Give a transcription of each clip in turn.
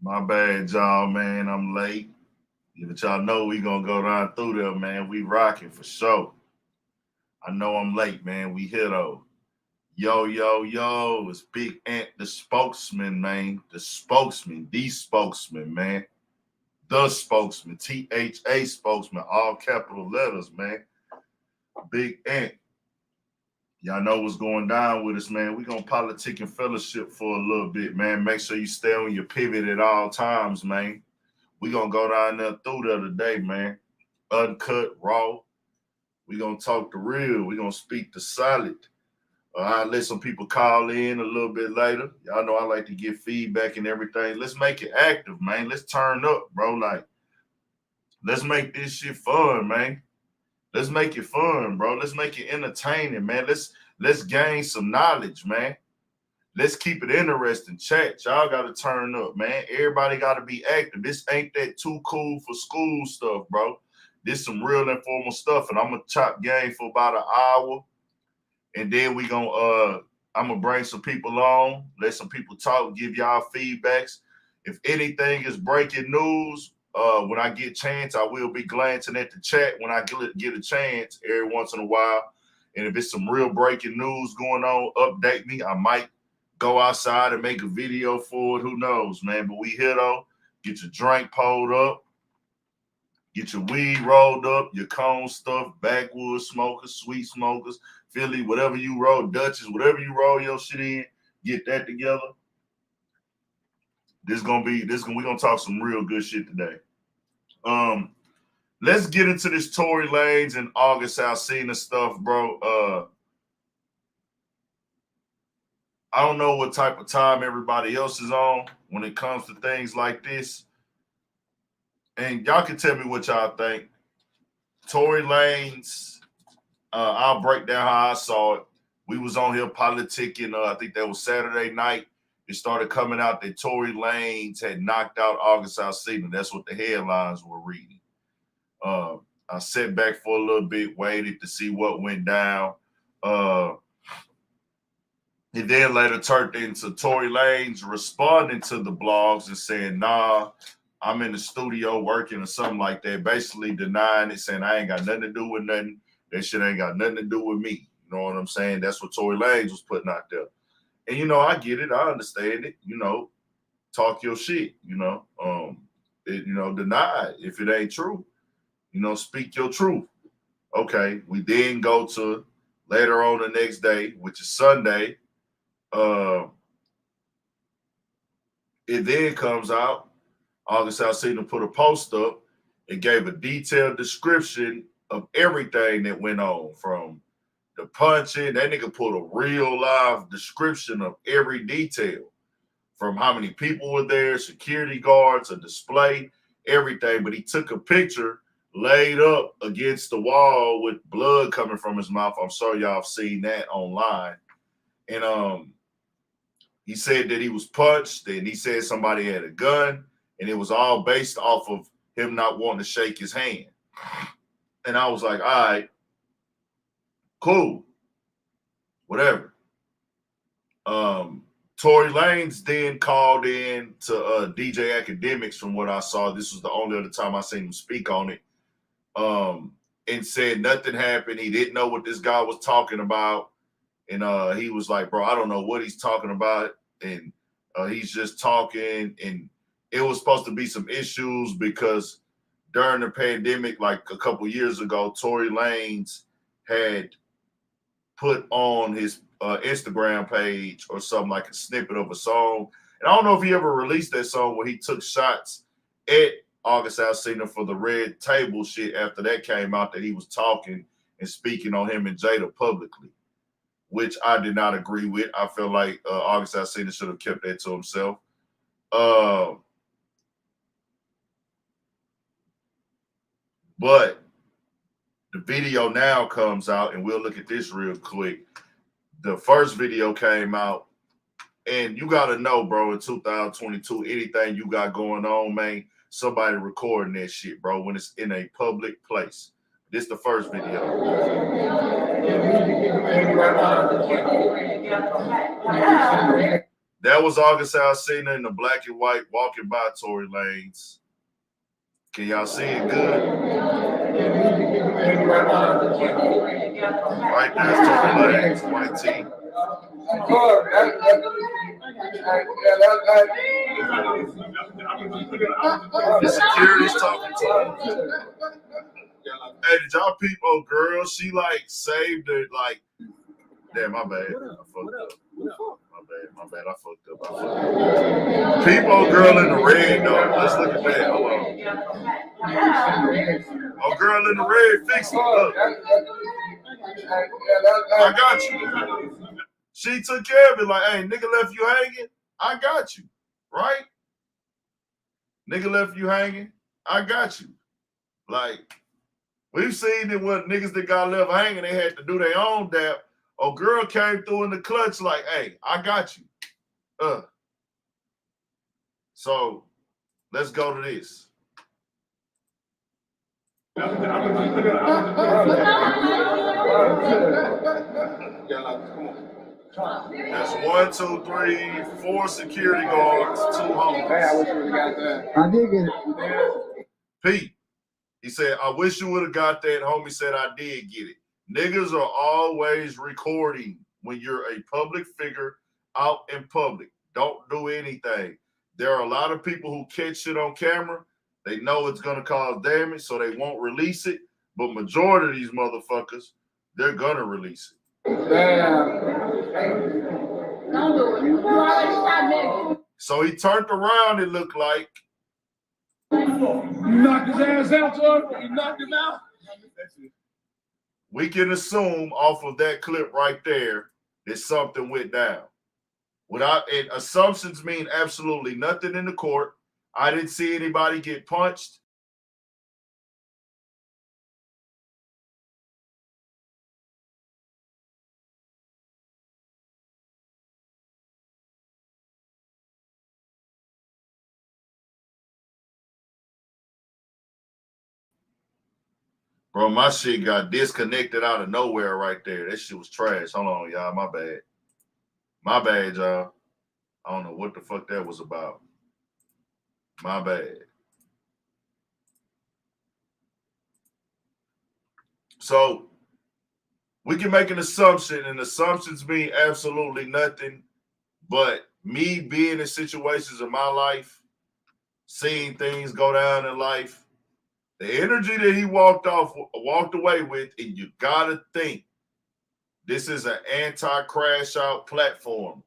My bad, y'all, man. I'm late. But y'all know we gonna go down through there, man. We rocking for sure. I know I'm late, man. We here though. Yo, yo, yo. It's Big Ant, the spokesman, man. The spokesman, man. The spokesman. THA spokesman. All capital letters, man. Big Ant. Y'all know what's going down with us, man. We gonna politic and fellowship for a little bit, man. Make sure you stay on your pivot at all times, man. We gonna go down there through there today, man. Uncut, raw. We gonna talk the real. We gonna speak the solid. I'll let some people call in a little bit later. Y'all know I like to get feedback and everything. Let's make it active, man. Let's turn up, bro. Like, let's make this shit fun, man. Let's make it fun, bro. Let's make it entertaining, man. Let's gain some knowledge, man. Let's keep it interesting. Chat, y'all got to turn up, man. Everybody got to be active. This ain't that too cool for school stuff, bro. This some real informal stuff, and I'm gonna chop game for about an hour, and then I'm gonna bring some people on, let some people talk, give y'all feedbacks. If anything is breaking news, when I get a chance, I will be glancing at the chat when I get a chance every once in a while. And if it's some real breaking news going on, update me. I might go outside and make a video for it. Who knows, man? But we here though. Get your drink pulled up. Get your weed rolled up, your cone stuff, backwoods smokers, sweet smokers, Philly, whatever you roll, Dutchess, whatever you roll your shit in, get that together. We're gonna talk some real good shit today. Let's get into this Tory Lanez and August Alsina stuff, bro. I don't know what type of time everybody else is on when it comes to things like this. And y'all can tell me what y'all think. Tory Lanez, I'll break down how I saw it. We was on here politicking. I think that was Saturday night. It started coming out that Tory Lanez had knocked out August Alsina. That's what the headlines were reading. I sat back for a little bit, waited to see what went down. And then later turned into Tory Lanez responding to the blogs and saying, nah, I'm in the studio working or something like that, basically denying it, saying I ain't got nothing to do with nothing. That shit ain't got nothing to do with me. You know what I'm saying? That's what Tory Lanez was putting out there. And, I get it. I understand it. Talk your shit, deny it if it ain't true. Speak your truth. Okay, we then go to later on the next day, which is Sunday. It then comes out, August Alsina put a post up and gave a detailed description of everything that went on, from the punching. That nigga put a real live description of every detail, from how many people were there, security guards, a display, everything. But he took a picture laid up against the wall with blood coming from his mouth. I'm sure y'all have seen that online. And he said that he was punched, and he said somebody had a gun, and it was all based off of him not wanting to shake his hand. And I was like, all right, cool, whatever. Tory Lanez then called in to DJ Academics. From what I saw, this was the only other time I seen him speak on it, and said nothing happened. He didn't know what this guy was talking about. And he was like, bro, I don't know what he's talking about. And he's just talking. And it was supposed to be some issues because during the pandemic, like a couple years ago, Tory Lanez had put on his Instagram page or something, like a snippet of a song. And I don't know if he ever released that song where he took shots at August Alsina for the red table shit after that came out, that he was talking and speaking on him and Jada publicly, which I did not agree with. I feel like August Alsina should have kept that to himself. But the video now comes out, and we'll look at this real quick. The first video came out, and you got to know, bro, in 2022, anything you got going on, man, somebody recording that shit, bro, when it's in a public place. This is the first video. That was August Alsina in the black and white walking by Tory Lanez. Can y'all see it good? Right there's Tory Lanez, white tee. The security's talking to him. Hey, did y'all peep? Oh, girl, she like saved it. Like, damn, my bad. I fucked up. My bad. I fucked up. People, girl in the red, though. Let's look at that. Hold on. Oh, girl in the red, fix it. Look. I got you. She took care of it. Like, hey, nigga left you hanging. I got you. Right? Nigga left you hanging. I got you. Like, we've seen it when niggas that got left hanging, they had to do their own dap. Oh, girl came through in the clutch like, hey, I got you. So let's go to this. That's 1, 2, 3, 4 security guards, 2 homies. I did get it. Pete, he said, I wish you would have got that. Homie said, I did get it. Niggas are always recording when you're a public figure out in public. Don't do anything. There are a lot of people who catch shit on camera. They know it's going to cause damage, so they won't release it. But majority of these motherfuckers, they're going to release it. Don't do it. You already shot niggas. So he turned around, it looked like. You knocked his ass out, Tory? You knocked him out? We can assume off of that clip right there that something went down. And assumptions mean absolutely nothing in the court. I didn't see anybody get punched. Bro, my shit got disconnected out of nowhere right there. That shit was trash. Hold on, y'all. My bad. My bad, y'all. I don't know what the fuck that was about. My bad. So we can make an assumption, and assumptions mean absolutely nothing. But me being in situations in my life, seeing things go down in life, the energy that he walked away with, and you gotta think this is an anti-crash out platform.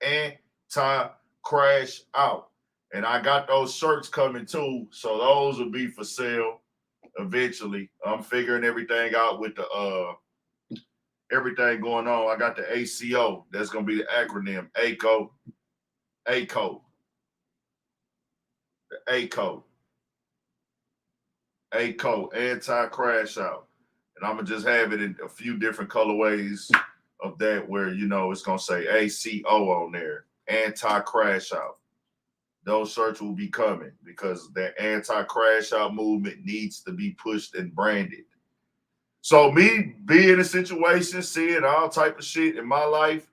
Anti-crash out. And I got those shirts coming too, so those will be for sale eventually. I'm figuring everything out with the everything going on. I got the ACO. That's gonna be the acronym. ACO. ACO. The ACO. ACO, anti-crash out. And I'm gonna just have it in a few different colorways of that where, you know, it's gonna say ACO on there, anti-crash out. Those shirts will be coming because that anti-crash out movement needs to be pushed and branded. So me being in a situation, seeing all type of shit in my life.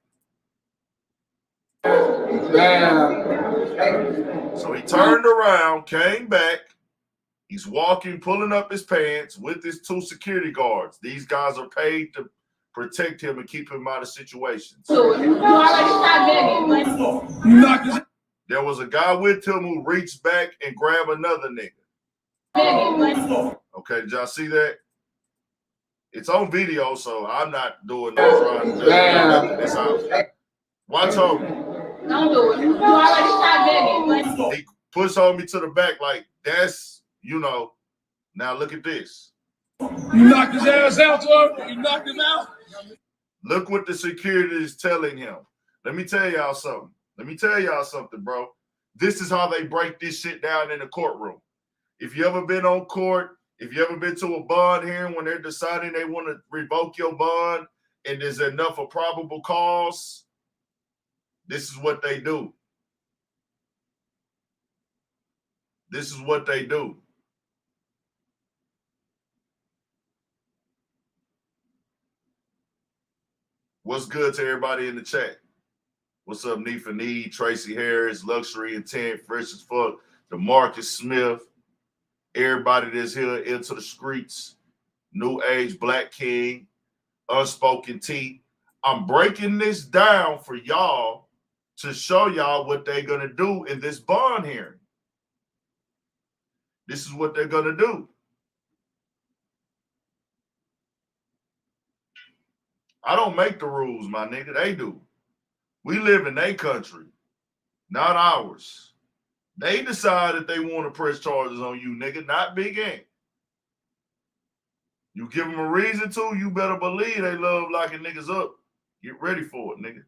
So he turned around, came back. He's walking, pulling up his pants with his 2 security guards. These guys are paid to protect him and keep him out of situations. So you already shot niggas. There was a guy with him who reached back and grabbed another nigga. Okay, did y'all see that? It's on video, so I'm not doing no trying to do this house. Watch homie. Don't do it. You already shot niggas. He pushed homie to the back like, that's, you know, now look at this. You knocked his ass out, Tory? You knocked him out? Look what the security is telling him. Let me tell y'all something. Bro. This is how they break this shit down in the courtroom. If you ever been on court, if you ever been to a bond hearing when they're deciding they want to revoke your bond and there's enough of probable cause, this is what they do. This is what they do. What's good to everybody in the chat? What's up, Need for Need, Tracy Harris, Luxury Intent, Fresh as Fuck, DeMarcus Smith, everybody that's here into the streets, New Age Black King, Unspoken T. I'm breaking this down for y'all to show y'all what they're going to do in this bond hearing. This is what they're going to do. I don't make the rules, my nigga. They do. We live in their country, not ours. They decide that they want to press charges on you, nigga, not Big Ant. You give them a reason to, you better believe they love locking niggas up. Get ready for it, nigga.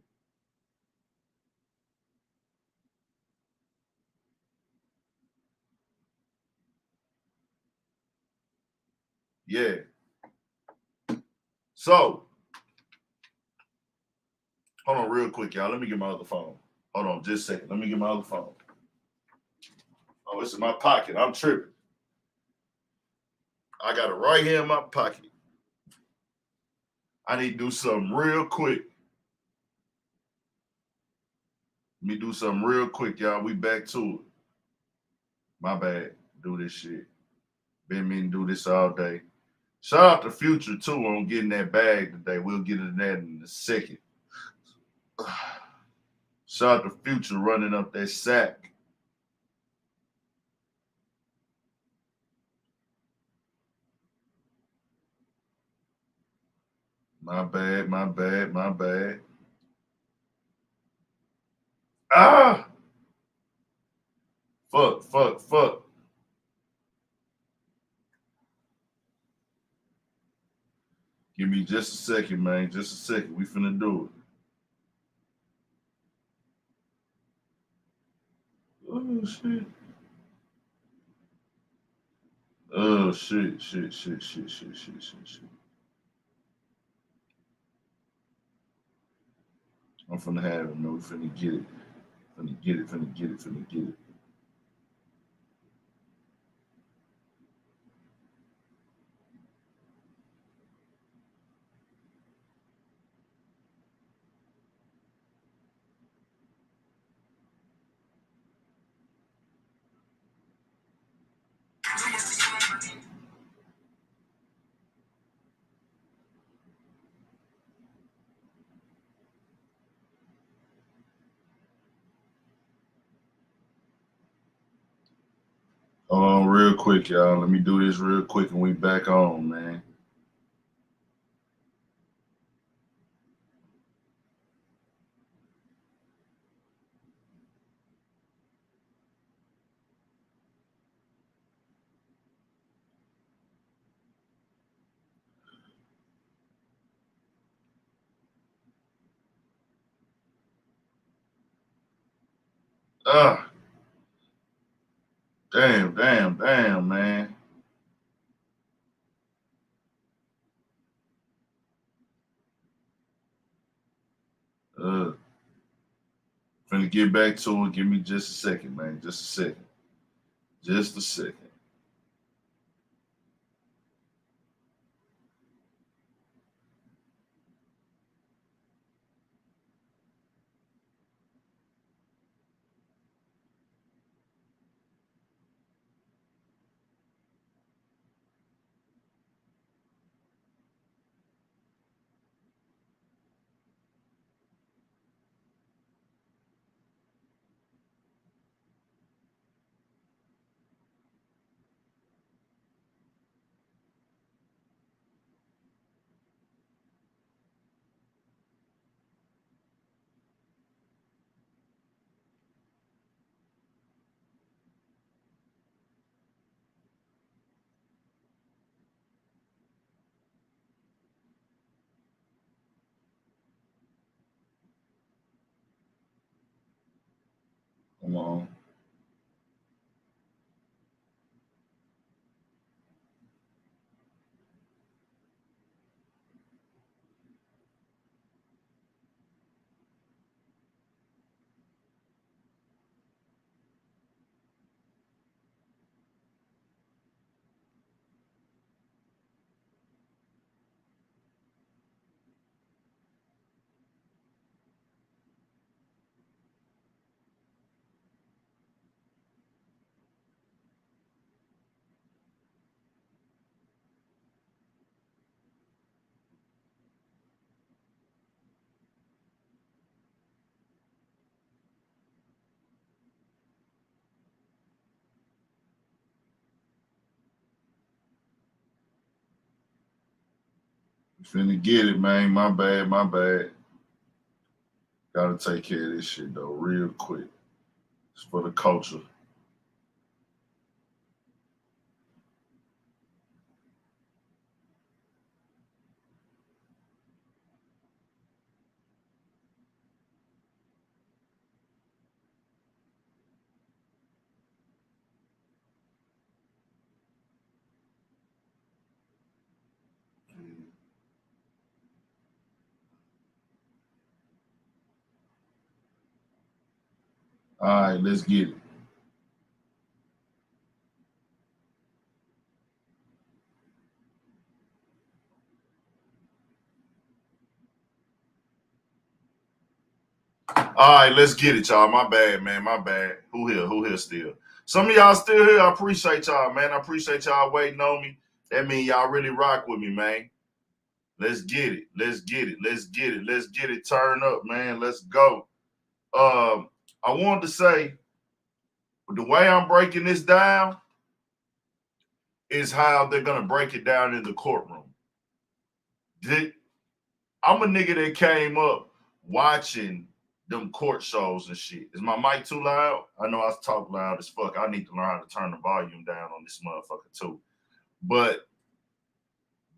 Yeah. So, hold on real quick, y'all. Let me get my other phone. Hold on just a second. Let me get my other phone. Oh, it's in my pocket. I'm tripping. I got it right here in my pocket. I need to do something real quick. Let me do something real quick, y'all. We back to it. My bad. Do this shit. Been meaning to do this all day. Shout out to Future, too, on getting that bag today. We'll get into that in a second. Shout out to Future running up that sack. My bad, my bad, my bad. Ah! Fuck. Give me just a second, man. Just a second. We finna do it. Oh, shit. Oh, shit. I'm finna have it, man. We finna get it. Finna get it. Hold on real quick, y'all. Let me do this real quick and we back on, man. Ah, damn, man. Finna get back to it. Give me just a second, man. Just a second. Just a second. Come on. Finna get it, man. My bad, my bad. Gotta take care of this shit, though, real quick. It's for the culture. All right, let's get it. All right, let's get it, y'all. My bad, man. My bad. Who here? Who here still? Some of y'all still here. I appreciate y'all, man. I appreciate y'all waiting on me. That means y'all really rock with me, man. Let's get it. Let's get it. Let's get it. Let's get it. Turn up, man. Let's go. I wanted to say, the way I'm breaking this down is how they're gonna break it down in the courtroom. I'm a nigga that came up watching them court shows and shit. Is my mic too loud? I know I talk loud as fuck. I need to learn how to turn the volume down on this motherfucker too. But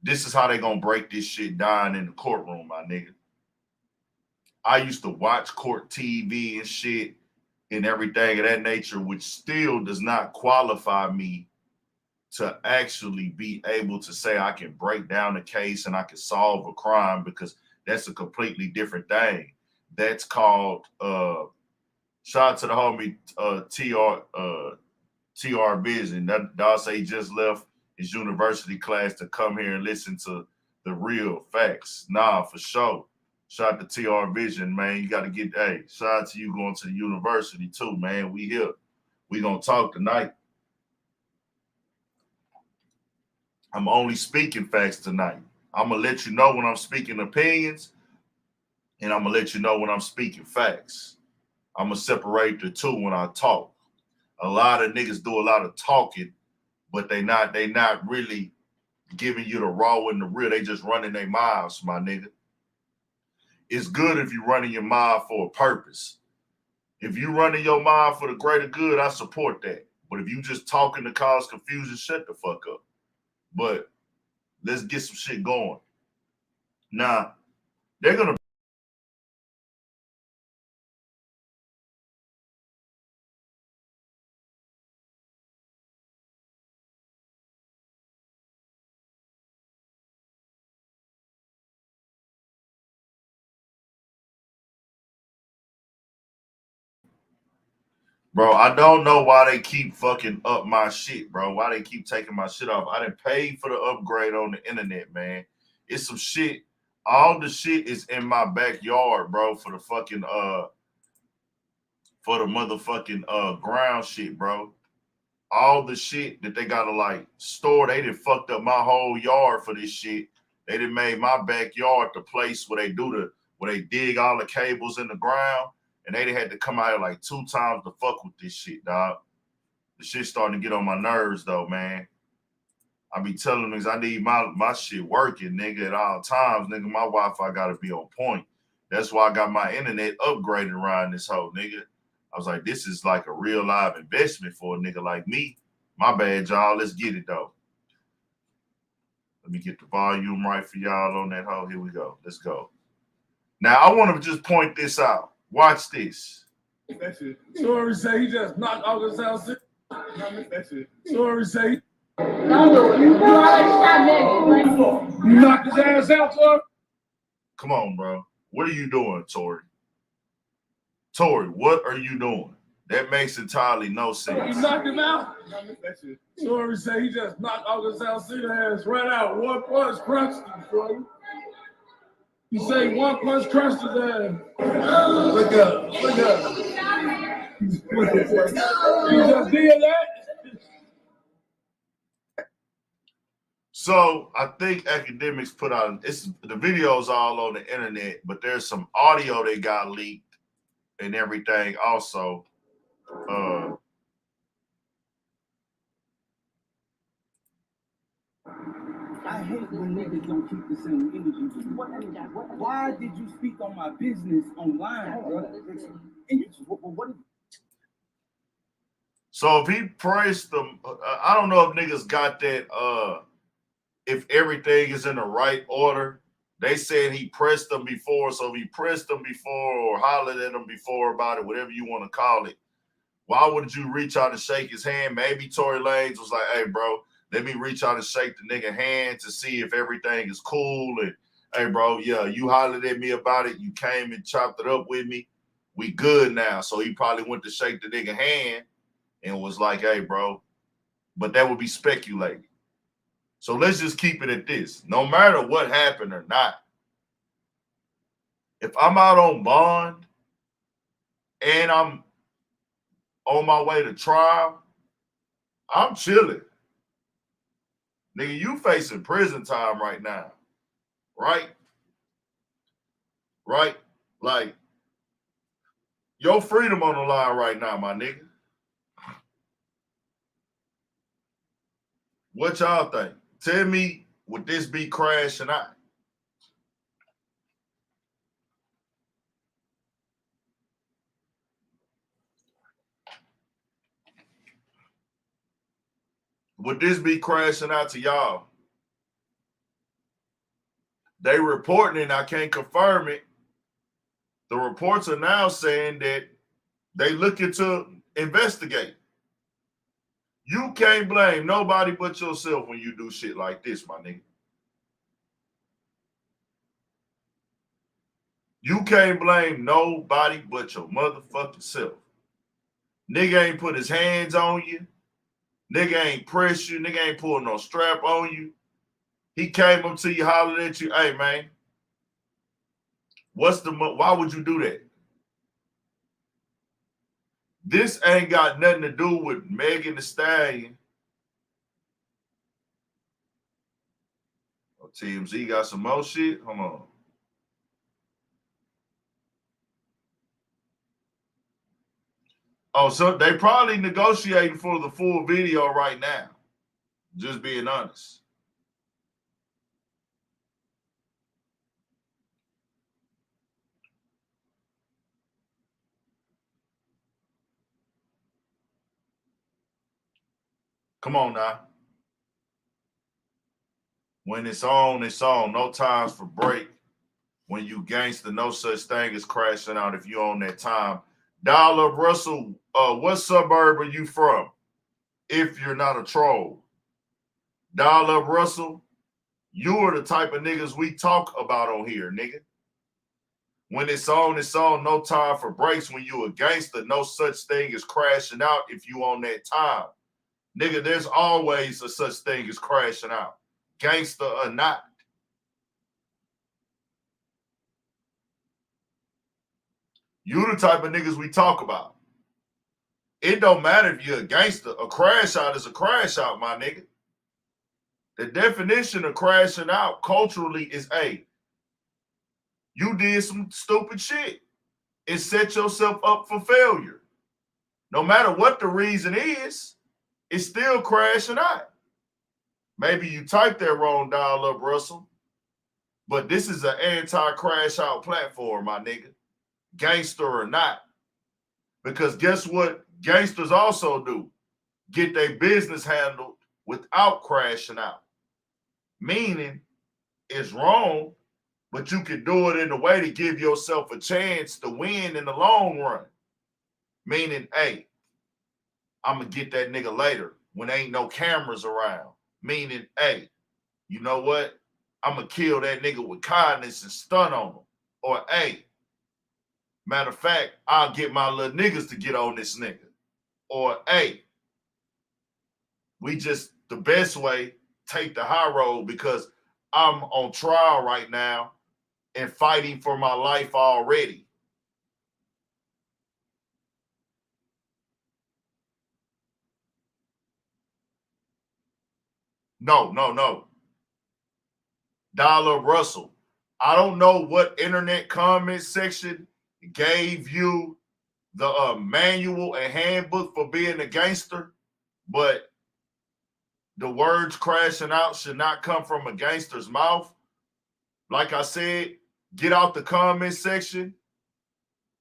this is how they gonna break this shit down in the courtroom, my nigga. I used to watch court TV and shit and everything of that nature, which still does not qualify me to actually be able to say I can break down a case and I can solve a crime, because that's a completely different thing. That's called shout out to the homie TR Vision. That dog say he just left his university class to come here and listen to the real facts. Nah, for sure. Shout out to TR Vision, man. You gotta get, hey, shout out to you going to the university too, man. We here. We gonna talk tonight. I'm only speaking facts tonight. I'm gonna let you know when I'm speaking opinions, and I'm gonna let you know when I'm speaking facts. I'm gonna separate the two when I talk. A lot of niggas do a lot of talking, but they not really giving you the raw and the real. They just running their mouths, my nigga. It's good if you running your mouth for a purpose. If you running your mouth for the greater good, I support that. But if you just talking to cause confusion, shut the fuck up. But let's get some shit going. Now, they're gonna Bro, I don't know why they keep fucking up my shit, bro. Why they keep taking my shit off. I didn't pay for the upgrade on the internet, man. It's some shit. All the shit is in my backyard, bro, for the fucking motherfucking ground shit, bro. All the shit that they gotta like store, they done fucked up my whole yard for this shit. They done made my backyard the place where they dig all the cables in the ground. And they had to come out here like 2 times to fuck with this shit, dog. The shit's starting to get on my nerves, though, man. I be telling niggas I need my shit working, nigga, at all times. Nigga, my Wi-Fi got to be on point. That's why I got my internet upgraded around this whole nigga. I was like, this is like a real live investment for a nigga like me. My bad, y'all. Let's get it, though. Let me get the volume right for y'all on that hoe. Here we go. Let's go. Now, I want to just point this out. Watch this. That's it. Tory say he just knocked out his house. That's it. Tory say Don't do it. You already shot baby. you knocked his ass out, Tory. Come on, bro. What are you doing, Tory? Tory, what are you doing? That makes entirely no sense. You knocked him out. That's it. Tory say he just knocked out his Alsina ass right out. 1 punch crunched him, Tory. You say 1 punch crushed his ass. Look up. Look up. You just did that? So I think academics put out the videos all on the internet, but there's some audio they got leaked and everything also. hate when niggas don't keep the same energy. Why did you speak on my business online, bro? And you just, what? So if he pressed them, I don't know if niggas got that. If everything is in the right order, they said he pressed them before. So if he pressed them before or hollered at them before about it, whatever you want to call it, why wouldn't you reach out and shake his hand? Maybe Tory Lanez was like, "Hey, bro, let me reach out and shake the nigga hand to see if everything is cool." And hey, bro, yeah, you hollered at me about it. You came and chopped it up with me. We good now. So he probably went to shake the nigga hand and was like, "Hey, bro," but that would be speculating. So let's just keep it at this. No matter what happened or not, if I'm out on bond and I'm on my way to trial, I'm chilling. Nigga, you facing prison time right now, right? Right? Like, your freedom on the line right now, my nigga. What y'all think? Tell me, would this be crashing out? Would this be crashing out to y'all? They reporting it, I can't confirm it. The reports are now saying that they looking to investigate. You can't blame nobody but yourself when you do shit like this, my nigga. You can't blame nobody but your motherfucking self. Nigga ain't put his hands on you. Nigga ain't press you. Nigga ain't pull no strap on you. He came up to you, hollered at you. Hey, man, why would you do that? This ain't got nothing to do with Megan Thee Stallion. Oh, TMZ got some more shit. Hold on. Oh, so they probably negotiating for the full video right now. Just being honest. Come on now. When it's on, it's on. No times for break. When you gangster, no such thing as crashing out if you own that time. Dollar Russell, what suburb are you from? If you're not a troll. Dollar Russell, you are the type of niggas we talk about on here, nigga. When it's on, it's on. No time for breaks. When you a gangster, no such thing as crashing out if you on that time. Nigga, there's always a such thing as crashing out. Gangster or not. You the type of niggas we talk about. It don't matter if you're a gangster. A crash out is a crash out, my nigga. The definition of crashing out culturally is, hey, you did some stupid shit and set yourself up for failure. No matter what the reason is, it's still crashing out. Maybe you typed that wrong, Dial Up Russell, but this is an anti-crash out platform, my nigga. Gangster or not. Because guess what gangsters also do? Get their business handled without crashing out. Meaning it's wrong, but you can do it in a way to give yourself a chance to win in the long run. Meaning, hey, I'm going to get that nigga later when ain't no cameras around. Meaning, hey, you know what? I'm going to kill that nigga with kindness and stun on him. Or, hey, matter of fact, I'll get my little niggas to get on this nigga. Or, hey, we just, the best way, take the high road because I'm on trial right now and fighting for my life already. No. Dollar Russell. I don't know what internet comment section gave you the manual and handbook for being a gangster, but the words crashing out should not come from a gangster's mouth. Like I said, get out the comment section.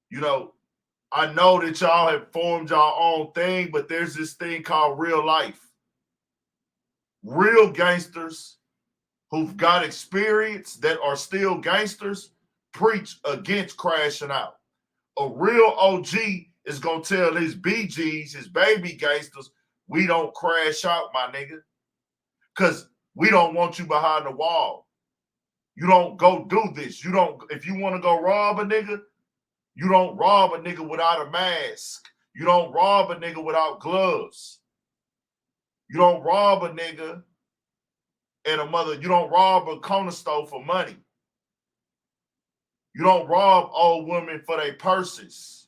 You know, I know that y'all have formed your own thing, but there's this thing called real life. Real gangsters who've got experience that are still gangsters preach against crashing out. A real OG is going to tell his BGs, his baby gangsters, we don't crash out, my nigga, because we don't want you behind the wall. You don't go do this. You don't, if you want to go rob a nigga, you don't rob a nigga without a mask. You don't rob a nigga without gloves. You don't rob a nigga and a mother. You don't rob a corner store for money. You don't rob old women for their purses.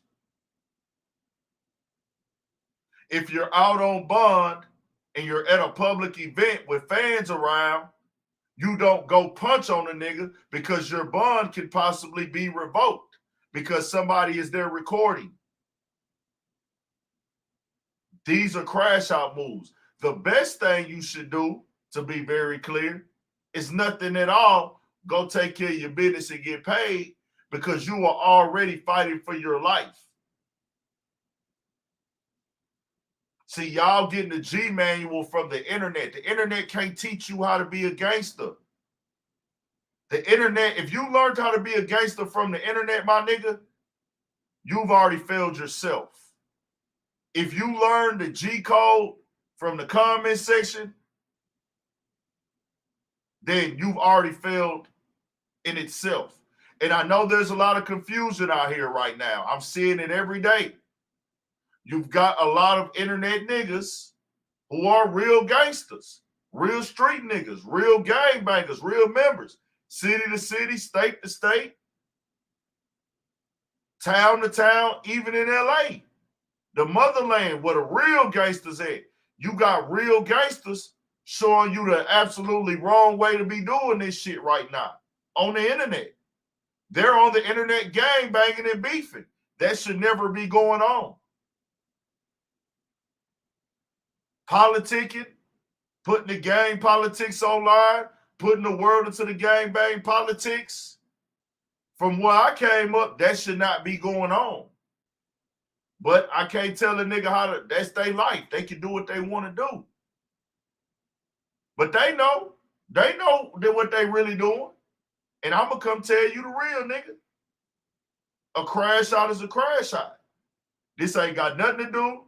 If you're out on bond and you're at a public event with fans around, you don't go punch on a nigga because your bond can possibly be revoked because somebody is there recording. These are crash out moves. The best thing you should do, to be very clear, is nothing at all. Go take care of your business and get paid because you are already fighting for your life. See, y'all getting the G manual from the internet. The internet can't teach you how to be a gangster. The internet, if you learned how to be a gangster from the internet, my nigga, you've already failed yourself. If you learn the G code from the comment section, then you've already failed in itself. And I know there's a lot of confusion out here right now. I'm seeing it every day. You've got a lot of internet niggas who are real gangsters, real street niggas, real gangbangers, real members, city to city, state to state, town to town, even in LA. The motherland where the real gangsters at. You got real gangsters showing you the absolutely wrong way to be doing this shit right now on the internet. They're on the internet gang banging and beefing. That should never be going on. Politicking, putting the gang politics online, putting the world into the gang bang politics. From where I came up, that should not be going on. But I can't tell a nigga how to, that's their life. They can do what they want to do. But they know that what they really doing. And I'm going to come tell you the real, nigga. A crash out is a crash out. This ain't got nothing to do.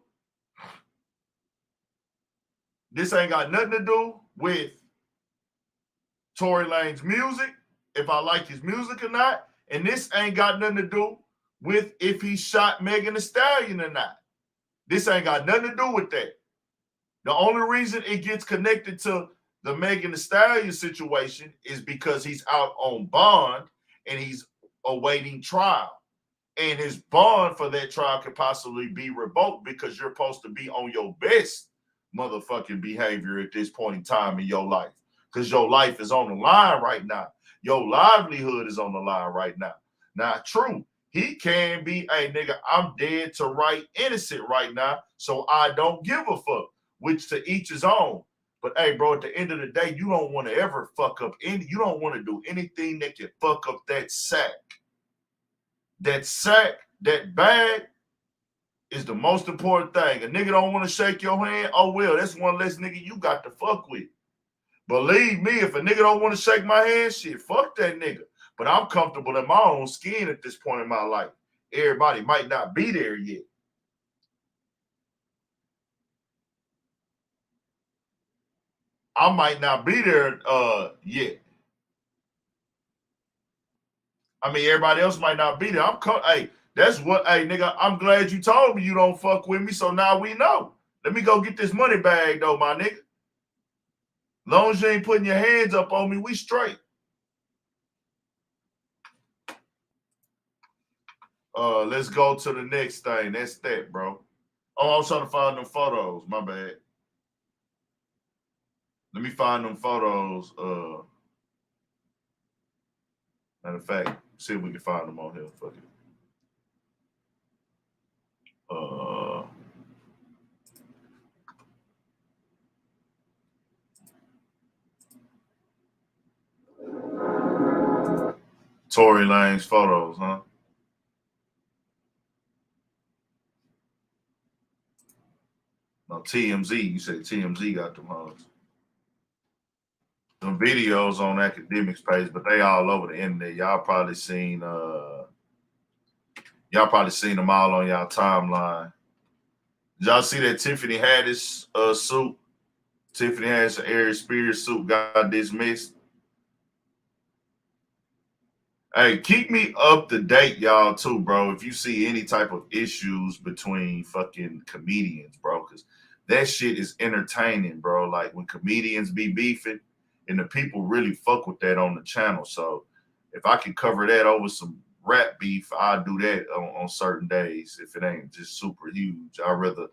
This ain't got nothing to do with Tory Lanez music, if I like his music or not. And this ain't got nothing to do with if he shot Megan Thee Stallion or not. This ain't got nothing to do with that. The only reason it gets connected to the Megan Thee Stallion situation is because he's out on bond and he's awaiting trial. And his bond for that trial could possibly be revoked because you're supposed to be on your best motherfucking behavior at this point in time in your life. Because your life is on the line right now. Your livelihood is on the line right now. Now, true, he can be, hey, nigga, I'm dead to right innocent right now, so I don't give a fuck, which to each his own. But, hey, bro, at the end of the day, you don't want to ever fuck up you don't want to do anything that can fuck up that sack. That sack, that bag is the most important thing. A nigga don't want to shake your hand, oh, well, that's one less nigga you got to fuck with. Believe me, if a nigga don't want to shake my hand, shit, fuck that nigga. But I'm comfortable in my own skin at this point in my life. Everybody might not be there yet. I might not be there yet. I mean, everybody else might not be there. Hey, that's what, hey, nigga, I'm glad you told me you don't fuck with me, so now we know. Let me go get this money bag, though, my nigga. Long as you ain't putting your hands up on me, we straight. Let's go to the next thing. That's that, bro. Oh, I was trying to find them photos. My bad. Let me find them photos. Matter of fact, see if we can find them on here. Fuck it. Tory Lanez photos, huh? No, TMZ. You said TMZ got them hoes. Some videos on academics page, but they all over the internet. Y'all probably seen them all on y'all timeline. Did y'all see that Tiffany Haddish suit? Tiffany Haddish Aries Spears suit got dismissed. Hey, keep me up to date, y'all, too, bro. If you see any type of issues between fucking comedians, bro, because that shit is entertaining, bro. Like when comedians be beefing, and the people really fuck with that on the channel. So if I can cover that over some rap beef, I'll do that on certain days if it ain't just super huge. I'd rather,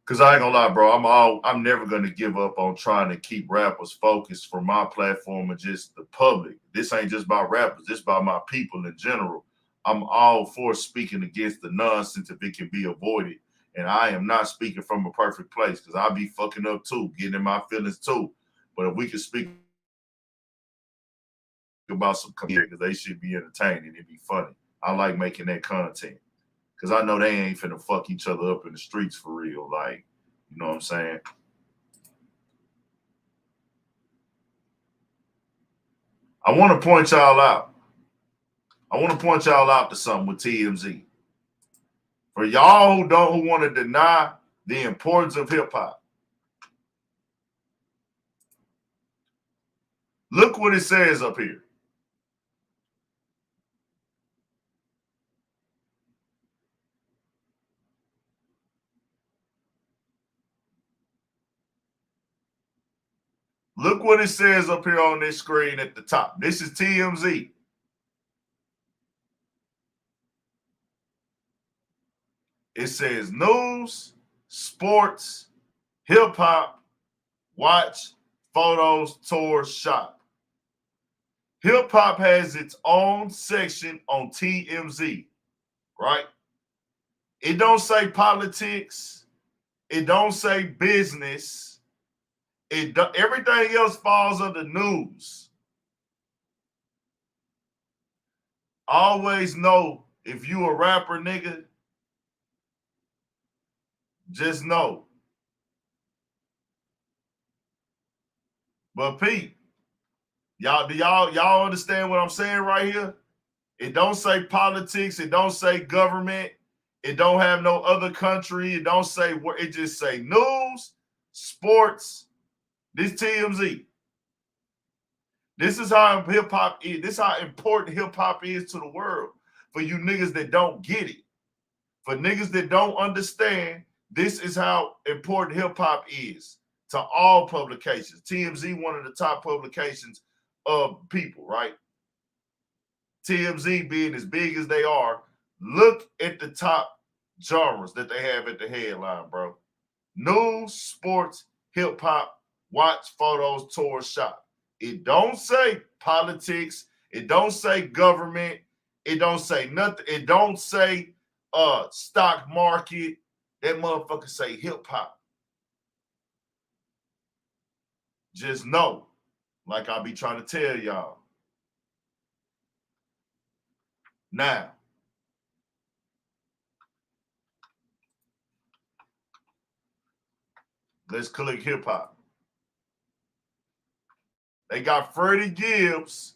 because I ain't gonna lie, bro, I'm never gonna give up on trying to keep rappers focused for my platform and just the public. This ain't just about rappers, this about my people in general. I'm all for speaking against the nonsense if it can be avoided. And I am not speaking from a perfect place because I'll be fucking up too, getting in my feelings too. But if we can speak about some comedy, because they should be entertaining, it'd be funny. I like making that content because I know they ain't finna fuck each other up in the streets for real. Like, you know what I'm saying? I want to point y'all out. I want to point y'all out to something with TMZ. For y'all who want to deny the importance of hip hop, look what it says up here. Look what it says up here on this screen at the top. This is TMZ. It says news, sports, hip hop, watch, photos, tours, shop. Hip hop has its own section on TMZ, right? It don't say politics. It don't say business. Everything else falls under news. Always know if you a rapper, nigga, just know. But Pete, y'all understand what I'm saying right here? It don't say politics. It don't say government. It don't have no other country. It don't say what. It just say news, sports. This TMZ. This is how hip hop is. This is how important hip hop is to the world. For you niggas that don't get it, for niggas that don't understand, this is how important hip hop is to all publications. TMZ, one of the top publications of people, right? TMZ being as big as they are, look at the top genres that they have at the headline, bro. News, sports, hip hop, watch, photos, tours, shop. It don't say politics. It don't say government. It don't say nothing. It don't say stock market. That motherfucker say hip hop. Just know, like I be trying to tell y'all. Now, let's click hip hop. They got Freddie Gibbs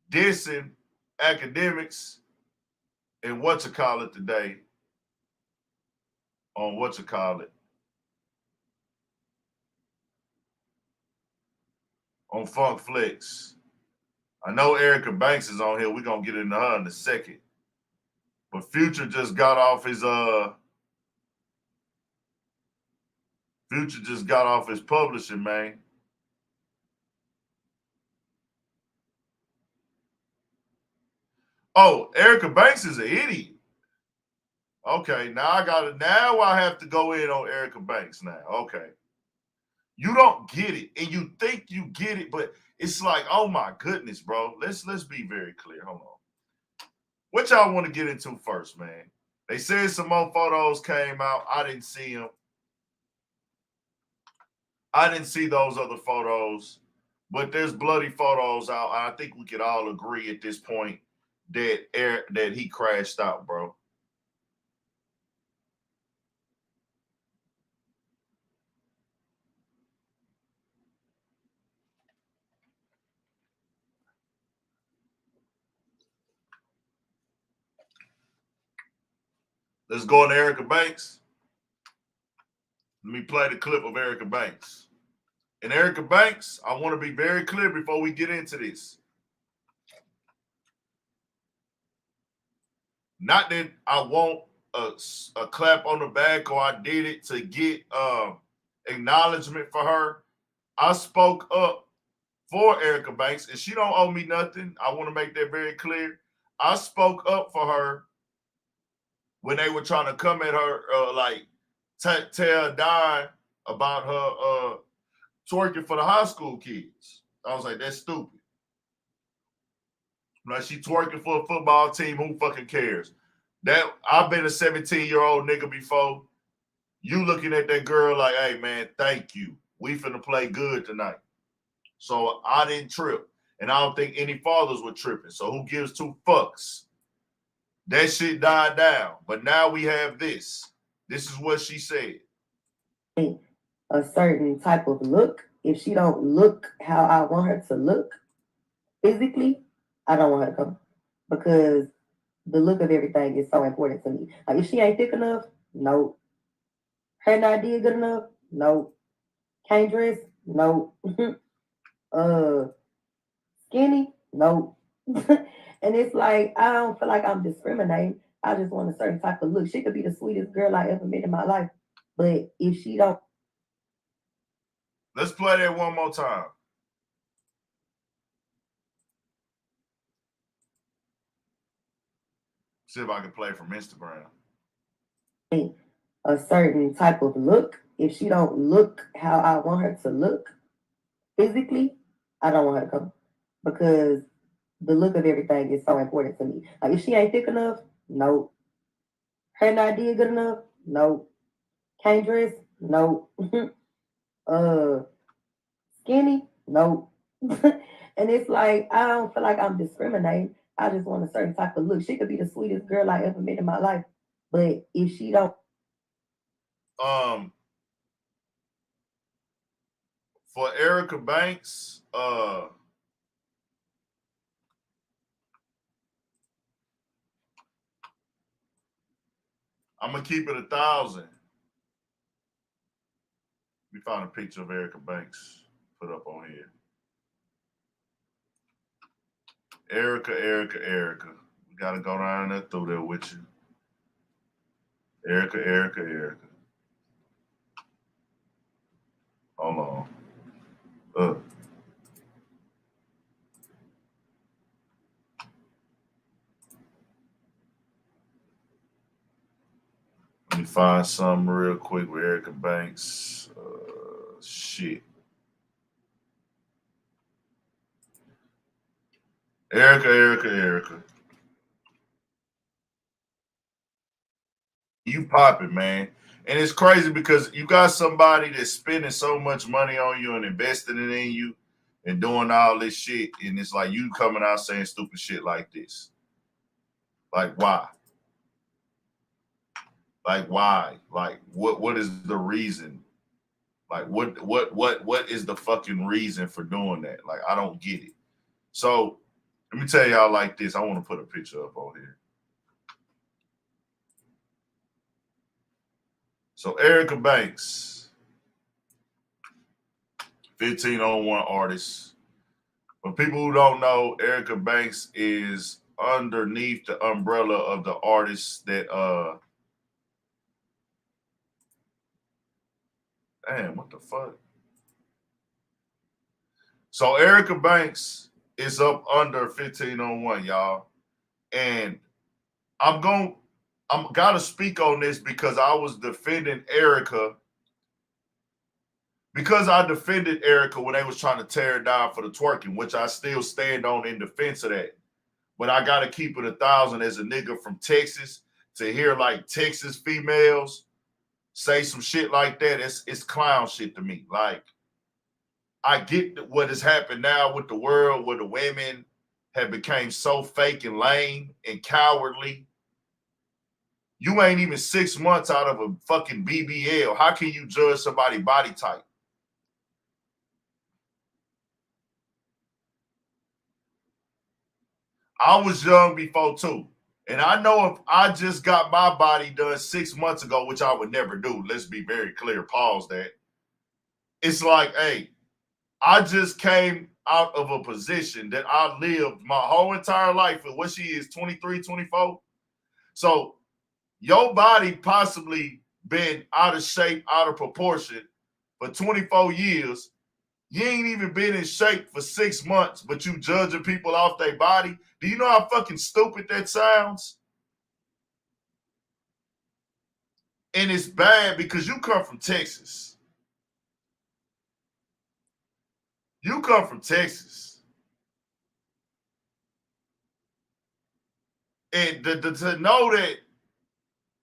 dissing academics and whatchamacallit today on whatchamacallit on Funk Flex. I know Erica Banks is on here. We're gonna get into her in a second. But Future just got off his publishing, man. Oh, Erica Banks is an idiot. Okay, now I have to go in on Erica Banks now. Okay. You don't get it, and you think you get it, but it's like, oh my goodness, bro. Let's be very clear. Hold on. What y'all want to get into first, man? They said some more photos came out. I didn't see them. I didn't see those other photos. But there's bloody photos out. I think we could all agree at this point that he crashed out, bro. Let's go into Erica Banks. Let me play the clip of Erica Banks. And Erica Banks, I want to be very clear before we get into this. Not that I want a clap on the back or I did it to get acknowledgement for her. I spoke up for Erica Banks, and she don't owe me nothing. I want to make that very clear. I spoke up for her when they were trying to come at her, tell Don about her twerking for the high school kids. I was like, that's stupid. Like, she twerking for a football team, who fucking cares? That I've been a 17-year-old nigga before. You looking at that girl like, hey man, thank you. We finna play good tonight. So I didn't trip. And I don't think any fathers were tripping. So who gives two fucks? That shit died down. But now we have this. This is what she said. A certain type of look. If she don't look how I want her to look physically, I don't want her to come. Because the look of everything is so important to me. Like, if she ain't thick enough, no. Her not did good enough, no. Can't dress, no. Skinny, no. And it's like, I don't feel like I'm discriminating. I just want a certain type of look. She could be the sweetest girl I ever met in my life. But if she don't. Let's play that one more time. See if I can play from Instagram. A certain type of look. If she don't look how I want her to look physically, I don't want her to come. Because the look of everything is so important to me. Like, if she ain't thick enough, no. Her not did good enough, no. Can't dress, no. Skinny, no. And it's like, I don't feel like I'm discriminating. I just want a certain type of look. She could be the sweetest girl I ever met in my life. But if she don't. For Erica Banks, I'm gonna keep it 1,000. We found a picture of Erica Banks put up on here. Erica. We gotta go down there through there with you. Erica. Hold on. Let me find something real quick with Erica Banks. Shit. Erica. You popping, man. And it's crazy because you got somebody that's spending so much money on you and investing it in you and doing all this shit. And it's like you coming out saying stupid shit like this. Like, why? Like, why? Like, what is the reason? Like, what is the fucking reason for doing that? Like, I don't get it. So let me tell y'all like this. I want to put a picture up on here. So Erica Banks, 1501 artist. For people who don't know, Erica Banks is underneath the umbrella of the artists that damn, what the fuck? So Erica Banks is up under 1501, y'all. And I'm gotta speak on this because I was defending Erica. Because I defended Erica when they was trying to tear her down for the twerking, which I still stand on in defense of that. But I gotta keep it 1,000 as a nigga from Texas to hear like Texas females say some shit like that. It's clown shit to me. Like, I get what has happened now with the world where the women have become so fake and lame and cowardly. You ain't even 6 months out of a fucking BBL. How can you judge somebody's body type? I was young before too. And I know if I just got my body done 6 months ago, which I would never do, let's be very clear, pause that. It's like, hey, I just came out of a position that I lived my whole entire life with what she is, 23, 24. So your body possibly been out of shape, out of proportion for 24 years. You ain't even been in shape for 6 months, but you judging people off their body. Do you know how fucking stupid that sounds? And it's bad because you come from Texas. You come from Texas. And to know that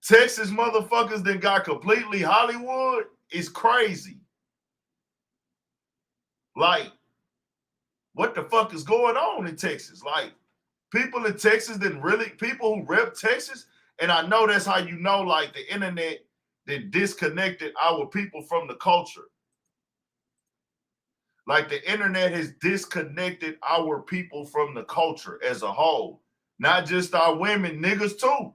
Texas motherfuckers that got completely Hollywood is crazy. Like, what the fuck is going on in Texas? Like, people in Texas didn't really, people who rep Texas, and I know that's how you know, like, the internet that disconnected our people from the culture. Like, the internet has disconnected our people from the culture as a whole. Not just our women, niggas too.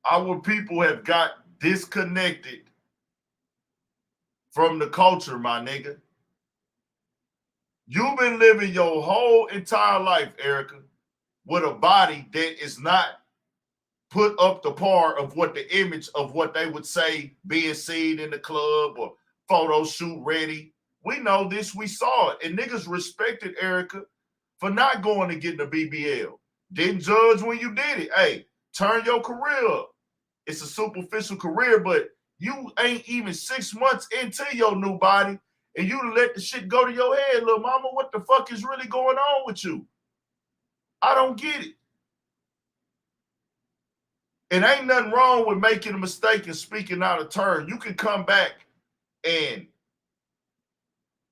Our people have got disconnected from the culture, my nigga. You've been living your whole entire life, Erica, with a body that is not put up the par of what the image of what they would say being seen in the club or photo shoot ready. We know this, we saw it. And niggas respected Erica for not going to get the BBL. Didn't judge when you did it. Hey, turn your career up. It's a superficial career, but you ain't even 6 months into your new body and you let the shit go to your head, little mama. What the fuck is really going on with you? I don't get it. And ain't nothing wrong with making a mistake and speaking out of turn. You can come back and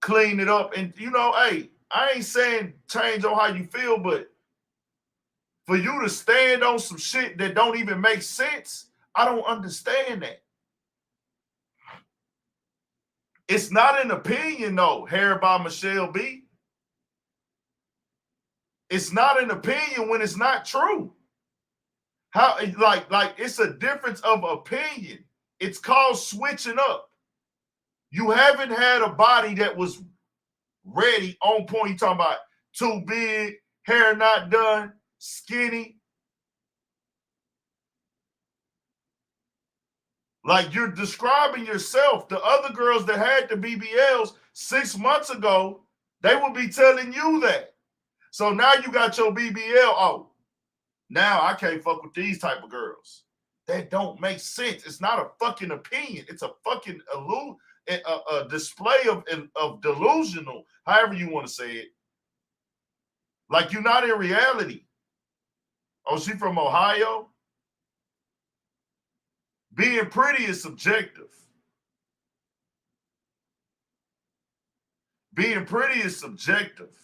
clean it up. And, you know, hey, I ain't saying change on how you feel, but for you to stand on some shit that don't even make sense, I don't understand that. It's not an opinion, though, Hair by Michelle B. It's not an opinion when it's not true. How, like it's a difference of opinion. It's called switching up. You haven't had a body that was ready, on point. You talking about too big, hair not done, skinny. Like you're describing yourself. The other girls that had the BBLs 6 months ago, they will be telling you that. So now you got your BBL. Oh, now I can't fuck with these type of girls. That don't make sense. It's not a fucking opinion. It's a fucking a display of delusional, however you want to say it. Like you're not in reality. Oh, she from Ohio? Being pretty is subjective. Being pretty is subjective.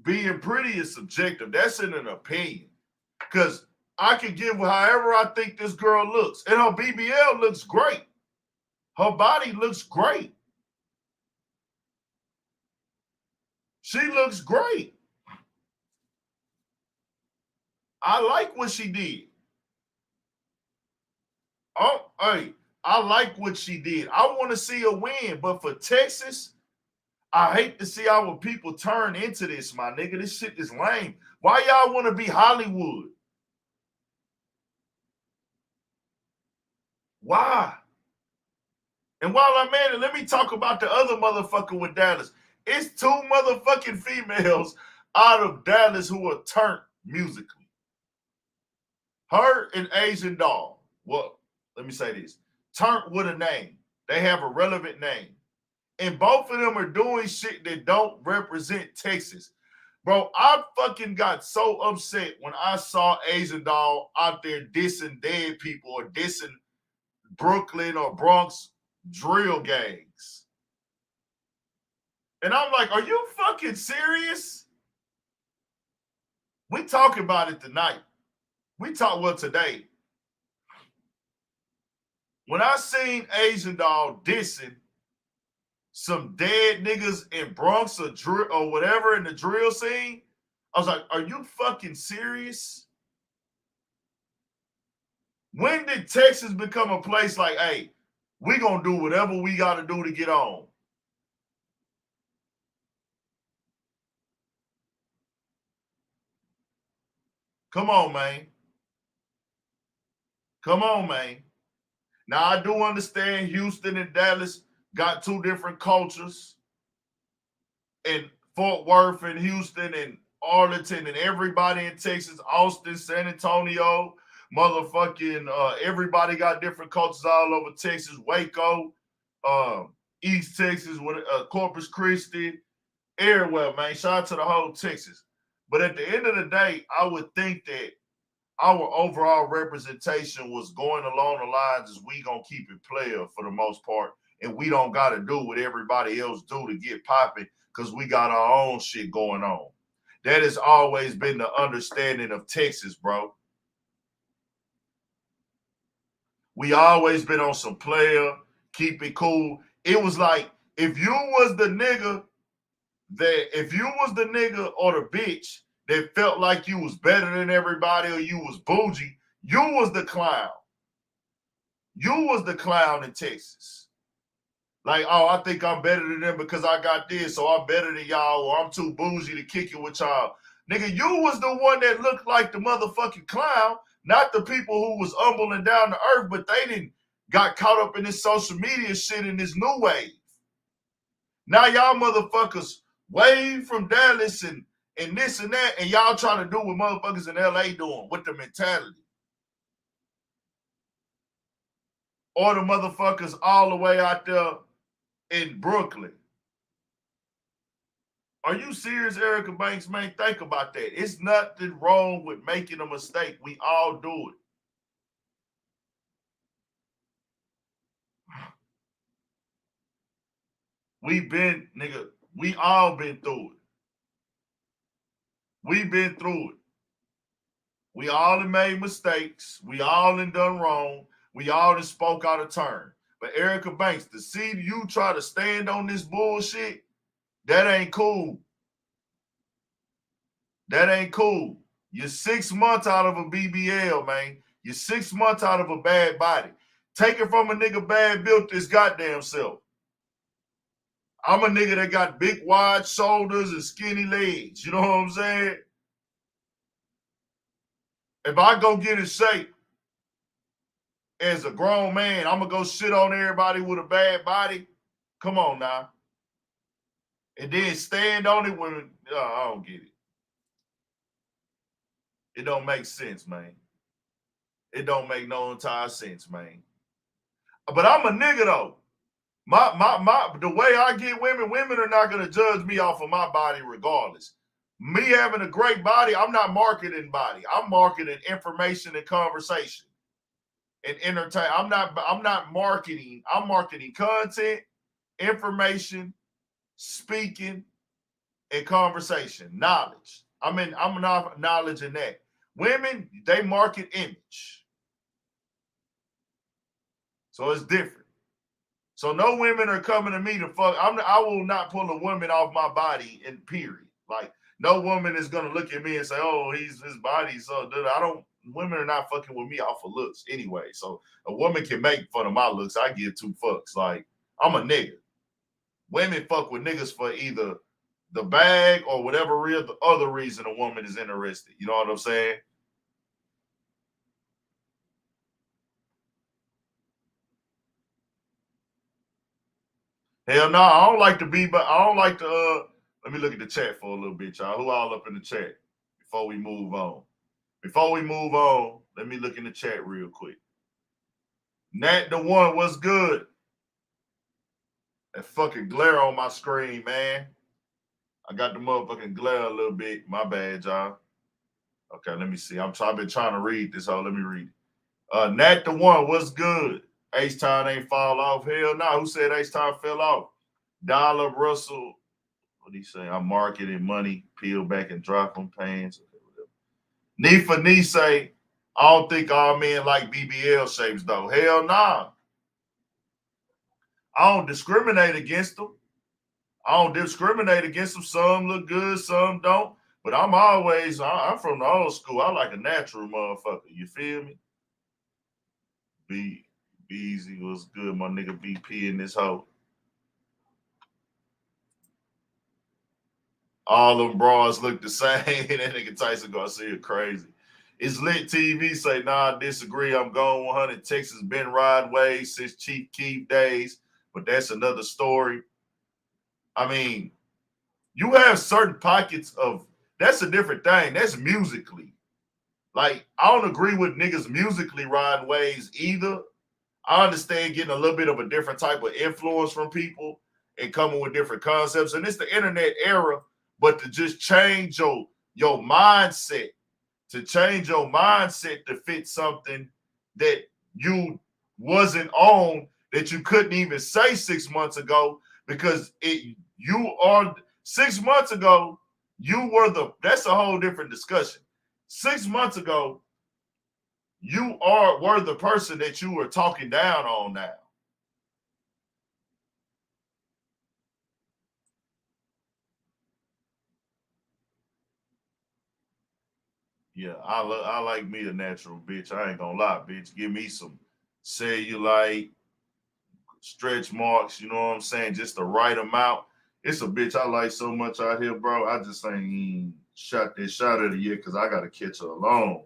Being pretty is subjective. That's in an opinion. Because I can give however I think this girl looks. And her BBL looks great. Her body looks great. She looks great. I like what she did. Oh, hey, I like what she did. I want to see her win. But for Texas, I hate to see our people turn into this, my nigga. This shit is lame. Why y'all want to be Hollywood? Why? And while I'm at it, let me talk about the other motherfucker with Dallas. It's 2 motherfucking females out of Dallas who are turned musically. Her and Asian Doll. Well, let me say this. Turned with a name. They have a relevant name. And both of them are doing shit that don't represent Texas. Bro, I fucking got so upset when I saw Asian Doll out there dissing dead people or dissing Brooklyn or Bronx drill gangs. And I'm like, are you fucking serious? We talk about it tonight. Today. When I seen Asian Doll dissing some dead niggas in Bronx or drill or whatever in the drill scene, I was like, are you fucking serious? When did Texas become a place like, hey, we gonna do whatever we gotta do to get on? Come on, man. Come on, man. Now, I do understand Houston and Dallas got two different cultures. And Fort Worth and Houston and Arlington and everybody in Texas, Austin, San Antonio, motherfucking everybody got different cultures all over Texas, Waco, East Texas, Corpus Christi, everywhere, man. Shout out to the whole Texas. But at the end of the day, I would think that our overall representation was going along the lines as we gonna keep it player for the most part, and we don't gotta do what everybody else do to get popping because we got our own shit going on. That has always been the understanding of Texas, bro. We always been on some player, keep it cool. It was like if you was the nigga or the bitch that felt like you was better than everybody or you was bougie, you was the clown. You was the clown in Texas. Like, oh, I think I'm better than them because I got this, so I'm better than y'all, or I'm too bougie to kick it with y'all. Nigga, you was the one that looked like the motherfucking clown, not the people who was humble and down to earth, but they didn't got caught up in this social media shit in this new wave. Now y'all motherfuckers wave from Dallas and this and that, and y'all trying to do what motherfuckers in LA doing with the mentality. Or the motherfuckers all the way out there in Brooklyn. Are you serious, Erica Banks, man? Think about that. It's nothing wrong with making a mistake. We all do it. We all been through it. We've been through it. We all have made mistakes. We all have done wrong. We all have spoke out of turn. But Erica Banks, to see you try to stand on this bullshit, that ain't cool. That ain't cool. You're 6 months out of a BBL, man. You're 6 months out of a bad body. Take it from a nigga bad built this goddamn self. I'm a nigga that got big, wide shoulders and skinny legs. You know what I'm saying? If I go get in shape as a grown man, I'm going to go shit on everybody with a bad body. Come on now. And then stand on it when I don't get it. It don't make sense, man. It don't make no entire sense, man. But I'm a nigga though. The way I get women are not gonna judge me off of my body regardless. Me having a great body, I'm not marketing body. I'm marketing information and conversation and entertain. I'm not marketing. I'm marketing content, information, speaking, and conversation, knowledge. I'm not knowledge in that. Women, they market image. So it's different. So no women are coming to me to fuck. I will not pull a woman off my body in period. Like no woman is gonna look at me and say, "Oh, his body's so." Women are not fucking with me off of looks anyway. So a woman can make fun of my looks. I give two fucks. Like I'm a nigga. Women fuck with niggas for either the bag or whatever the other reason a woman is interested. You know what I'm saying? Hell no, I don't like to be, but I don't like to, let me look at the chat for a little bit, y'all. Who all up in the chat before we move on? Before we move on, let me look in the chat real quick. Nat the One, what's good? That fucking glare on my screen, man. I got the motherfucking glare a little bit. My bad, y'all. Okay, let me see. I've been trying to read this. Oh, let me read it. Nat the One, what's good? H-Town ain't fall off. Hell no. Who said H-Town fell off? Dollar Russell. What do you say? I'm marketing money, peel back and drop them pants. Okay, whatever. Knee for knee say, I don't think all men like BBL shapes though. Hell nah. I don't discriminate against them. Some look good, some don't. But I'm from the old school. I like a natural motherfucker. You feel me? Beezy was good. My nigga BP in this hoe. All them bras look the same. That nigga Tyson Garcia crazy. It's Lit TV say, nah, I disagree. I'm going 100. Texas been riding ways since Chief Keef days, but that's another story. I mean, you have certain pockets of, that's a different thing. That's musically. Like, I don't agree with niggas musically riding ways either. I understand getting a little bit of a different type of influence from people and coming with different concepts. And it's the internet era, but to just change your mindset, to fit something that you wasn't on, that you couldn't even say 6 months ago, because 6 months ago, that's a whole different discussion. 6 months ago, you were the person that you were talking down on now. Yeah, I like me a natural bitch. I ain't gonna lie, bitch. Give me some cellulite, stretch marks, you know what I'm saying? Just the right amount. It's a bitch I like so much out here, bro. I just ain't shot that shot of the year because I gotta catch her alone.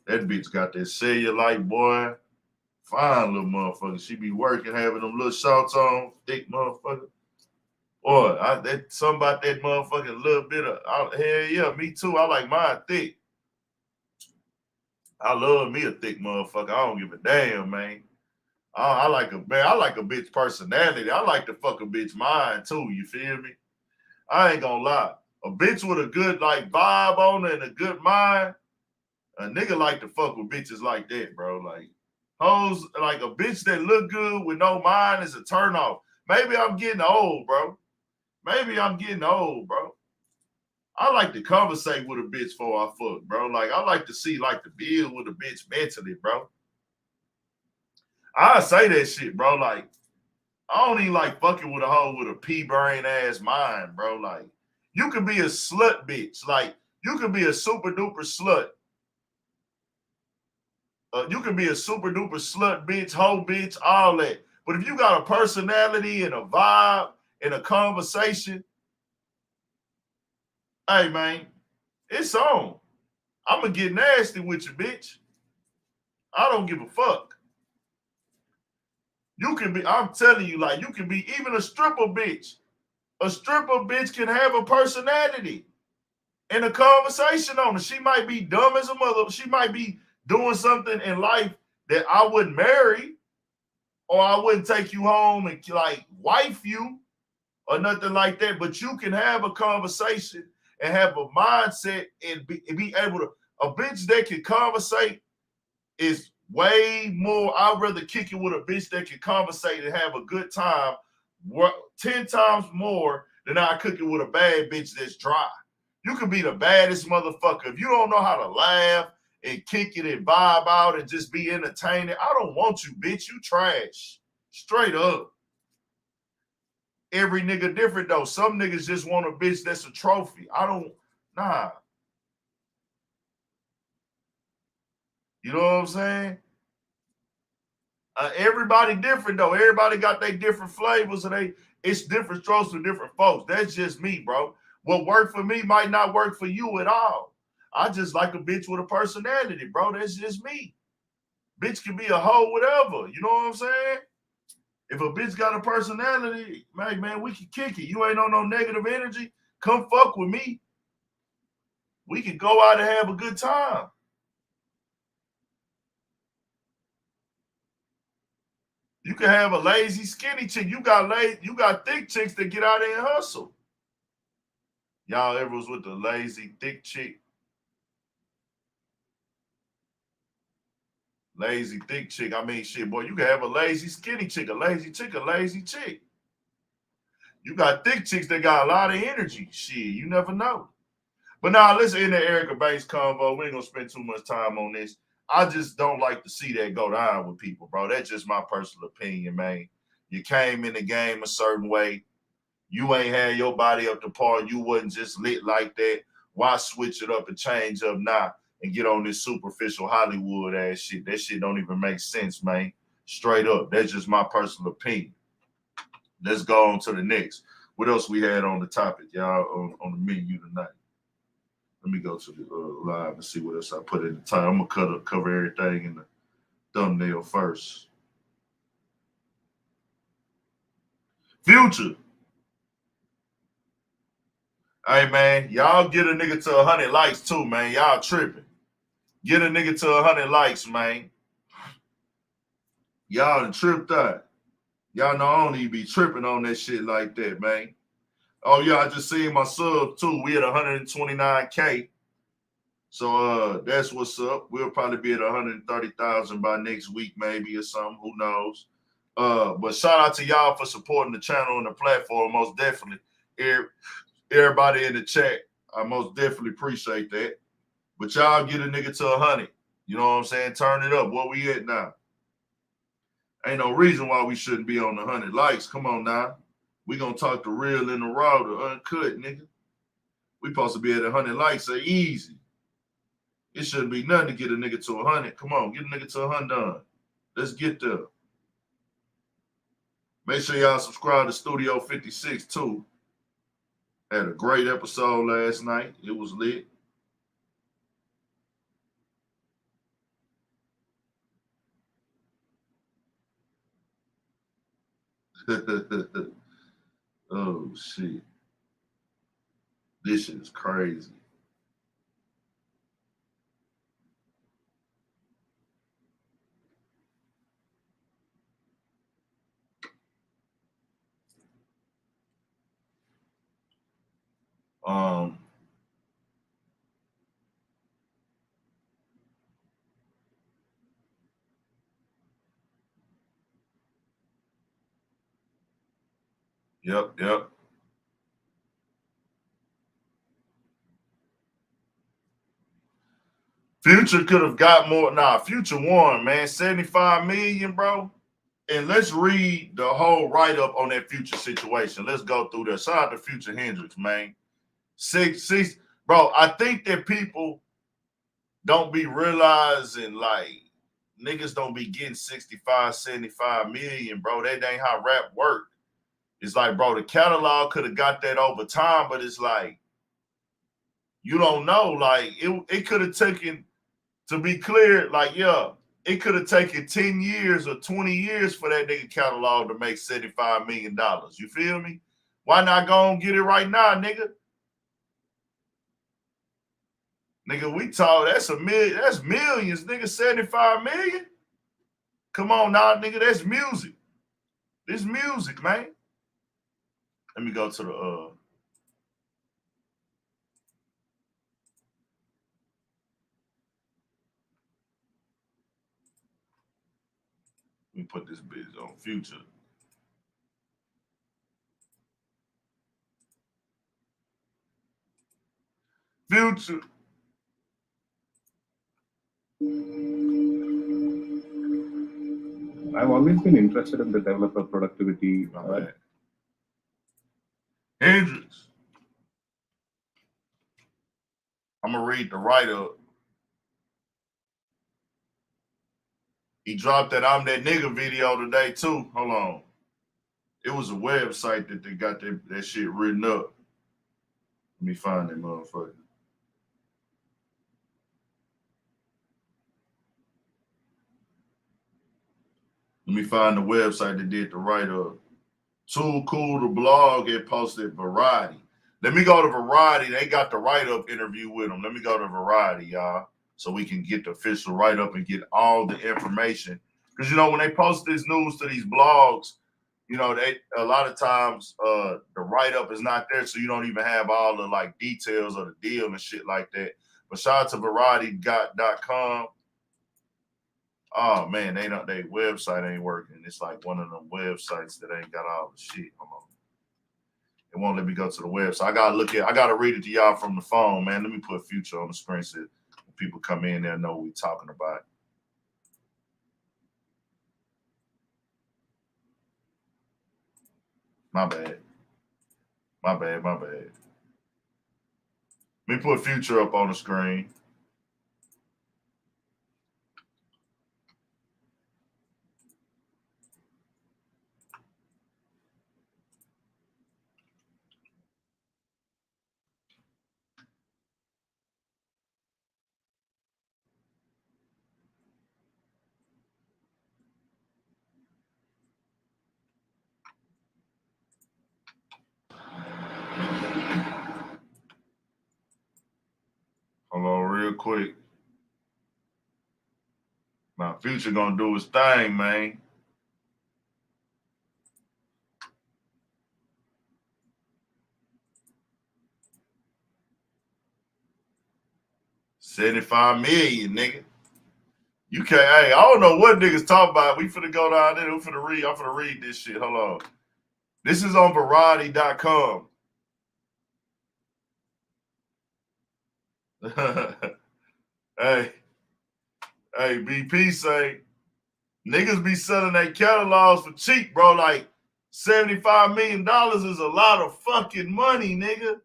That bitch got that cellulite, boy. Fine little motherfucker. She be working, having them little shorts on, thick motherfucker. Boy, something about that motherfucking little bit of, hell yeah, me too. I like mine thick. I love me a thick motherfucker. I don't give a damn, man. I like a bitch personality. I like to fuck a bitch mind too. You feel me? I ain't gonna lie. A bitch with a good like vibe on her and a good mind, a nigga like to fuck with bitches like that, bro. Like hoes, like a bitch that look good with no mind is a turn off. Maybe I'm getting old, bro. I like to conversate with a bitch before I fuck, bro. Like I like to see like the build with a bitch mentally, bro. I say that shit, bro. Like I don't even like fucking with a hoe with a pea brain ass mind, bro. Like you could be a slut bitch. Like you could be a super duper slut. You can be a super duper slut bitch, hoe bitch, all that. But if you got a personality and a vibe and a conversation, hey man, it's on. I'm gonna get nasty with you, bitch. I don't give a fuck. You can be, I'm telling you, like, you can be even a stripper bitch. A stripper bitch can have a personality and a conversation on it. She might be dumb as a mother. She might be doing something in life that I wouldn't marry, or I wouldn't take you home and like wife you or nothing like that. But you can have a conversation and have a mindset and be able to, a bitch that can conversate is way more. I'd rather kick it with a bitch that can conversate and have a good time 10 times more than I cook it with a bad bitch that's dry. You can be the baddest motherfucker. If you don't know how to laugh and kick it and vibe out and just be entertaining, I don't want you, bitch. You trash. Straight up. Every nigga different though. Some niggas just want a bitch that's a trophy. Nah. You know what I'm saying? Everybody different though. Everybody got their different flavors and it's different strokes for different folks. That's just me, bro. What worked for me might not work for you at all. I just like a bitch with a personality, bro. That's just me. Bitch can be a hoe, whatever. You know what I'm saying? If a bitch got a personality, man, we can kick it. You ain't on no negative energy. Come fuck with me. We can go out and have a good time. You can have a lazy, skinny chick. You got thick chicks that get out there and hustle. Y'all ever was with the lazy thick chick? Lazy thick chick. I mean, shit, boy, you can have a lazy skinny chick, a lazy chick, a lazy chick. You got thick chicks that got a lot of energy. Shit, you never know. But now, listen, in the Erica Banks convo, we ain't gonna spend too much time on this. I just don't like to see that go down with people, bro. That's just my personal opinion, man. You came in the game a certain way. You ain't had your body up to par. You wasn't just lit like that. Why switch it up and change up now and get on this superficial Hollywood ass shit? That shit don't even make sense, man. Straight up. That's just my personal opinion. Let's go on to the next. What else we had on the topic, y'all, on the menu tonight? Let me go to the live and see what else I put in the time. I'm going to cover everything in the thumbnail first. Future. Hey, man, y'all get a nigga to 100 likes too, man. Y'all tripping. Get a nigga to 100 likes, man. Y'all done tripped out. Y'all know I don't even be tripping on that shit like that, man. Oh, yeah, I just seen my sub, too. We at 129K. So that's what's up. We'll probably be at 130,000 by next week, maybe, or something. Who knows? But shout out to y'all for supporting the channel and the platform, most definitely. Everybody in the chat, I most definitely appreciate that. But y'all get a nigga to 100. You know what I'm saying? Turn it up. Where we at now? Ain't no reason why we shouldn't be on the 100 likes. Come on now. We gonna talk the real and the raw, the uncut, nigga. We supposed to be at 100 likes. So easy. It shouldn't be nothing to get a nigga to 100. Come on, get a nigga to 100 done. Let's get there. Make sure y'all subscribe to Studio 56 too. Had a great episode last night. It was lit. Oh shit. This shit is crazy. Yep. Future could have got more. Nah, Future won, man. 75 million, bro. And let's read the whole write-up on that Future situation. Let's go through that. Shout out to Future Hendrix, man. Six, bro, I think that people don't be realizing, like, niggas don't be getting 65, 75 million, bro. That ain't how rap work. It's like, bro, the catalog could have got that over time, but it's like, you don't know. Like, it could have taken, to be clear, like, yeah, it could have taken 10 years or 20 years for that nigga catalog to make $75 million. You feel me? Why not go and get it right now, nigga? Nigga, we talk, that's millions, nigga, 75 million? Come on now, nigga, that's music. This music, man. Let me go to the let me put this bitch on Future. Future. I've always been interested in the developer productivity. Hendrix. I'm going to read the write-up. He dropped that I'm That Nigga video today, too. Hold on. It was a website that they got that shit written up. Let me find that motherfucker. Let me find the website that did the write-up. Too Cool to Blog and posted Variety. Let me go to Variety. They got the write-up interview with them. Let me go to Variety, y'all, so we can get the official write-up and get all the information. Because, you know, when they post this news to these blogs, you know, a lot of times the write-up is not there, so you don't even have all the like details of the deal and shit like that. But shout out to variety.com. Oh man, their website ain't working. It's like one of them websites that ain't got all the shit. Hold on. It won't let me go to the website. I gotta read it to y'all from the phone, man. Let me put Future on the screen so when people come in there know what we talking about. My bad. Let me put Future up on the screen. Hold on real quick. Now, Future gonna do his thing, man. $75 million, nigga. You can't, hey, I don't know what niggas talk about. We finna go down there. I'm finna read this shit. Hold on. This is on variety.com. Hey, BP say, niggas be selling their catalogs for cheap, bro. Like, $75 million is a lot of fucking money, nigga.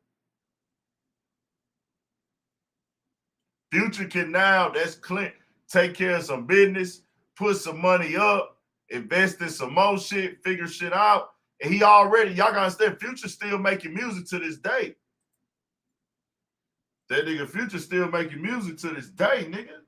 Future can now, that's Clint, take care of some business, put some money up, invest in some more shit, figure shit out. And he already, y'all gotta understand, Future still making music to this day. That nigga Future still making music to this day, nigga.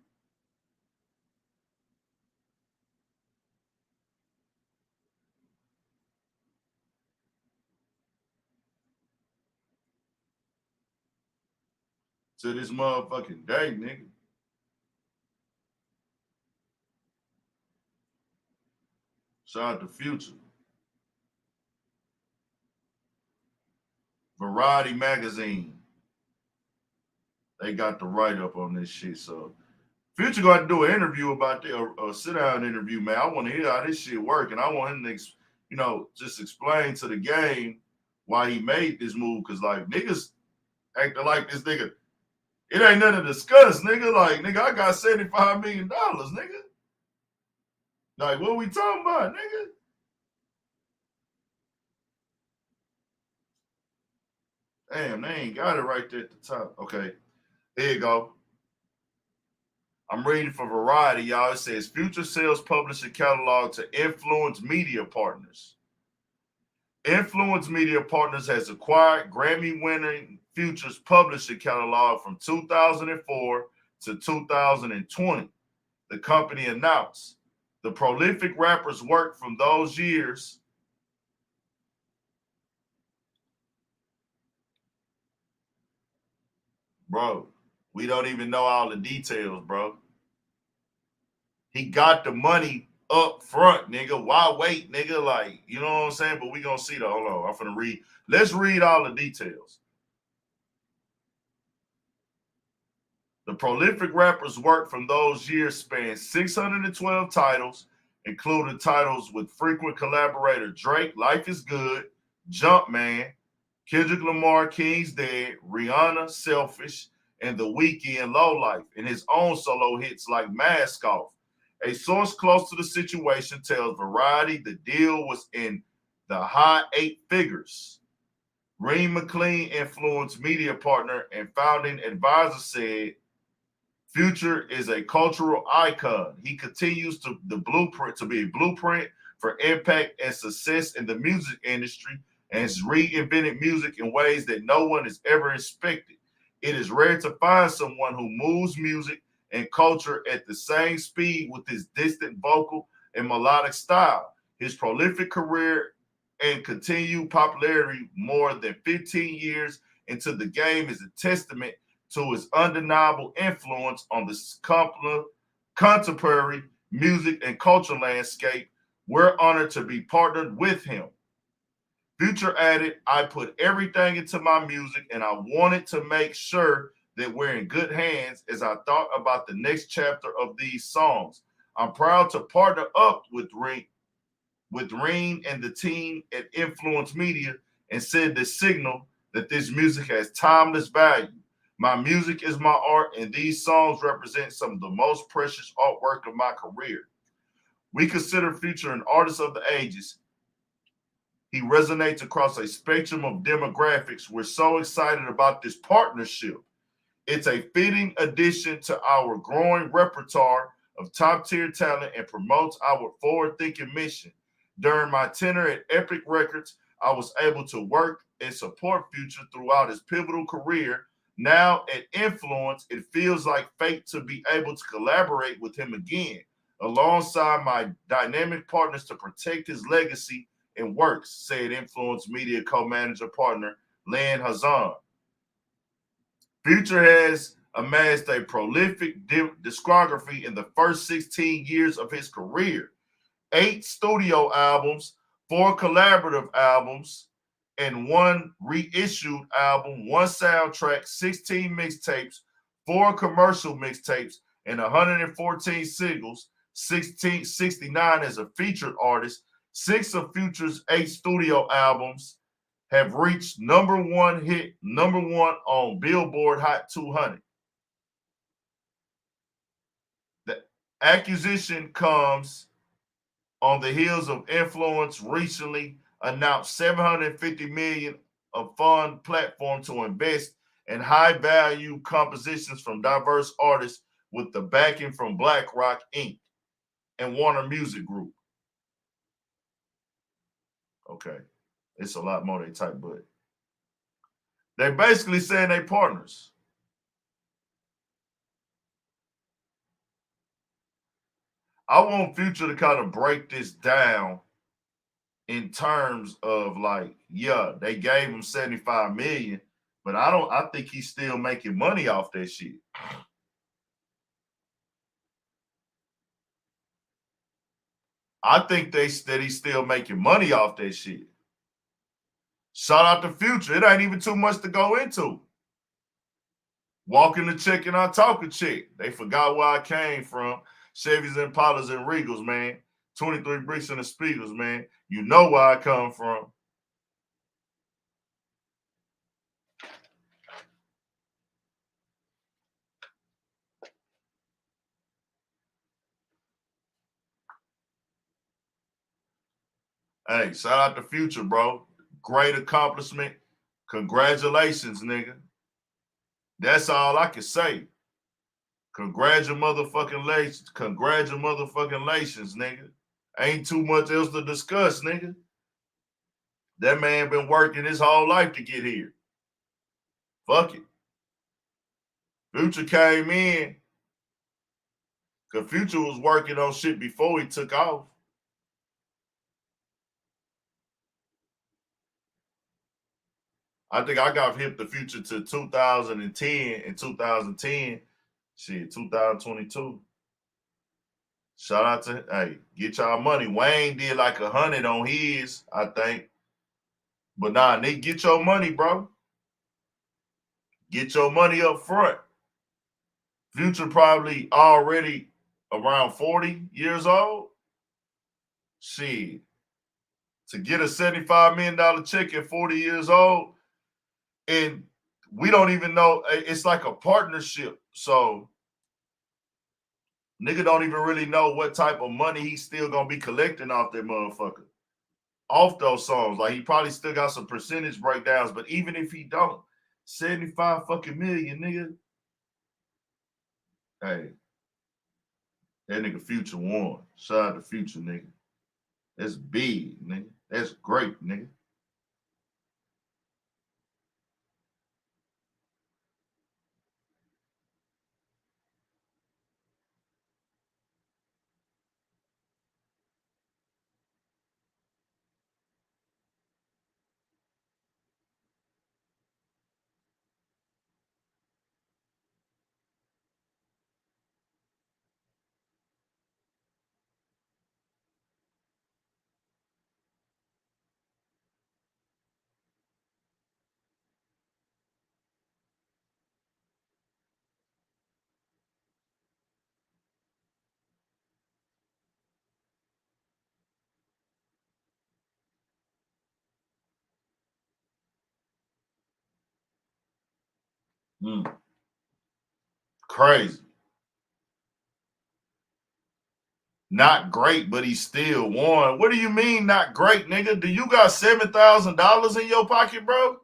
To this motherfucking day, nigga. Shout out to Future. Variety magazine. They got the write-up on this shit. So Future got to do an interview about that, a sit-down interview, man. I want to hear how this shit work, and I want him to, you know, just explain to the game why he made this move. Cause like niggas acting like this nigga, it ain't nothing to discuss, nigga. Like, nigga, I got $75 million, nigga. Like, what we talking about, nigga? Damn, they ain't got it right there at the top. Okay, here you go. I'm reading for Variety, y'all. It says Future sales publishing catalog to Influence Media Partners. Influence Media Partners has acquired Grammy-winning Future's publishing catalog from 2004 to 2020. The company announced the prolific rapper's work from those years. Bro, we don't even know all the details, bro. He got the money up front, nigga. Why wait, nigga? Like, you know what I'm saying? But we gonna see though. Hold on. I'm finna read. Let's read all the details. The prolific rapper's work from those years spans 612 titles, including titles with frequent collaborator Drake, Life is Good, Jumpman, Kendrick Lamar, King's Dead, Rihanna, Selfish, and The Weeknd, Low Life, and his own solo hits like Mask Off. A source close to the situation tells Variety the deal was in the high 8 figures. Reem McLean, Influence Media Partner and founding advisor, said, Future is a cultural icon. He continues to be a blueprint for impact and success in the music industry and has reinvented music in ways that no one has ever expected. It is rare to find someone who moves music and culture at the same speed with his distant vocal and melodic style. His prolific career and continued popularity more than 15 years into the game is a testament to his undeniable influence on the contemporary music and culture landscape We're honored to be partnered with him. Future added, I put everything into my music and I wanted to make sure that we're in good hands as I thought about the next chapter of these songs. I'm proud to partner up with Reen and the team at Influence Media and said the signal that this music has timeless value. My music is my art, and these songs represent some of the most precious artwork of my career. We consider Future an artist of the ages. He resonates across a spectrum of demographics. We're so excited about this partnership. It's a fitting addition to our growing repertoire of top-tier talent and promotes our forward-thinking mission. During my tenure at Epic Records, I was able to work and support Future throughout his pivotal career. Now at Influence, it feels like fate to be able to collaborate with him again, alongside my dynamic partners to protect his legacy and works, said Influence Media co-manager partner Lan Hazan. Future has amassed a prolific discography in the first 16 years of his career. 8 studio albums, 4 collaborative albums, and 1 reissued album, 1 soundtrack, 16 mixtapes, 4 commercial mixtapes, and 114 singles, 69 as a featured artist. 6 of Future's 8 studio albums have reached number 1 on Billboard Hot 200. The acquisition comes on the heels of Influence recently announced $750 million of fund platform to invest in high-value compositions from diverse artists with the backing from BlackRock Inc. and Warner Music Group. Okay, it's a lot more they type, but they're basically saying they partners. I want Future to kind of break this down in terms of like, yeah, they gave him 75 million, but I think he's still making money off that shit. I think that he's still making money off that shit. Shout out to Future. It ain't even too much to go into. Walking the chick and I talk a chick. They forgot where I came from. Chevys, Impalas, and Regals, man. 23 bricks and the speakers, man. You know where I come from. Hey, shout out to Future, bro. Great accomplishment. Congratulations, nigga. That's all I can say. Congratulations, nigga. Ain't too much else to discuss, nigga. That man been working his whole life to get here. Fuck it. Future came in because Future was working on shit before he took off. I think I got hip to Future to 2010 and 2010. Shit, 2022. Shout out to, hey, get y'all money. Wayne did like 100 on his, I think. But nah, nigga, get your money, bro. Get your money up front. Future probably already around 40 years old. Shit. To get a $75 million check at 40 years old, and we don't even know, it's like a partnership. So nigga don't even really know what type of money he's still gonna be collecting off that motherfucker. Off those songs. Like he probably still got some percentage breakdowns, but even if he don't, 75 fucking million, nigga. Hey, that nigga Future won. Shout out to Future, nigga. That's big, nigga. That's great, nigga. Crazy. Not great, but he still won. What do you mean not great, nigga? Do you got $7,000 in your pocket, bro?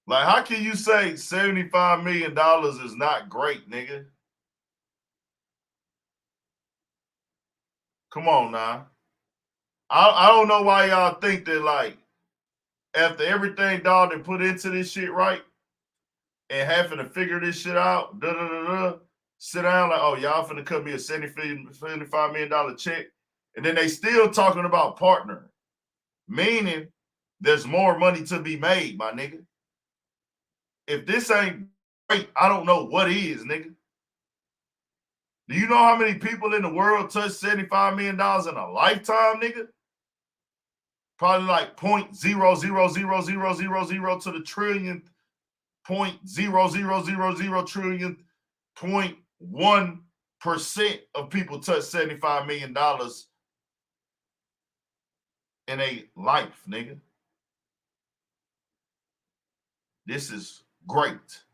Like, how can you say $75 million is not great, nigga? Come on now. I don't know why y'all think that, like, after everything dog done put into this shit, right, and having to figure this shit out, sit down like, oh, y'all finna cut me a $75 million check, and then they still talking about partnering, meaning there's more money to be made, my nigga. If this ain't great, I don't know what is, nigga. Do you know how many people in the world touch $75 million in a lifetime, nigga? Probably like 0.0000000 to the trillionth, 0.0000 trillionth, 0.1% of people touch $75 million in a life, nigga. This is great.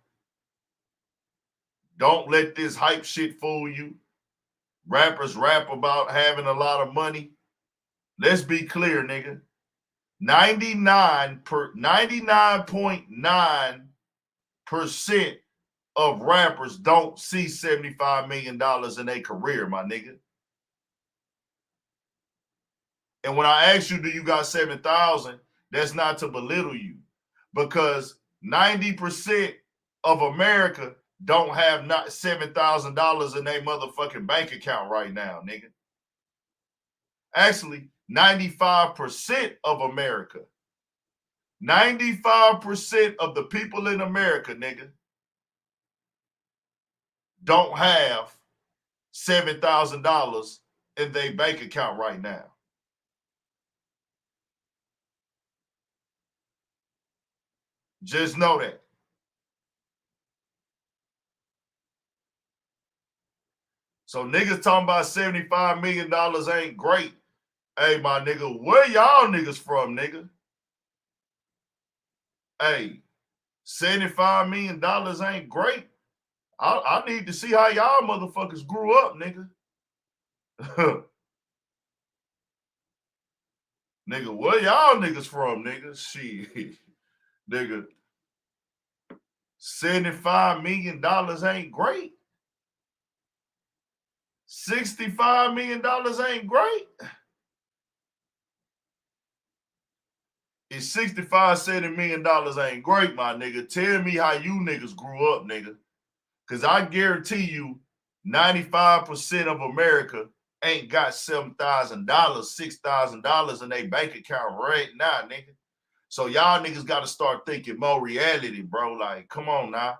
Don't let this hype shit fool you. Rappers rap about having a lot of money. Let's be clear, nigga. 99.9% of rappers don't see $75 million in their career, my nigga. And when I ask you, do you got 7,000? That's not to belittle you, because 90% of America don't have not $7,000 in their motherfucking bank account right now, nigga. Actually, 95% of America, 95% of the people in America, nigga, don't have $7,000 in their bank account right now. Just know that. So niggas talking about $75 million ain't great. Hey, my nigga, where y'all niggas from, nigga? Hey, $75 million ain't great. I need to see how y'all motherfuckers grew up, nigga. Nigga, where y'all niggas from, nigga? Shit. Nigga, $75 million ain't great. $65 million ain't great. If $65, $70 million ain't great, my nigga, tell me how you niggas grew up, nigga. Because I guarantee you 95% of America ain't got $7,000, $6,000 in their bank account right now, nigga. So y'all niggas got to start thinking more reality, bro. Like, come on now.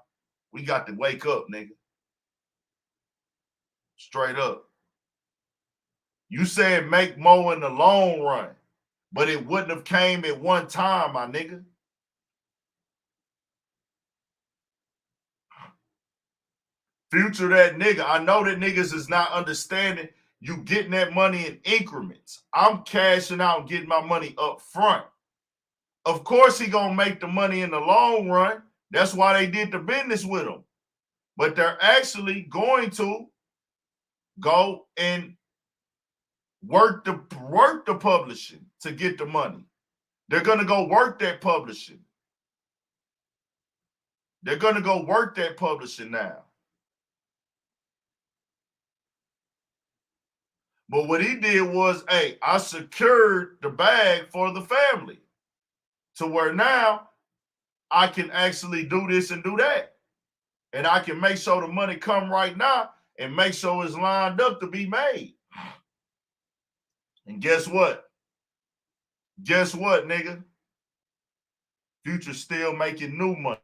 We got to wake up, nigga. Straight up. You said make more in the long run, but it wouldn't have came at one time, my nigga. Future that nigga. I know that niggas is not understanding you getting that money in increments. I'm cashing out and getting my money up front. Of course he gonna make the money in the long run. That's why they did the business with him. But they're actually going to go and work the publishing to get the money. They're gonna go work that publishing. They're gonna go work that publishing now. But what he did was, hey, I secured the bag for the family to where now I can actually do this and do that. And I can make sure the money come right now and make sure it's lined up to be made. And guess what? Guess what, nigga? Future's still making new money.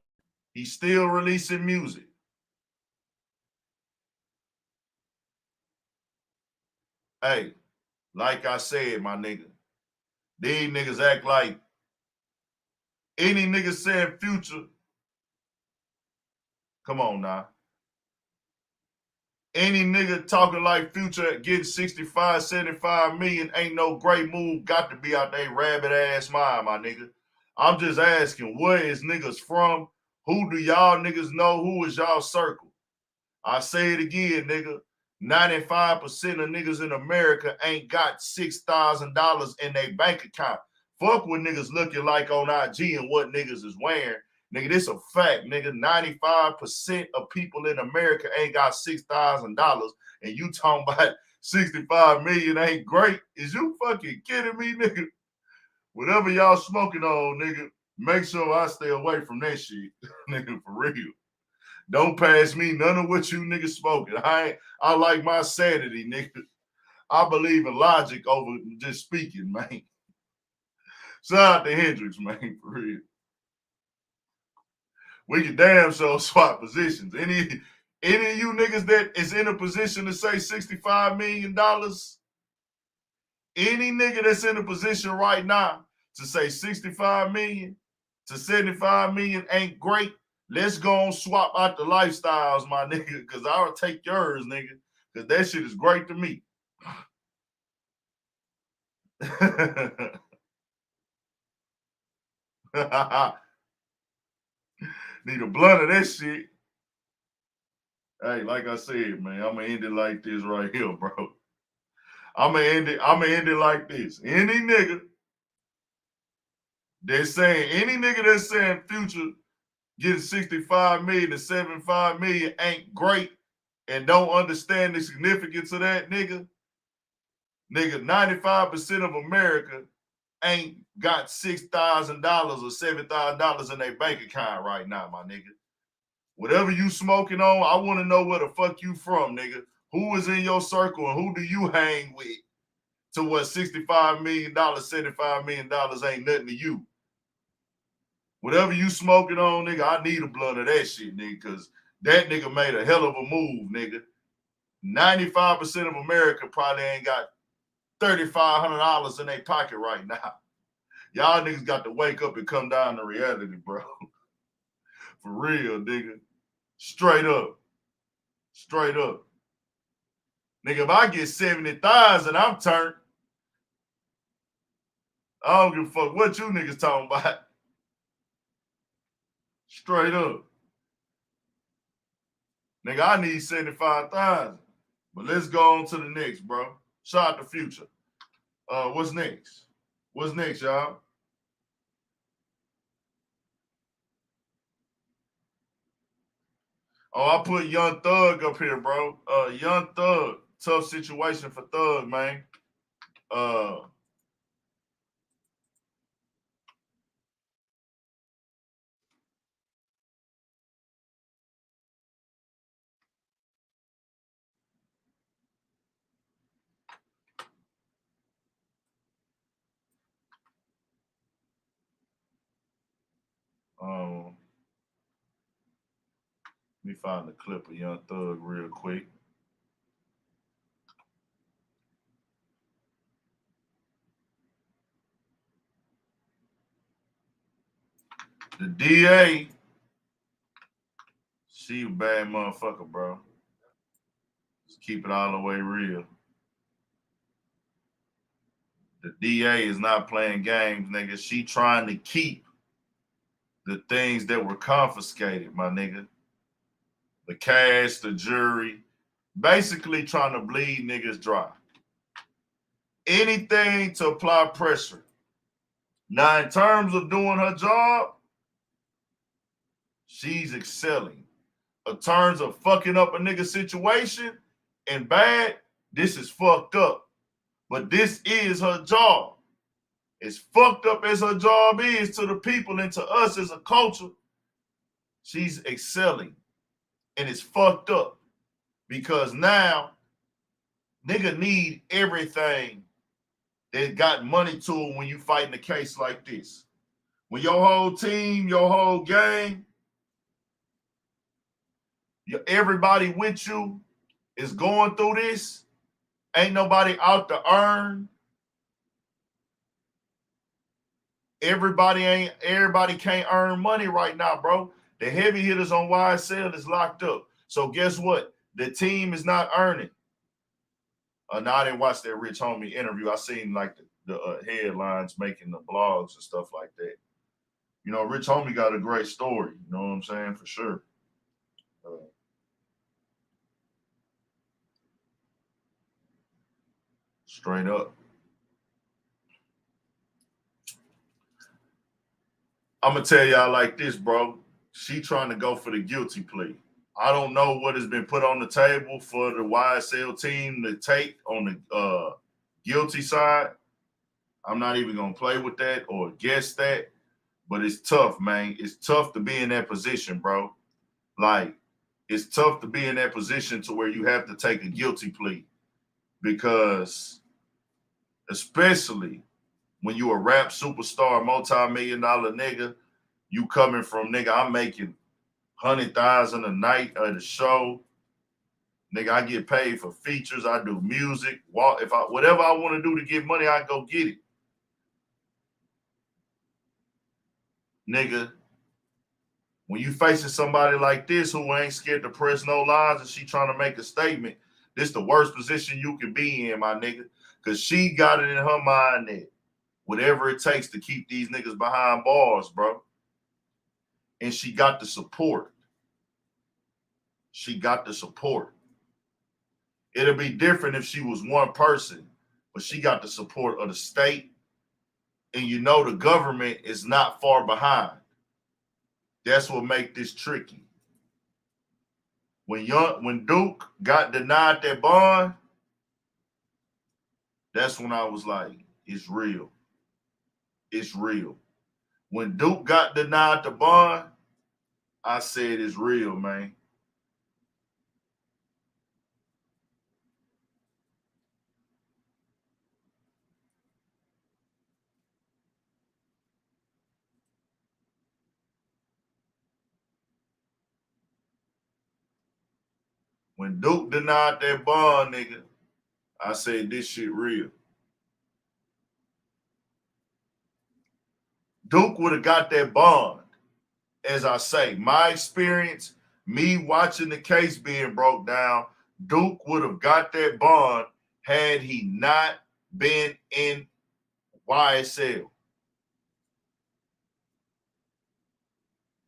He's still releasing music. Hey, like I said, my nigga, these niggas act like any nigga saying Future. Come on now. Any nigga talking like Future getting 65, 75 million ain't no great move. Got to be out there rabbit ass mind, my nigga. I'm just asking, where is niggas from? Who do y'all niggas know? Who is y'all circle? I say it again, nigga. 95% of niggas in America ain't got $6,000 in their bank account. Fuck what niggas looking like on IG and what niggas is wearing. Nigga, this a fact, nigga. 95% of people in America ain't got $6,000, and you talking about 65 million ain't great. Is you fucking kidding me, nigga? Whatever y'all smoking on, nigga, make sure I stay away from that shit, nigga, for real. Don't pass me none of what you niggas smoking. I like my sanity, nigga. I believe in logic over just speaking, man. Shout out to Hendrix, man, for real. We can damn sure swap positions. Any of you niggas that is in a position to say $65 million, any nigga that's in a position right now to say 65 million to 75 million ain't great, let's go and swap out the lifestyles, my nigga, because I'll take yours, nigga, because that shit is great to me. Need a blunt of that shit. Hey, like I said, man, I'm gonna end it like this right here, bro. I'm gonna end it like this. Any nigga that's saying Future getting 65 million to 75 million ain't great and don't understand the significance of that, nigga, 95% of America ain't got $6,000 or $7,000 in their bank account right now, my nigga. Whatever you smoking on, I want to know where the fuck you from, nigga. Who is in your circle and who do you hang with to what $65 million, $75 million ain't nothing to you? Whatever you smoking on, nigga, I need a blunt of that shit, nigga, because that nigga made a hell of a move, nigga. 95% of America probably ain't got $3,500 in their pocket right now. Y'all niggas got to wake up and come down to reality, bro. For real, nigga. Straight up. Straight up. Nigga, if I get 70,000, I'm turned. I don't give a fuck what you niggas talking about. Straight up. Nigga, I need 75,000. But let's go on to the next, bro. Shout out to Future. What's next? What's next, y'all? Oh, I put Young Thug up here, bro. Young Thug, tough situation for Thug, man. Let me find the clip of Young Thug real quick. The DA, she a bad motherfucker, bro. Just keep it all the way real. The DA is not playing games, nigga. She trying to keep the things that were confiscated, my nigga. The cash, the jury, basically trying to bleed niggas dry. Anything to apply pressure. Now, in terms of doing her job, she's excelling. In terms of fucking up a nigga situation and bad, this is fucked up. But this is her job. As fucked up as her job is to the people and to us as a culture, she's excelling. And it's fucked up. Because now, nigga need everything that got money to them when you fighting a case like this. When your whole team, your whole gang, everybody with you is going through this, ain't nobody out to earn. Everybody can't earn money right now, bro. The heavy hitters on YSL is locked up. So guess what? The team is not earning. No, I didn't watch that Rich Homie interview. I seen like the headlines making the blogs and stuff like that. You know, Rich Homie got a great story. You know what I'm saying? For sure. Straight up. I'm going to tell y'all like this, bro. She trying to go for the guilty plea. I don't know what has been put on the table for the YSL team to take on the guilty side. I'm not even going to play with that or guess that, but it's tough, man. It's tough to be in that position, bro. Like, it's tough to be in that position to where you have to take a guilty plea because especially when you a rap superstar, multi-million-dollar nigga, you coming from, nigga, I'm making 100,000 a night at a show. Nigga, I get paid for features. I do music. Whatever I want to do to get money, I go get it. Nigga, when you facing somebody like this who ain't scared to press no lines and she trying to make a statement, this the worst position you can be in, my nigga. Because she got it in her mind that whatever it takes to keep these niggas behind bars, bro. And she got the support. She got the support. It'll be different if she was one person, but she got the support of the state. And you know the government is not far behind. That's what make this tricky. When Duke got denied that bond, that's when I was like, it's real. It's real. When Duke got denied the bond, I said it's real, man. When Duke denied that bond, nigga, I said this shit real. Duke would have got that bond. As I say, my experience, me watching the case being broke down, Duke would have got that bond had he not been in YSL.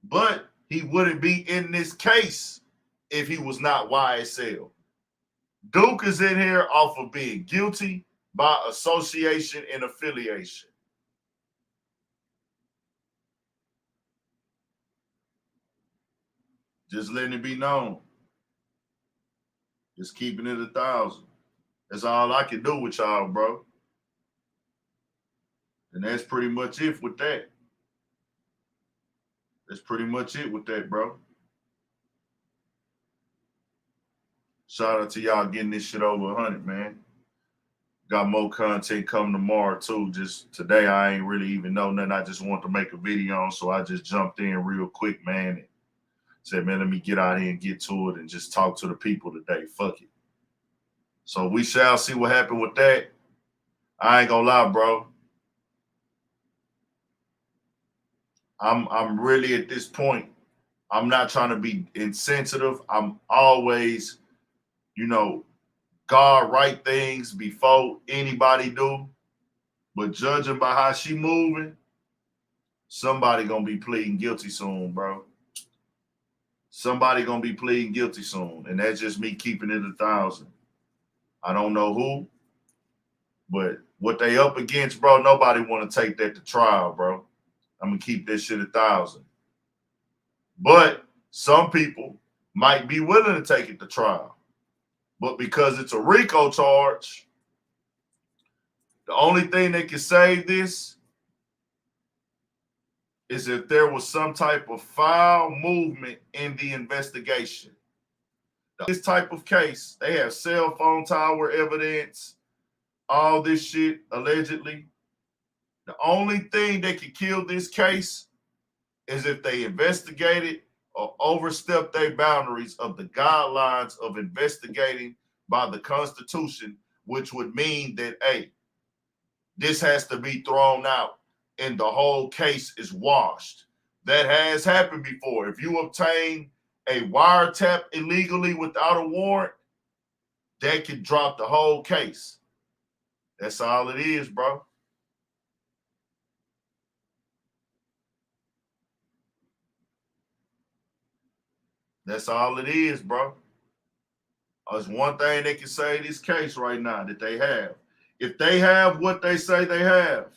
But he wouldn't be in this case if he was not YSL. Duke is in here off of being guilty by association and affiliation. Just letting it be known. Just keeping it 1,000. That's all I can do with y'all, bro. And that's pretty much it with that. That's pretty much it with that, bro. Shout out to y'all getting this shit over 100, man. Got more content coming tomorrow, too. Just today, I ain't really even know nothing. I just want to make a video on, so I just jumped in real quick, man, and said, man, let me get out here and get to it and just talk to the people today. Fuck it. So we shall see what happened with that. I ain't gonna lie, bro. I'm really at this point, I'm not trying to be insensitive. I'm always, God write things before anybody do. But judging by how she moving, somebody gonna be pleading guilty soon, bro. Somebody gonna be pleading guilty soon. And that's just me keeping it 1,000. I don't know who, but what they up against, bro, nobody want to take that to trial, bro. I'm gonna keep this shit 1,000. But some people might be willing to take it to trial. But because it's a RICO charge, the only thing that can save this is if there was some type of foul movement in the investigation. This type of case, they have cell phone tower evidence, all this shit, allegedly. The only thing that could kill this case is if they investigated or overstepped their boundaries of the guidelines of investigating by the Constitution, which would mean that, hey, this has to be thrown out and the whole case is washed. That has happened before. If you obtain a wiretap illegally without a warrant, that could drop the whole case. That's all it is, bro. That's all it is, bro. There's one thing they can say in this case right now that they have. If they have what they say they have,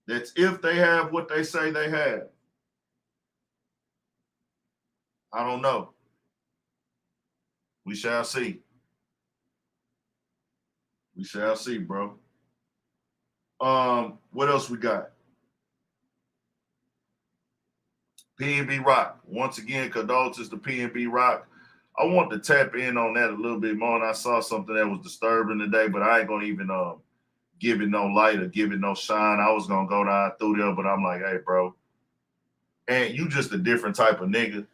that's if they have what they say they have. I don't know. We shall see. We shall see, bro. What else we got? PnB Rock. Once again, condolences to PnB Rock. I want to tap in on that a little bit more, and I saw something that was disturbing today, but I ain't gonna even give it no light or give it no shine. I was gonna go down through there, but I'm like, hey, bro, and you just a different type of nigga.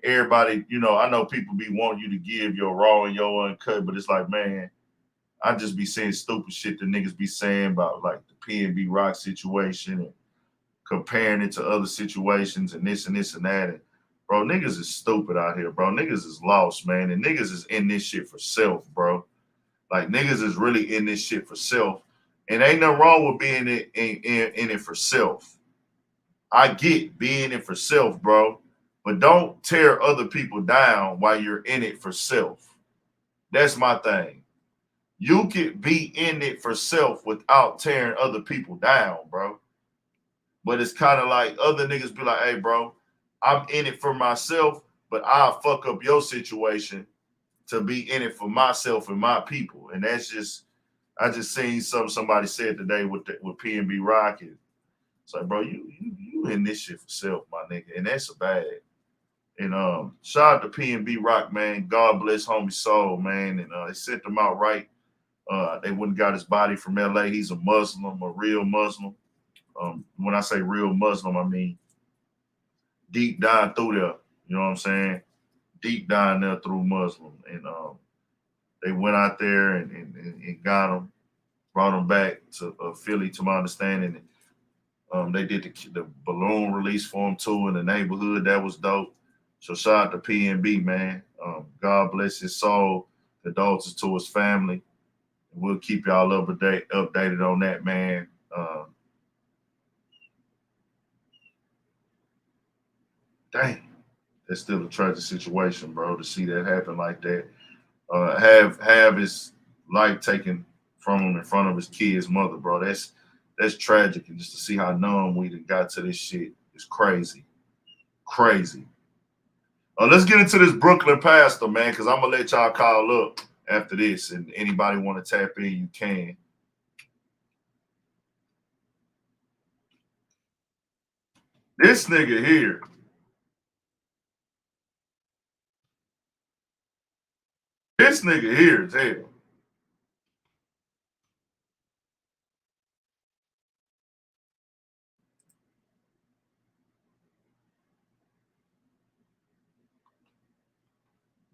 Everybody, you know, I know people be wanting you to give your raw and your uncut, but it's like, man, I just be saying stupid shit that niggas be saying about like the PnB Rock situation and comparing it to other situations and this and this and that. And bro, niggas is stupid out here, bro. Niggas is lost, man. And niggas is in this shit for self, bro. Like niggas is really in this shit for self. And ain't nothing wrong with being in it for self. I get being in for self, bro. But don't tear other people down while you're in it for self. That's my thing. You can be in it for self without tearing other people down, bro. But it's kind of like other niggas be like, hey, bro, I'm in it for myself, but I'll fuck up your situation to be in it for myself and my people. And that's just, I just seen somebody said today with PnB Rock. It's like, bro, you in this shit for self, my nigga. And that's bad. And shout out to PnB Rock, man. God bless homie soul, man. And they sent him out right. They went and got his body from LA. He's a Muslim, a real Muslim. When I say real Muslim, I mean deep down through there. You know what I'm saying? Deep down there through Muslim. And they went out there and got him, brought him back to Philly, to my understanding. And they did the balloon release for him too in the neighborhood. That was dope. So shout out to PnB, man. God bless his soul. Condolences to his family. And we'll keep y'all updated on that, man. Dang, that's still a tragic situation, bro, to see that happen like that. Have his life taken from him in front of his kid's mother, bro. That's tragic. And just to see how numb we got to this shit is crazy. Crazy. Let's get into this Brooklyn pastor, man, because I'm going to let y'all call up after this. And anybody want to tap in, you can. This nigga here. This nigga here is hell.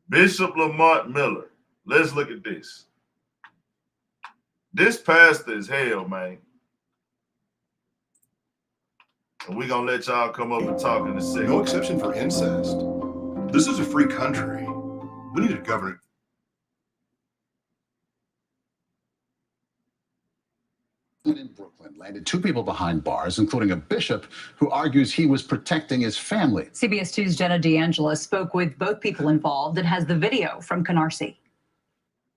Bishop Lamont Miller. Let's look at this. This pastor is hell, man. And we're going to let y'all come up and talk in a second. No exception for incest. This is a free country. We need a government. In Brooklyn landed 2 people behind bars, including a bishop who argues he was protecting his family. CBS 2's Jenna D'Angela spoke with both people involved and has the video from Canarsie.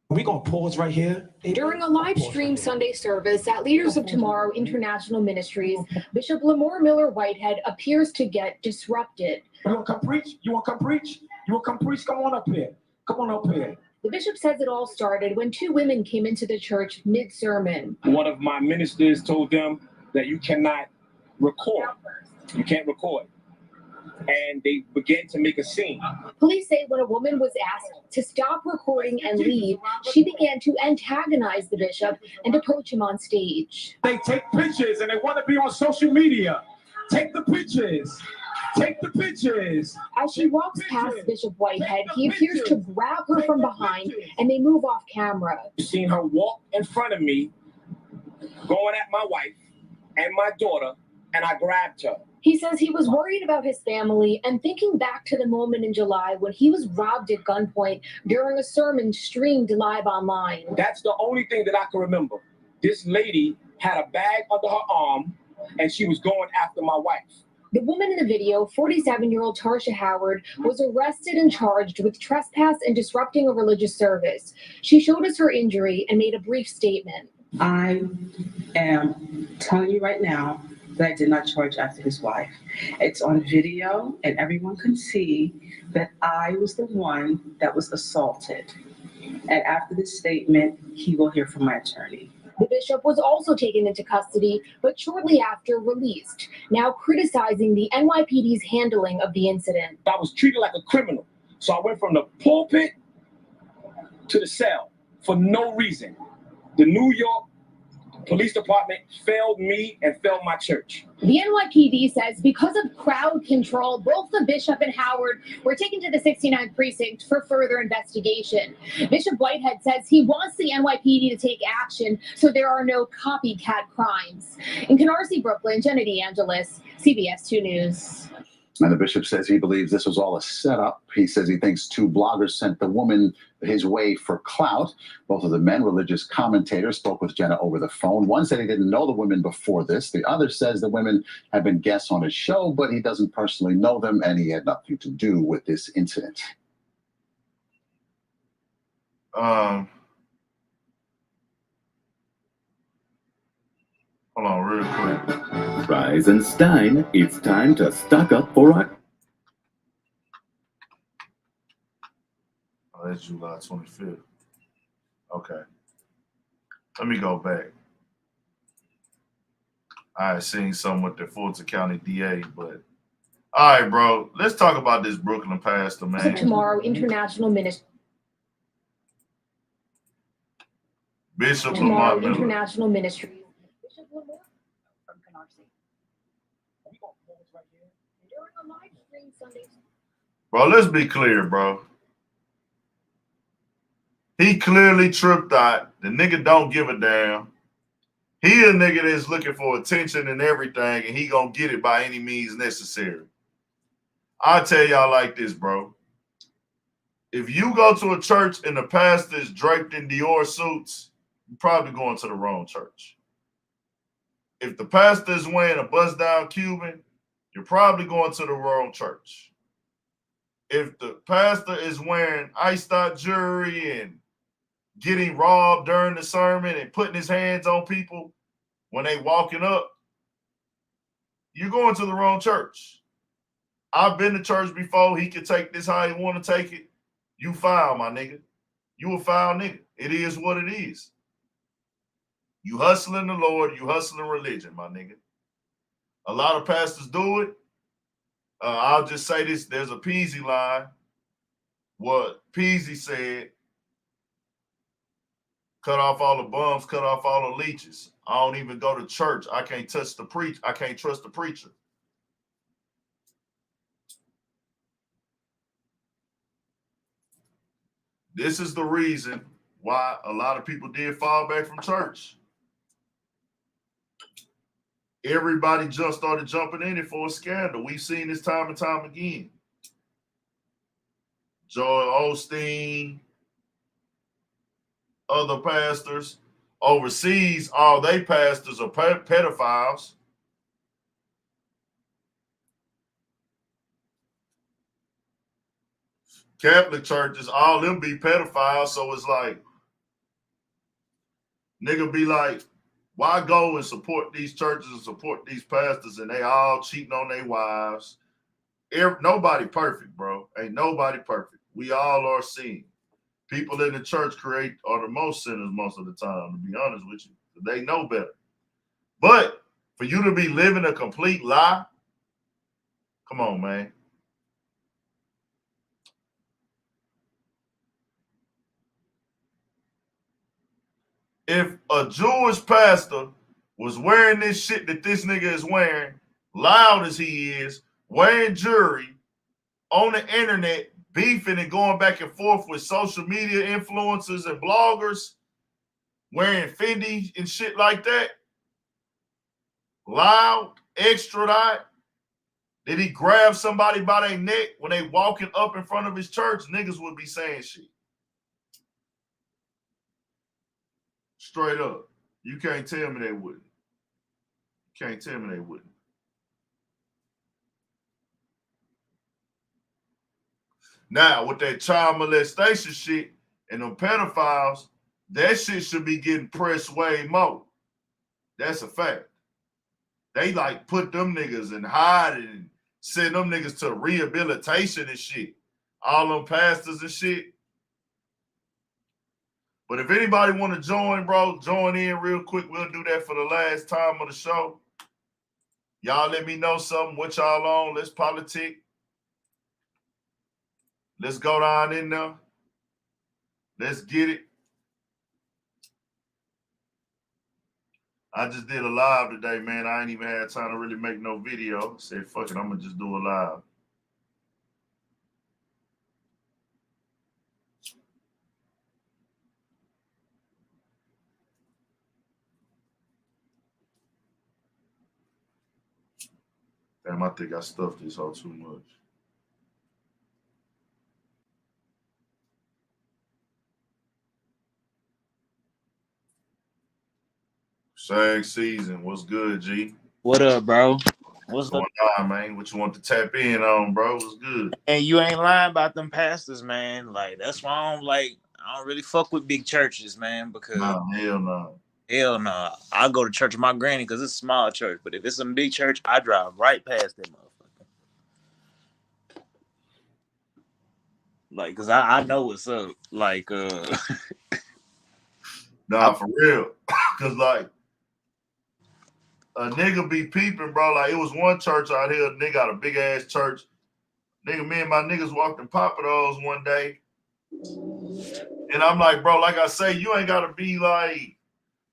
We're going to pause right here. During a live stream Sunday service at Leaders of Tomorrow International Ministries, Bishop Lamore Miller Whitehead appears to get disrupted. You want to come preach? You want to come preach? You want to come preach? Come on up here. Come on up here. The bishop says it all started when 2 women came into the church mid-sermon. One of my ministers told them that you cannot record. You can't record. And they began to make a scene. Police say when a woman was asked to stop recording and leave, she began to antagonize the bishop and approach him on stage. They take pictures and they want to be on social media. Take the pictures. Take the pictures. As she walks past Bishop Whitehead, he appears to grab her from behind and they move off camera. I've seen her walk in front of me, going at my wife and my daughter, and I grabbed her. He says he was worried about his family and thinking back to the moment in July when he was robbed at gunpoint during a sermon streamed live online. That's the only thing that I can remember. This lady had a bag under her arm and she was going after my wife. The woman in the video, 47-year-old Tarsha Howard, was arrested and charged with trespass and disrupting a religious service. She showed us her injury and made a brief statement. I am telling you right now that I did not charge after his wife. It's on video and everyone can see that I was the one that was assaulted. And after this statement, he will hear from my attorney. The bishop was also taken into custody, but shortly after released, now criticizing the NYPD's handling of the incident. I was treated like a criminal. So I went from the pulpit to the cell for no reason. The New York Police Department failed me and failed my church. The NYPD says because of crowd control, both the bishop and Howard were taken to the 69th precinct for further investigation. Bishop Whitehead says he wants the NYPD to take action so there are no copycat crimes. In Canarsie, Brooklyn, Jenna DeAngelis, CBS 2 News. And the bishop says he believes this was all a setup. He says he thinks two bloggers sent the woman his way for clout. Both of the men, religious commentators, spoke with Jenna over the phone. One said he didn't know the women before this. The other says the women have been guests on his show, but he doesn't personally know them and he had nothing to do with this incident. Hold on real quick. Rise and Stein, it's time to stock up for our... Oh, that's July 25th. Okay. Let me go back. I seen some with the Fulton County DA, but all right, bro. Let's talk about this Brooklyn pastor, man. Tomorrow, International Ministry. Bishop Tomorrow, Lamont Miller. International Ministries. Bishop Lamont from Canarsie. During a live stream Sunday. Bro, let's be clear, bro. He clearly tripped out. The nigga don't give a damn. He a nigga that's looking for attention and everything, and he gonna get it by any means necessary. I'll tell y'all like this, bro. If you go to a church and the pastor is draped in Dior suits, you're probably going to the wrong church. If the pastor is wearing a bust-down Cuban, you're probably going to the wrong church. If the pastor is wearing iced-out jewelry and getting robbed during the sermon and putting his hands on people when they walking up, you're going to the wrong church. I've been to church before. He can take this how he want to take it. You foul, my nigga. You a foul nigga. It is what it is. You hustling the Lord. You hustling religion, my nigga. A lot of pastors do it. I'll just say this. There's a Peasy line. What Peasy said, cut off all the bums, cut off all the leeches. I don't even go to church. I can't touch the preach. I can't trust the preacher. This is the reason why a lot of people did fall back from church. Everybody just started jumping in it for a scandal. We've seen this time and time again. Joel Osteen, other pastors overseas, all they pastors are pedophiles. Catholic churches, all them be pedophiles. So it's like, nigga be like, why go and support these churches and support these pastors and they all cheating on their wives? Nobody perfect, bro. Ain't nobody perfect. We all are sin. People in the church are the most sinners most of the time, to be honest with you. They know better. But for you to be living a complete lie, come on, man. If a Jewish pastor was wearing this shit that this nigga is wearing, loud as he is, wearing jewelry, on the internet, beefing and going back and forth with social media influencers and bloggers, wearing Fendi and shit like that, loud, extra loud, Did he grab somebody by their neck when they walking up in front of his church? Niggas would be saying shit. Straight up. You can't tell me they wouldn't. You can't tell me they wouldn't. Now, with that child molestation shit and them pedophiles, that shit should be getting pressed way more. That's a fact. They like put them niggas in hiding and send them niggas to rehabilitation and shit. All them pastors and shit. But if anybody want to join, bro, join in real quick. We'll do that for the last time of the show. Y'all let me know something. What y'all on? Let's politic. Let's go down in there. Let's get it. I just did a live today, man. I ain't even had time to really make no video. Said, fuck it, I'm going to just do a live. Damn, I think I stuffed this all too much. Same season. What's good, G? What up, bro? What's going on, man? What you want to tap in on, bro? What's good? And you ain't lying about them pastors, man. Like, that's why I don't really fuck with big churches, man, because hell no. Hell no. I go to church with my granny because it's a small church. But if it's a big church, I drive right past that motherfucker. Like, because I know what's up. Like, Nah, for real. Because, like, a nigga be peeping, bro. Like, it was one church out here. A nigga got a big-ass church. Nigga, me and my niggas walked in Papados one day. And I'm like, bro, like I say, you ain't got to be, like,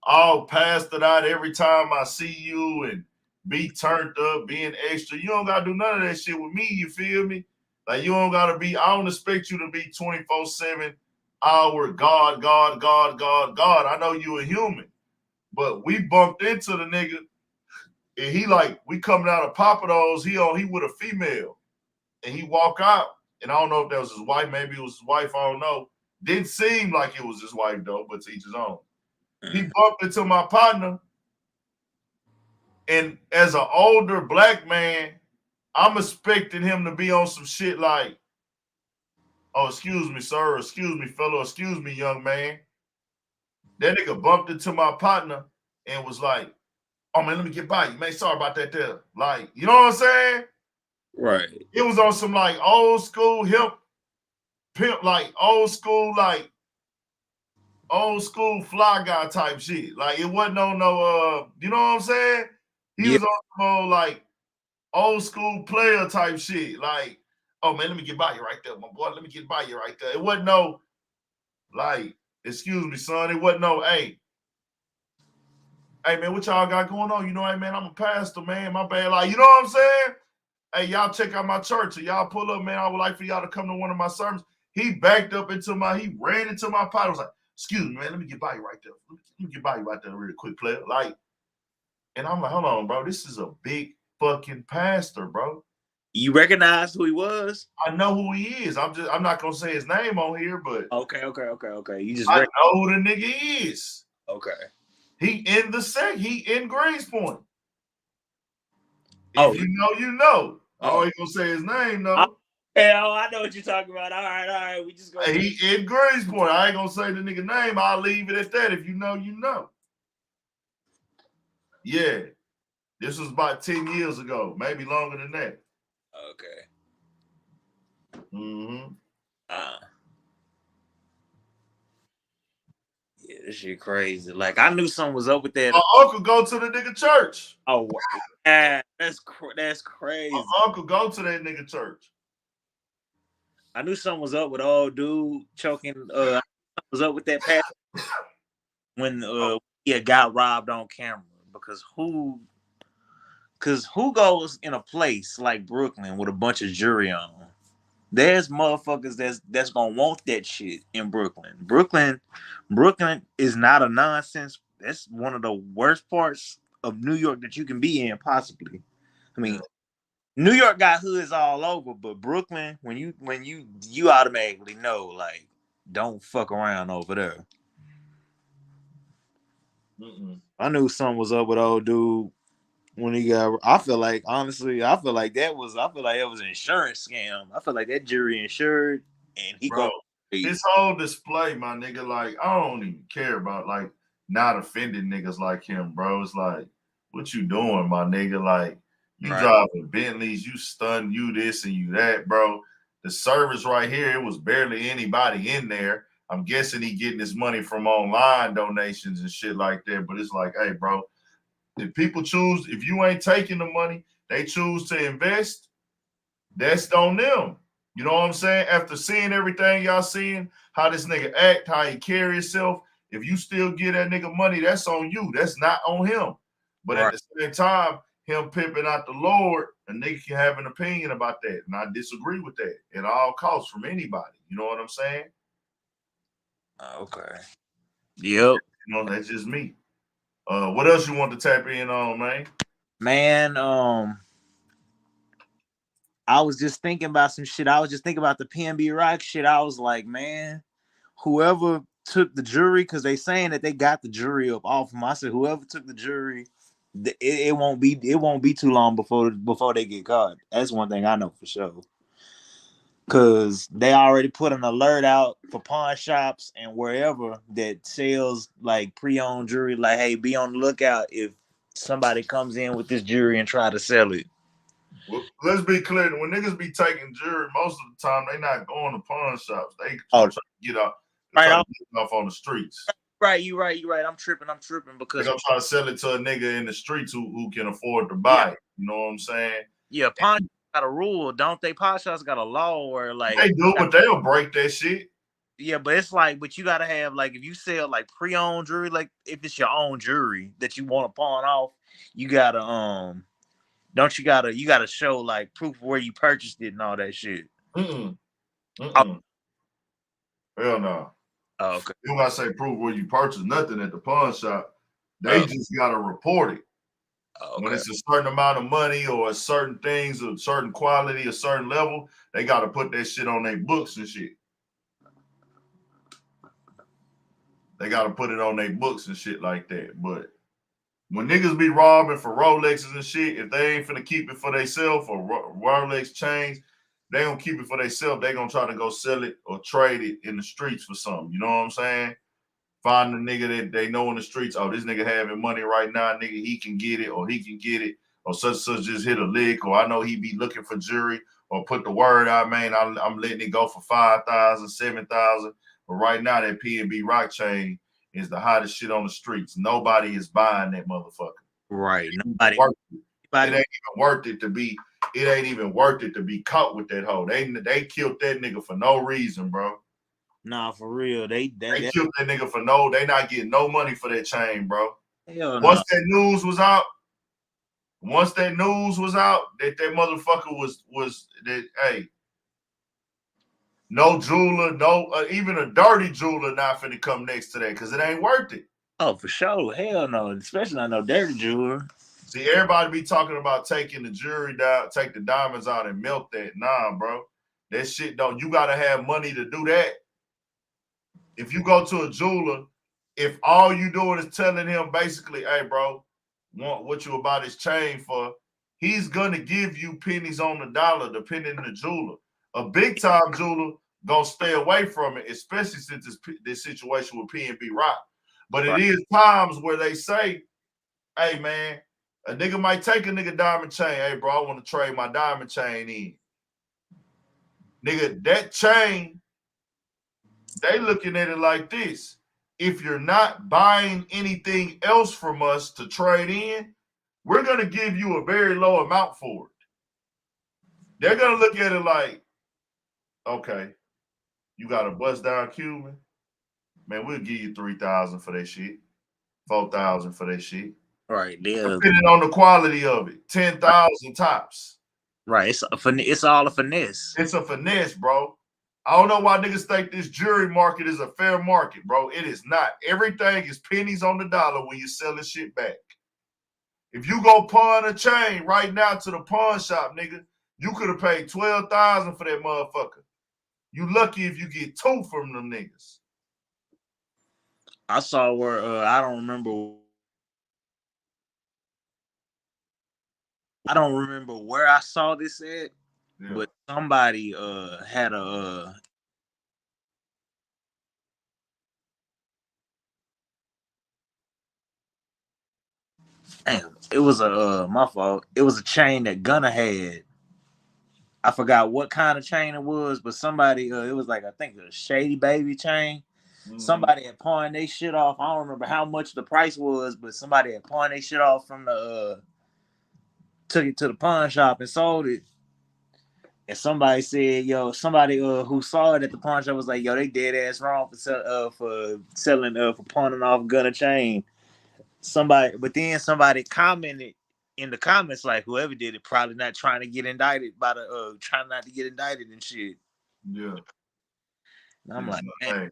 all pastored out every time I see you and be turned up, being extra. You don't got to do none of that shit with me, you feel me? Like, you don't got to be, I don't expect you to be 24/7 hour God. I know you a human. But we bumped into the nigga, and he like, we coming out of Papados, he with a female. And he walk out, and I don't know if that was his wife, maybe it was his wife, I don't know. Didn't seem like it was his wife, though, but to each his own. He bumped into my partner, and as an older black man, I'm expecting him to be on some shit like, oh, excuse me, sir, excuse me, fellow, excuse me, young man. That nigga bumped into my partner and was like, oh, man, let me get by you, man, sorry about that there. Like, you know what I'm saying? Right. It was on some, like, old school hip, pimp, like, old school fly guy type shit. Like, it wasn't on no, you know what I'm saying? He was on some like old school player type shit. Like, oh man, let me get by you right there, my boy. Let me get by you right there. It wasn't no, like, excuse me, son. It wasn't no, hey man, what y'all got going on? You know, hey man, I'm a pastor, man. My bad. Like, you know what I'm saying? Hey, y'all check out my church. Or y'all pull up, man. I would like for y'all to come to one of my sermons. He backed up into he ran into my pot. I was like, excuse me, man, let me get by you right there. Let me get by you right there real quick, player. Like, and I'm like, hold on, bro. This is a big fucking pastor, bro. You recognize who he was? I know who he is. I'm not gonna say his name on here, but okay. You just I know who the nigga is. Okay. He in the sec. He in Greenspoint. If you know, you know. I ain't gonna say his name though. Hell, I know what you're talking about. All right. We just go. He in Greenspoint. I ain't gonna say the nigga name. I'll leave it at that. If you know, you know. Yeah. This was about 10 years ago, maybe longer than that. Okay. Mm-hmm. Yeah, this shit crazy. Like, I knew something was up with that. My uncle go to the nigga church. Oh, wow. That's crazy. My uncle go to that nigga church. I knew something was up with old dude choking. Was up with that pastor when he got robbed on camera. Because who goes in a place like Brooklyn with a bunch of jury on? There's motherfuckers that's gonna want that shit in Brooklyn. Brooklyn is not a nonsense. That's one of the worst parts of New York that you can be in, possibly. I mean, New York got hoods all over, but Brooklyn, when you automatically know, like, don't fuck around over there. I knew something was up with old dude when he got. I feel like honestly, I feel like it was an insurance scam. I feel like that jury insured, and he Bro, going. his whole display, my nigga, like, I don't even care about, like, not offending niggas like him, bro. It's like, what you doing, my nigga? Like, you driving Bentleys, you stun, you this and you that, bro. The service right here, it was barely anybody in there. I'm guessing he getting his money from online donations and shit like that. But it's like, hey, bro, if people choose, if you ain't taking the money, they choose to invest, that's on them. You know what I'm saying? After seeing everything y'all seeing, how this nigga act, how he carry himself, if you still give that nigga money, that's on you. That's not on him. But at the same time, him pimping out the Lord, a nigga can have an opinion about that. And I disagree with that at all costs from anybody. You know what I'm saying? Okay. Yep. You know, that's just me. What else you want to tap in on, man? Man, I was just thinking about some shit. I was just thinking about the PnB Rock shit. I was like, man, whoever took the jury, because they saying that they got the jury up off them. I said, whoever took the jury, it won't be too long before they get caught. That's one thing I know for sure. Cause they already put an alert out for pawn shops and wherever that sells like pre-owned jewelry, like, hey, be on the lookout if somebody comes in with this jewelry and try to sell it. Well, let's be clear. When niggas be taking jewelry, most of the time they not going to pawn shops. They trying to get out, off on the streets. Right, you right. I'm tripping because I'm trying to sell it to a nigga in the streets who can afford to buy it. You know what I'm saying? Yeah, pawn shops got a rule, don't they? Pawn shops got a law where like they do, but they'll break that shit. Yeah, but it's like, but you gotta have, like, if you sell like pre-owned jewelry, like if it's your own jewelry that you want to pawn off, you gotta you gotta show like proof of where you purchased it and all that shit. Hell no. Oh, okay. You don't gotta say proof where you purchased nothing at the pawn shop. They just gotta report it. Okay. When it's a certain amount of money or certain things, a certain quality, a certain level, they gotta put that shit on their books and shit. They gotta put it on their books and shit like that. But when niggas be robbing for Rolexes and shit, if they ain't finna keep it for themselves or Rolex chains, they don't keep it for themselves. They gonna try to go sell it or trade it in the streets for something. You know what I'm saying? Find a nigga that they know in the streets. Oh, this nigga having money right now, nigga. He can get it, or he can get it, or such just hit a lick, or I know he be looking for jewelry, or put the word out, man. I'm letting it go for 5,000, 7,000. But right now, that PnB Rock chain is the hottest shit on the streets. Nobody is buying that motherfucker. Right. Nobody. It ain't even worth it to be. It ain't even worth it to be caught with that hoe. They killed that nigga for no reason, bro. Nah, for real. They killed that nigga for no. They not getting no money for that chain, bro. Hell Once that news was out, that motherfucker was that, hey, no jeweler, no even a dirty jeweler not finna come next to that because it ain't worth it. Oh, for sure. Hell no. Especially not no dirty jeweler. See, everybody be talking about taking the jewelry down, take the diamonds out and melt that. Nah, bro. That shit don't. You gotta have money to do that. If you go to a jeweler, if all you doing is telling him basically, hey, bro, want what you about his chain for, he's gonna give you pennies on the dollar, depending on the jeweler. A big time jeweler gonna stay away from it, especially since this situation with PnB Rock. But it is times where they say, hey, man, a nigga might take a nigga diamond chain. Hey, bro, I want to trade my diamond chain in. Nigga, that chain, they looking at it like this. If you're not buying anything else from us to trade in, we're going to give you a very low amount for it. They're going to look at it like, okay, you got a bust down Cuban? Man, we'll give you 3,000 for that shit, 4,000 for that shit. Right. Depending on the quality of it, 10,000 tops. Right. It's all a finesse. It's a finesse, bro. I don't know why niggas think this jewelry market is a fair market, bro. It is not. Everything is pennies on the dollar when you sell this shit back. If you go pawn a chain right now to the pawn shop, nigga, you could have paid $12,000 for that motherfucker. You lucky if you get 2 from them niggas. I saw where I don't remember where I saw this at, but somebody had a damn, it was a my fault. It was a chain that Gunna had. I forgot what kind of chain it was, but somebody it was like I think a Shady Baby chain. Somebody had pawned their shit off. I don't remember how much the price was, but somebody had pawned their shit off from the took it to the pawn shop and sold it. And somebody said, yo, somebody who saw it at the pawn shop was like, yo, they dead ass wrong for selling for pawning off Gunna chain. But then somebody commented in the comments like, whoever did it probably not trying to get indicted by the trying not to get indicted and shit. Yeah. And I'm like, hey,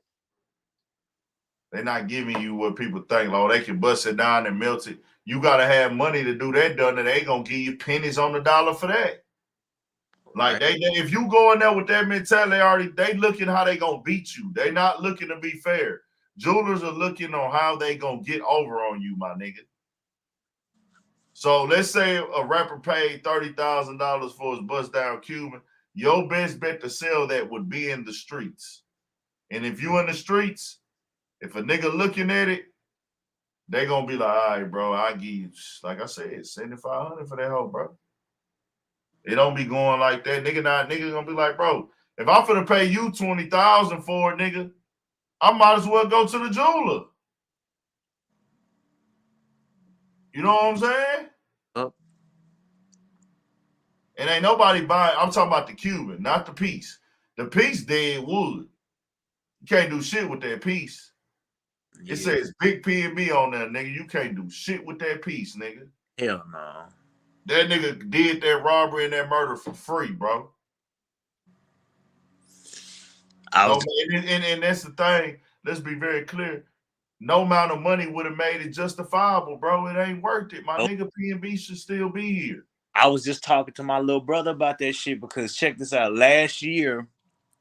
they're not giving you what people think. Like, they can bust it down and melt it. You gotta have money to do that done, and they gonna give you pennies on the dollar for that. Like they if you go in there with that mentality, they looking how they gonna beat you. They not looking to be fair. Jewelers are looking on how they gonna get over on you, my nigga. So let's say a rapper paid $30,000 for his bust down Cuban. Your best bet to sell that would be in the streets. And if you in the streets, if a nigga looking at it, they gonna be like, all right, bro, I give you, like I said, $7,500 for that hoe, bro. It don't be going like that. Nigga gonna be like, bro, if I'm finna pay you $20,000 for it, nigga, I might as well go to the jeweler. You know what I'm saying? And ain't nobody buying. I'm talking about the Cuban, not the piece. The piece dead wood. You can't do shit with that piece. Yeah. It says big PnB on there, nigga. You can't do shit with that piece, nigga. Hell no. That nigga did that robbery and that murder for free, bro. And that's the thing. Let's be very clear. No amount of money would have made it justifiable, bro. It ain't worth it. My nigga PnB should still be here. I was just talking to my little brother about that shit because check this out. Last year,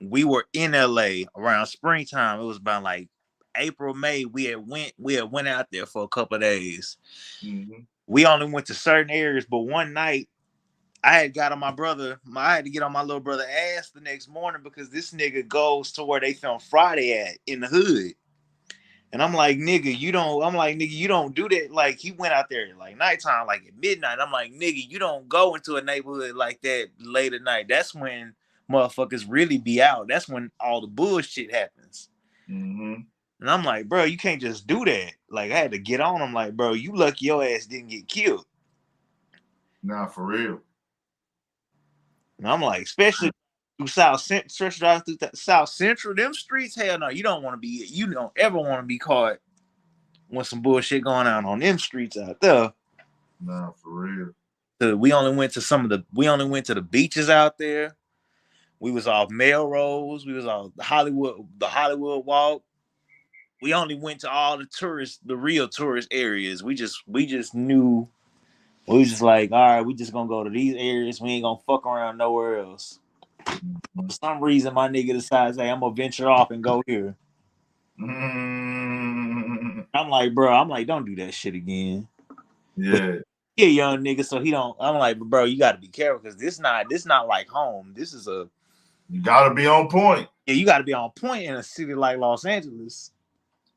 we were in LA around springtime. It was about like April, May. We had went out there for a couple of days. Mm-hmm. We only went to certain areas, but one night I had got on I had to get on my little brother ass the next morning because this nigga goes to where they filmed Friday at in the hood. And I'm like, nigga, you don't do that. Like, he went out there like nighttime, like at midnight. I'm like, nigga, you don't go into a neighborhood like that late at night. That's when motherfuckers really be out. That's when all the bullshit happens. Mm-hmm. And I'm like, bro, you can't just do that. Like, I had to get on him like, bro, you lucky your ass didn't get killed. Nah, for real. And I'm like, especially through South Central, them streets, hell no, you don't ever want to be caught with some bullshit going on them streets out there. Nah, for real. We only went to the beaches out there. We was off Melrose. We was off the Hollywood Walk. We only went to all the real tourist areas. We just knew. We was just like, all right, we just gonna go to these areas. We ain't gonna fuck around nowhere else. For some reason, my nigga decides, hey, I'm gonna venture off and go here. I'm like, bro, don't do that shit again. Yeah. He a young nigga, so he don't. I'm like, bro, you got to be careful because this not like home. This is you got to be on point. Yeah, you got to be on point in a city like Los Angeles.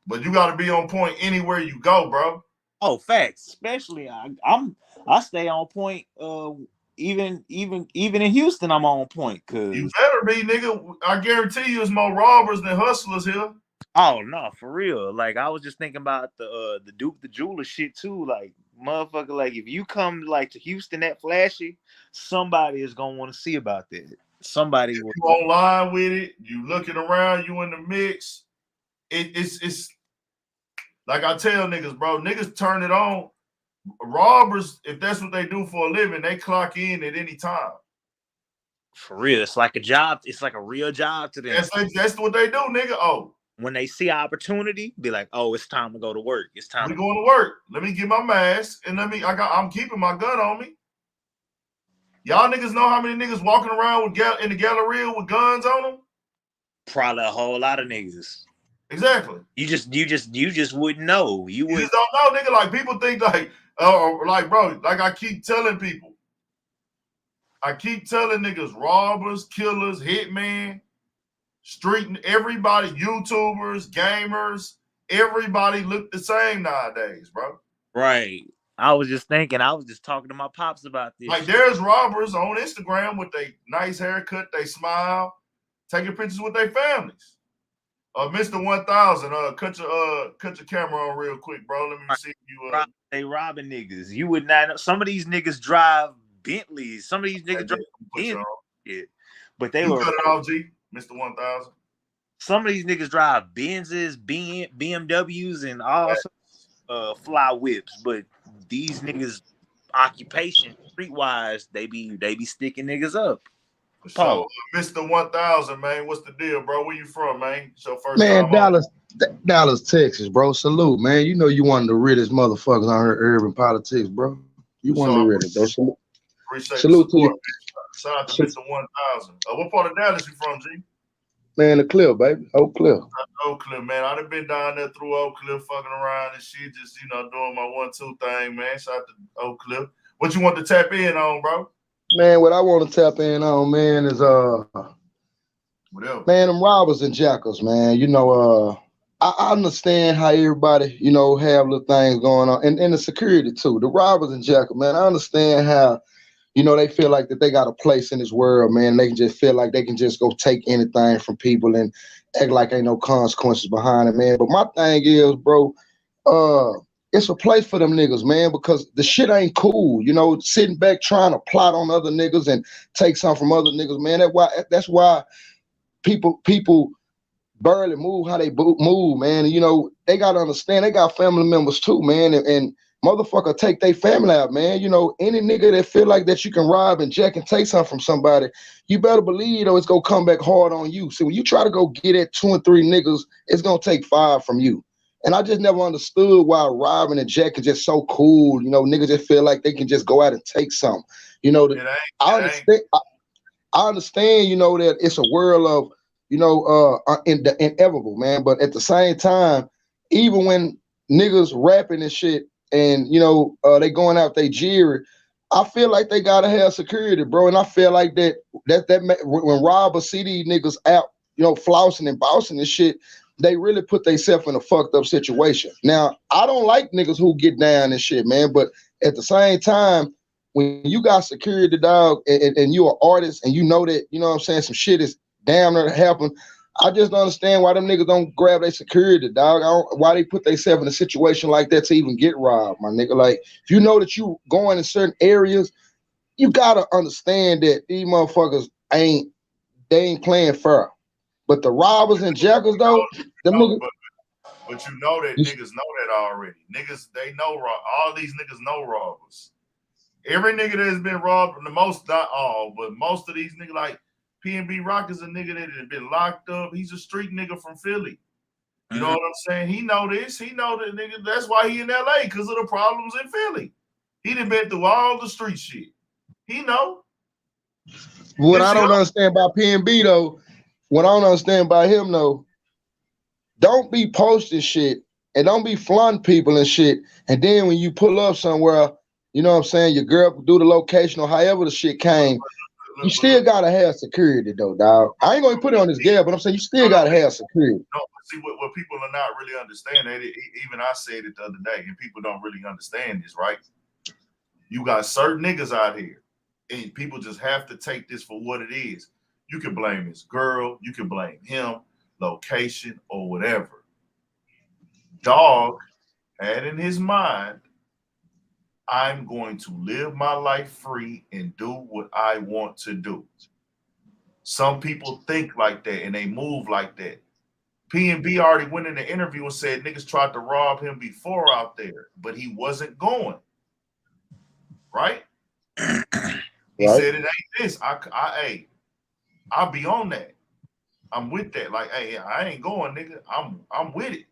But you got to be on point anywhere you go, bro. Oh, facts. Especially I stay on point. Even in Houston, I'm on point. Cause you better be, nigga. I guarantee you, there's more robbers than hustlers here. Oh no, for real. Like, I was just thinking about the Duke the Jeweler shit too. Like, motherfucker, like, if you come like to Houston that flashy, somebody is gonna want to see about that. Somebody will. You online with it. You looking around. You in the mix. It's like I tell niggas, bro. Niggas turn it on. Robbers, if that's what they do for a living, they clock in at any time. For real, it's like a job. It's like a real job to them. That's what they do, nigga. Oh, when they see opportunity, be like, oh, it's time to go to work. It's time We going to work. Let me get my mask and I'm keeping my gun on me. Y'all niggas know how many niggas walking around in the Galleria with guns on them? Probably a whole lot of niggas. Exactly. You just wouldn't know. You just don't know, nigga. Like people think like, like bro, like I keep telling people. I keep telling niggas, robbers, killers, hitmen, street, everybody, YouTubers, gamers, everybody look the same nowadays, bro. Right. I was just talking to my pops about this. Like there's robbers on Instagram with their nice haircut, they smile, taking pictures with their families. Mr. 1000, cut your camera on real quick, bro. Let me see you. They robbing niggas. You would not know. Some of these niggas drive Bentleys. Some of these niggas drive Bentleys. Yeah. But they were cut it off, G, Mr. 1000. Some of these niggas drive Benzes, BMWs, and all fly whips. But these niggas, occupation, streetwise, they be sticking niggas up. So, Mr. 1000, man, what's the deal, bro? Where you from, man? So first man, time Dallas, Texas, bro. Salute, man. You know you one of the realest motherfuckers on here, urban politics, bro. You one of the realest, bro. Salute. Salute to you. Shout out to Mr. 1000. What part of Dallas you from, G? Man, the Cliff, baby. Oak Cliff. Oak Cliff, man. I done been down there through Oak Cliff, fucking around and shit, just doing my 1-2 thing, man. Shout out to Oak Cliff. What you want to tap in on, bro? Man, what I want to tap in on, man, is man, them robbers and jackals, man. I understand how everybody, have little things going on, and the security too. The robbers and jackals, man. I understand how, they feel like that they got a place in this world, man. They can just feel like they can just go take anything from people and act like ain't no consequences behind it, man. But my thing is, bro, it's a place for them niggas, man, because the shit ain't cool. Sitting back trying to plot on other niggas and take something from other niggas, man. That's why people barely move how they move, man. And, they got to understand they got family members too, man. And motherfucker take their family out, man. Any nigga that feel like that you can rob and jack and take something from somebody, you better believe, it's going to come back hard on you. So when you try to go get at 2 and 3 niggas, it's going to take 5 from you. And I just never understood why robbing and jacking just so cool. Niggas just feel like they can just go out and take something. I understand, that it's a world of, inevitable, man. But at the same time, even when niggas rapping and shit and, they going out they jewelry, I feel like they gotta have security, bro. And I feel like that when robbers see these niggas out, flousing and bossing and shit, they really put themselves in a fucked up situation. Now, I don't like niggas who get down and shit, man. But at the same time, when you got security, dog, and you're an artist and that, some shit is damn near to happen, I just don't understand why them niggas don't grab their security, dog. Why they put themselves in a situation like that to even get robbed, my nigga. Like, if you know that you going in certain areas, you gotta understand that these motherfuckers ain't playing fair. But the robbers and jackals, though, them niggas. But niggas know that already. Niggas, they know all these niggas know robbers. Every nigga that has been robbed, not all, but most of these niggas, like PnB Rock is a nigga that has been locked up. He's a street nigga from Philly. You know what I'm saying? He know this. He know that nigga. That's why he in LA, because of the problems in Philly. He done been through all the street shit. He know. What I don't understand about PnB, though, what I don't understand about him, though, don't be posting shit and don't be flaunting people and shit. And then when you pull up somewhere, your girl do the location or however the shit came, you still gotta have security, though, dog. I ain't gonna put it on this gal, but I'm saying you still gotta have security. No, see what people are not really understanding. Even I said it the other day, and people don't really understand this, right? You got certain niggas out here, and people just have to take this for what it is. You can blame his girl, you can blame him, location, or whatever. Dog had in his mind, I'm going to live my life free and do what I want to do. Some people think like that and they move like that. PnB already went in the interview and said niggas tried to rob him before out there, but he wasn't going. Right? He said it ain't this. I'll be on that. I'm with that. Like, hey, I ain't going, nigga. I'm with it.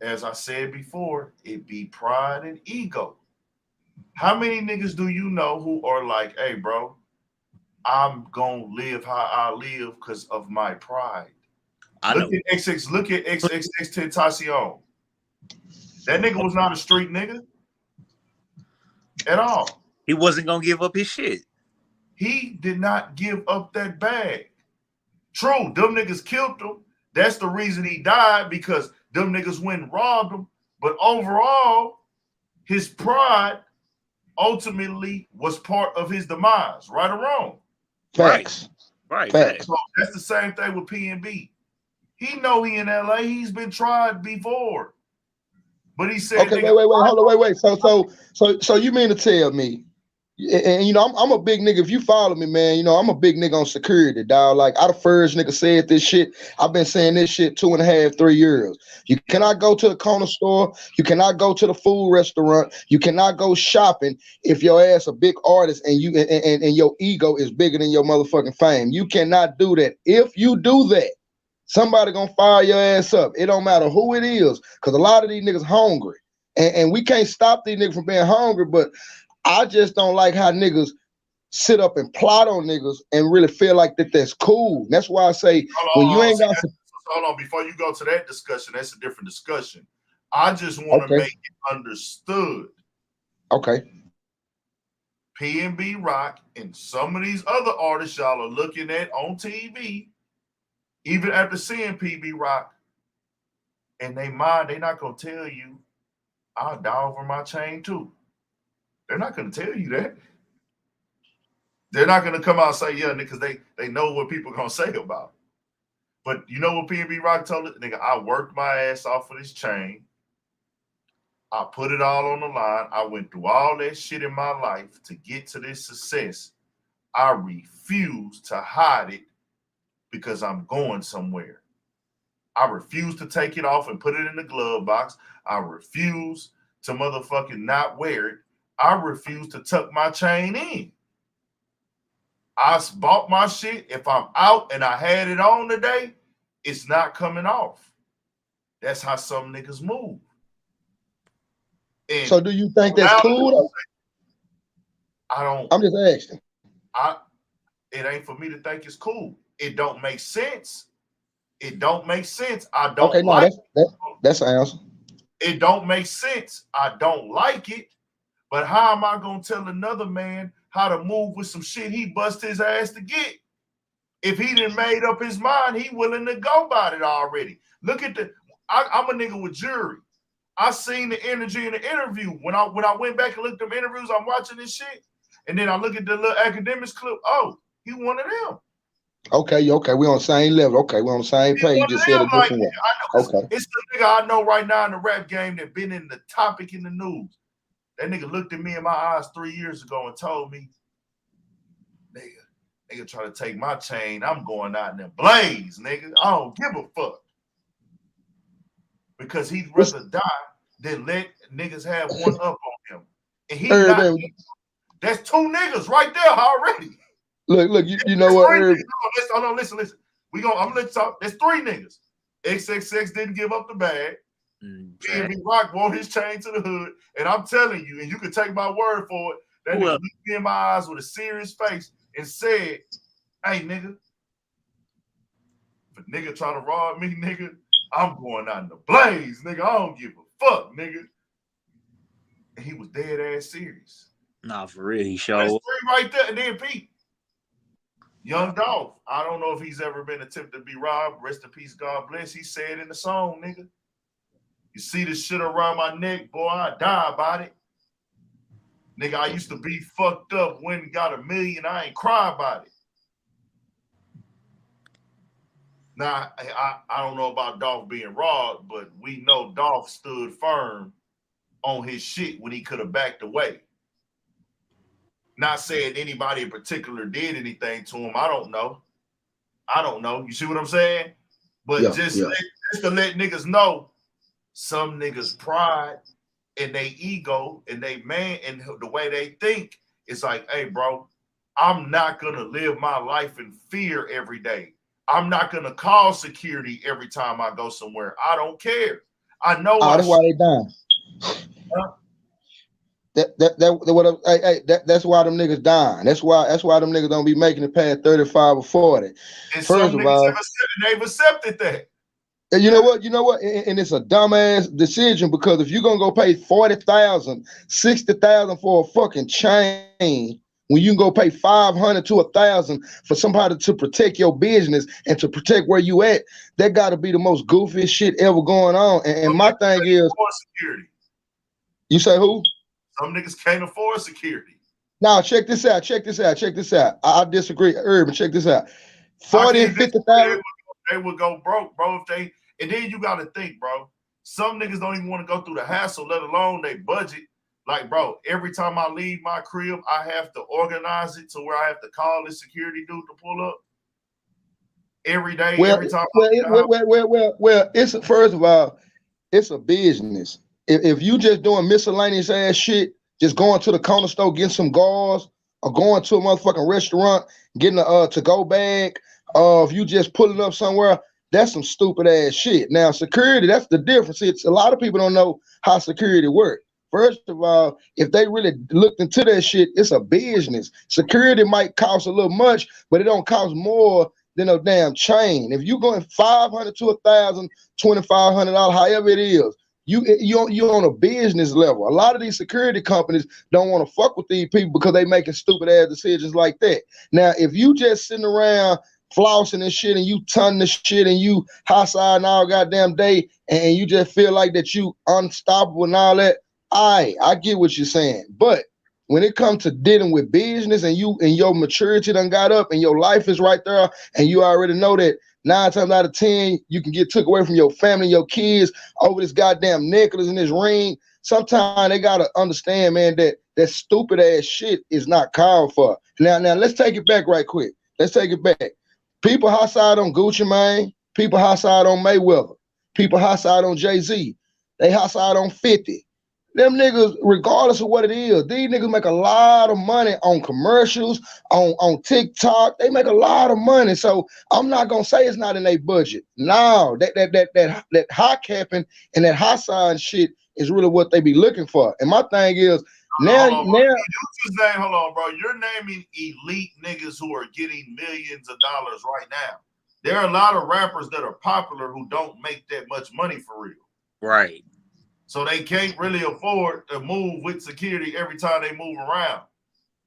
As I said before, it be pride and ego. How many niggas do you know who are like, hey, bro, I'm gonna live how I live because of my pride? Look at XXX Tentacion. That nigga was not a street nigga at all. He wasn't gonna give up his shit. He did not give up that bag. True, them niggas killed him. That's the reason he died, because them niggas went and robbed him. But overall, his pride ultimately was part of his demise, right or wrong. Facts. Right. Facts. So that's the same thing with PnB. He know he in LA. He's been tried before. But he said, okay, wait, hold on, wait. So you mean to tell me, and you know, I'm a big nigga. If you follow me, man, you know, I'm a big nigga on security, dog. Like, I the first nigga said this shit. I've been saying this shit 2.5, 3 years. You cannot go to the corner store. You cannot go to the food restaurant. You cannot go shopping if your ass a big artist and you and your ego is bigger than your motherfucking fame. You cannot do that. If you do that, somebody gonna fire your ass up. It don't matter who it is, because a lot of these niggas hungry. And we can't stop these niggas from being hungry, but I just don't like how niggas sit up and plot on niggas and really feel like that's cool. That's why I say, when you ain't got hold on, before you go to that discussion, that's a different discussion. I just want to make it understood. Okay. PnB Rock and some of these other artists y'all are looking at on TV, even after seeing PnB Rock, in their mind, they're not gonna tell you, I'll die over my chain too. They're not gonna tell you that. They're not gonna come out and say, yeah, because they know what people gonna say about it. But you know what PnB Rock told it? Nigga, I worked my ass off of this chain. I put it all on the line. I went through all that shit in my life to get to this success. I refuse to hide it because I'm going somewhere. I refuse to take it off and put it in the glove box. I refuse to motherfucking not wear it. I refuse to tuck my chain in. I bought my shit. If I'm out and I had it on today, it's not coming off. That's how some niggas move. And so do you think that's cool though? I don't. I'm just asking. It ain't for me to think it's cool. It don't make sense. It don't make sense. I don't like it. That's an answer. It don't make sense. I don't like it. But how am I gonna tell another man how to move with some shit he bust his ass to get? If he done made up his mind, he willing to go about it already. Look at I'm a nigga with jury. I seen the energy in the interview. When I went back and looked at them interviews, I'm watching this shit. And then I look at the little academics clip. Oh, he one of them. Okay, we on the same level. Okay, we on the same page. You just said a different way. Okay. It's the nigga I know right now in the rap game that been in the topic in the news. That nigga looked at me in my eyes 3 years ago and told me, nigga try to take my chain. I'm going out in the blaze, nigga. I don't give a fuck. Because he'd rather die than let niggas have one up on him. And he that's two niggas right there already. Look, you know what? Hold on, listen. I'm gonna let you talk. There's three niggas. XXX didn't give up the bag. PnB Rock wore his chain to the hood. And I'm telling you, and you can take my word for it, that nigga looked me in my eyes with a serious face and said, hey, nigga, if a nigga try to rob me, nigga, I'm going out in the blaze, nigga. I don't give a fuck, nigga. And he was dead ass serious. Nah, for real, he showed. That's three right there. And then Pete, Young Dolph. I don't know if he's ever been attempted to be robbed. Rest in peace, God bless. He said in the song, nigga, you see this shit around my neck, boy, I die about it. Nigga, I used to be fucked up, went and got $1 million. I ain't cry about it. Now, I don't know about Dolph being robbed, but we know Dolph stood firm on his shit when he could have backed away. Not saying anybody in particular did anything to him. I don't know. You see what I'm saying? But just to let niggas know, some niggas' pride and they ego and they man and the way they think is like, hey, bro, I'm not gonna live my life in fear every day. I'm not gonna call security every time I go somewhere. I don't care. I know. That's why they dying. Huh? That's why them niggas dying. That's why them niggas don't be making it past 35 or 40. And First of all, they've accepted that. And you know what? And it's a dumbass decision, because if you're gonna go pay 40,000, 60,000 for a fucking chain, when you can go pay 500 to 1,000 for somebody to protect your business and to protect where you at, that got to be the most goofiest shit ever going on. And my thing is, security. You say who? Some niggas can't afford security. Now check this out. I disagree, Urban. Check this out. 40 and 50,000. They would go broke, bro. And then you got to think, bro. Some niggas don't even want to go through the hassle, let alone they budget. Like, bro, every time I leave my crib, I have to organize it to where I have to call this security dude to pull up every day. Every time. Well, it's first of all, it's a business. If you just doing miscellaneous ass shit, just going to the corner store, getting some gauze, or going to a motherfucking restaurant, getting a to-go bag, if you just pulling up somewhere, that's some stupid ass shit. Now, security, that's the difference. It's a lot of people don't know how security works. First of all, if they really looked into that shit, it's a business. Security might cost a little much, but it don't cost more than a damn chain. If you going 500 to 1,000, $2,500, however it is, you on a business level. A lot of these security companies don't want to fuck with these people because they making stupid ass decisions like that. Now, if you just sitting around flossing and shit, and you ton the shit, and you high-siding all goddamn day, and you just feel like that you unstoppable and all that, I get what you're saying. But when it comes to dealing with business, and you and your maturity done got up, and your life is right there, and you already know that 9 times out of 10 you can get took away from your family, your kids, over this goddamn necklace and this ring. Sometimes they gotta understand, man, that stupid ass shit is not called for. Now let's take it back right quick. Let's take it back. People high side on Gucci Mane. People high side on Mayweather. People high side on Jay-Z. They high side on 50. Them niggas, regardless of what it is, these niggas make a lot of money on commercials, on TikTok. They make a lot of money. So I'm not gonna say it's not in their budget. No, that high capping and that high side shit is really what they be looking for. And my thing is, hold on, bro. You're naming elite niggas who are getting millions of dollars right now. There are a lot of rappers that are popular who don't make that much money for real. Right. So they can't really afford to move with security every time they move around.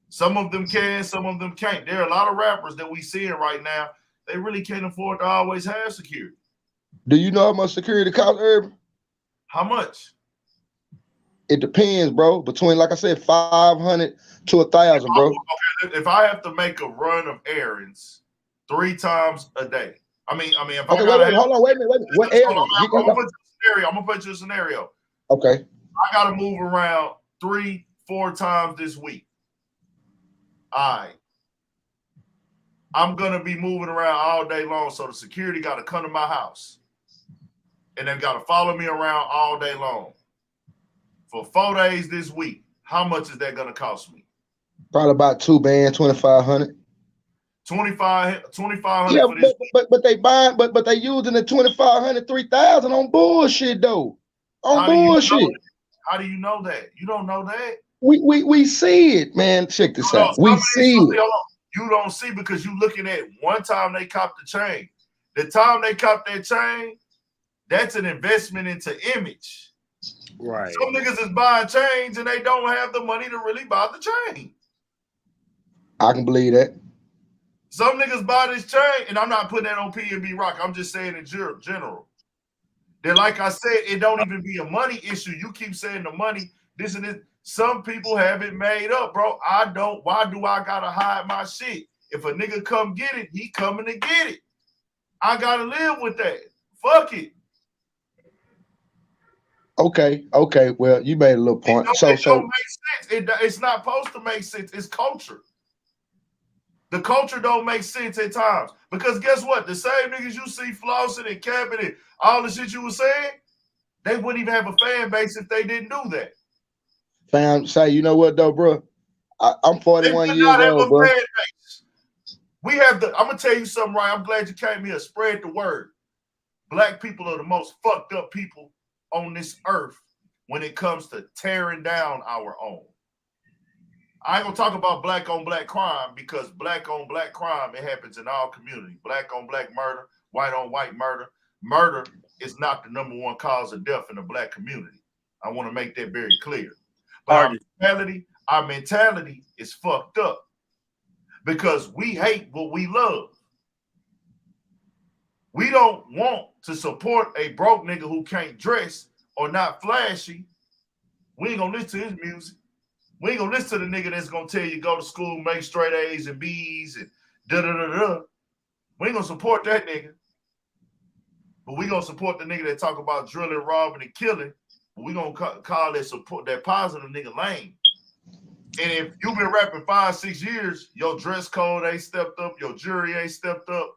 Some of them can, some of them can't. There are a lot of rappers that we seeing right now, they really can't afford to always have security. Do you know how much security costs, Urban? How much? It depends, bro. Between, like I said, 500 to 1,000, bro. Okay, if I have to make a run of errands 3 times a day, I mean, if okay, hold on, wait a minute. What errands? I'm gonna put you a scenario. Okay. I gotta move around 3-4 times this week. All right. I'm gonna be moving around all day long, so the security gotta come to my house. And they gotta follow me around all day long. For 4 days this week, how much is that gonna cost me? Probably about 2 bands, 2,500. 2,500. Yeah, for this but they buying, but they using the 2,500, 3,000 on bullshit though. On bullshit. How do you know that? You don't know that. We see it, man. Check this out. We see it. You don't see because you looking at one time they copped the chain. The time they copped that chain, that's an investment into image. Right. Some niggas is buying chains and they don't have the money to really buy the chain. I can believe that. Some niggas buy this chain, and I'm not putting that on PnB Rock. I'm just saying in general. That, like I said, it don't even be a money issue. You keep saying the money, this and this. Some people have it made up, bro. I don't. Why do I gotta hide my shit? If a nigga come get it, he coming to get it. I gotta live with that. Fuck it. Okay. Well, you made a little point. It don't make sense. It's not supposed to make sense. It's culture. The culture don't make sense at times. Because guess what? The same niggas you see flossing and capping and all the shit you were saying, they wouldn't even have a fan base if they didn't do that. Fam, say, you know what though, bro? I'm 41 years old, bro. We have the, I'm gonna tell you something, right? I'm glad you came here. Spread the word. Black people are the most fucked up people on this earth when it comes to tearing down our own. I ain't gonna talk about black on black crime because black on black crime, it happens in all communities. Black on black murder, white on white murder. Murder is not the #1 cause of death in the black community. I want to make that very clear. But our mentality is fucked up because we hate what we love. We don't want to support a broke nigga who can't dress or not flashy. We ain't gonna listen to his music. We ain't gonna listen to the nigga that's gonna tell you go to school, make straight A's and B's and da-da-da-da. We ain't gonna support that nigga. But we gonna support the nigga that talk about drilling, robbing, and killing. But we gonna call that support, that positive nigga lame. And if you've been rapping 5-6 years, your dress code ain't stepped up, your jury ain't stepped up,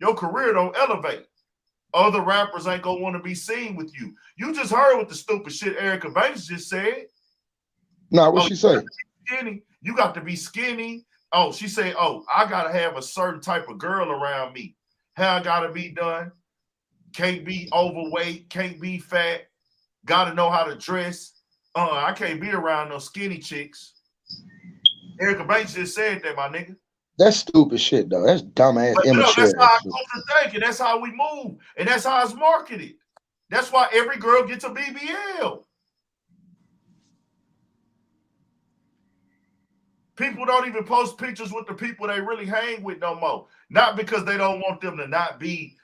your career don't elevate. Other rappers ain't gonna want to be seen with you. You just heard what the stupid shit Erica Banks just said. Nah, what she say? Skinny. You got to be skinny. Oh, she said, oh, I gotta have a certain type of girl around me. Hair gotta be done. Can't be overweight, can't be fat, gotta know how to dress. I can't be around no skinny chicks. Erica Banks just said that, my nigga. That's stupid shit, though. That's dumbass, immature. That's how I culture think, and that's how we move, and that's how it's marketed. That's why every girl gets a BBL. People don't even post pictures with the people they really hang with no more. Not because they don't want them to not be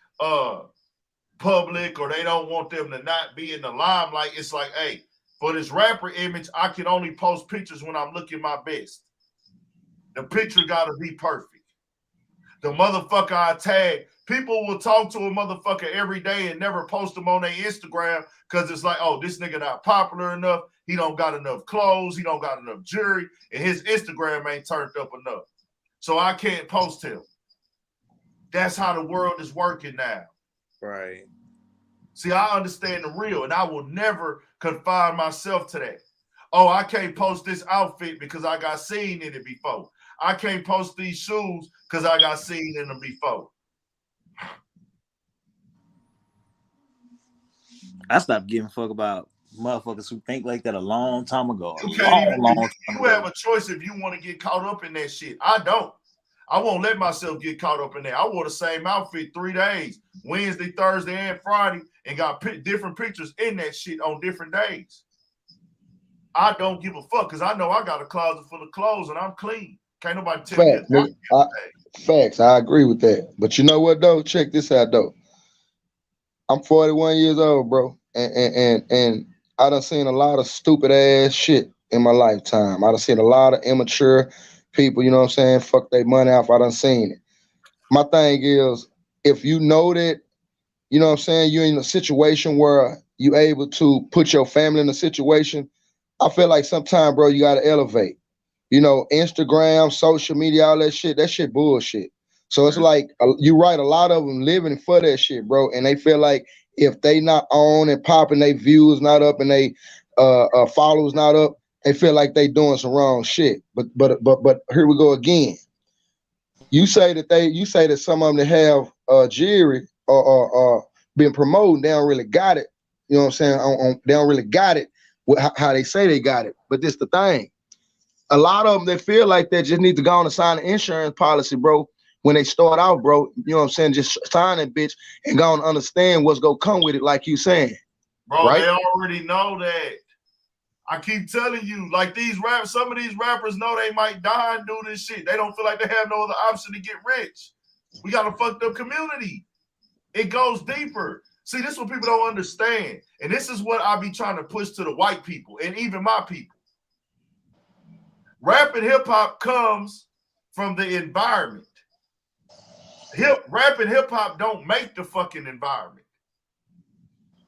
public or they don't want them to not be in the limelight. It's like, hey, for this rapper image, I can only post pictures when I'm looking my best. The picture gotta be perfect. The motherfucker I tag, people will talk to a motherfucker every day and never post them on their Instagram because it's like, oh, this nigga not popular enough. He don't got enough clothes. He don't got enough jewelry. And his Instagram ain't turned up enough. So I can't post him. That's how the world is working now. Right. See, I understand the real, and I will never confine myself to that. Oh, I can't post this outfit because I got seen in it before. I can't post these shoes because I got seen in them before. I stopped giving a fuck about motherfuckers who think like that a long time ago. You have a choice if you want to get caught up in that shit. I don't. I won't let myself get caught up in that. I wore the same outfit 3 days, Wednesday, Thursday, and Friday, and got different pictures in that shit on different days. I don't give a fuck because I know I got a closet full of clothes and I'm clean. Can't nobody tell me. Facts. I agree with that. But you know what though? Check this out though. I'm 41 years old, bro, and I done seen a lot of stupid ass shit in my lifetime. I done seen a lot of immature people, you know what I'm saying, fuck their money off. I done seen it. My thing is, if you know that, you know what I'm saying, you're in a situation where you able to put your family in a situation, I feel like sometimes, bro, you gotta elevate. You know, Instagram, social media, all that shit bullshit. So it's like, you're right, a lot of them living for that shit, bro, and they feel like if they not on and popping, they views not up and they followers not up, they feel like they doing some wrong shit. But here we go again. You say that some of them that have jewelry or been promoting, they don't really got it. You know what I'm saying? They don't really got it how they say they got it. But this the thing. A lot of them that feel like they just need to go on and sign an insurance policy, bro. When they start out, bro, you know what I'm saying? Just sign it, bitch, and go and understand what's gonna come with it, like you saying. Bro, right? They already know that. I keep telling you, like some of these rappers know they might die and do this shit. They don't feel like they have no other option to get rich. We got a fucked up community. It goes deeper. See, this is what people don't understand. And this is what I be trying to push to the white people and even my people. Rap and hip hop comes from the environment. Rap and hip hop don't make the fucking environment.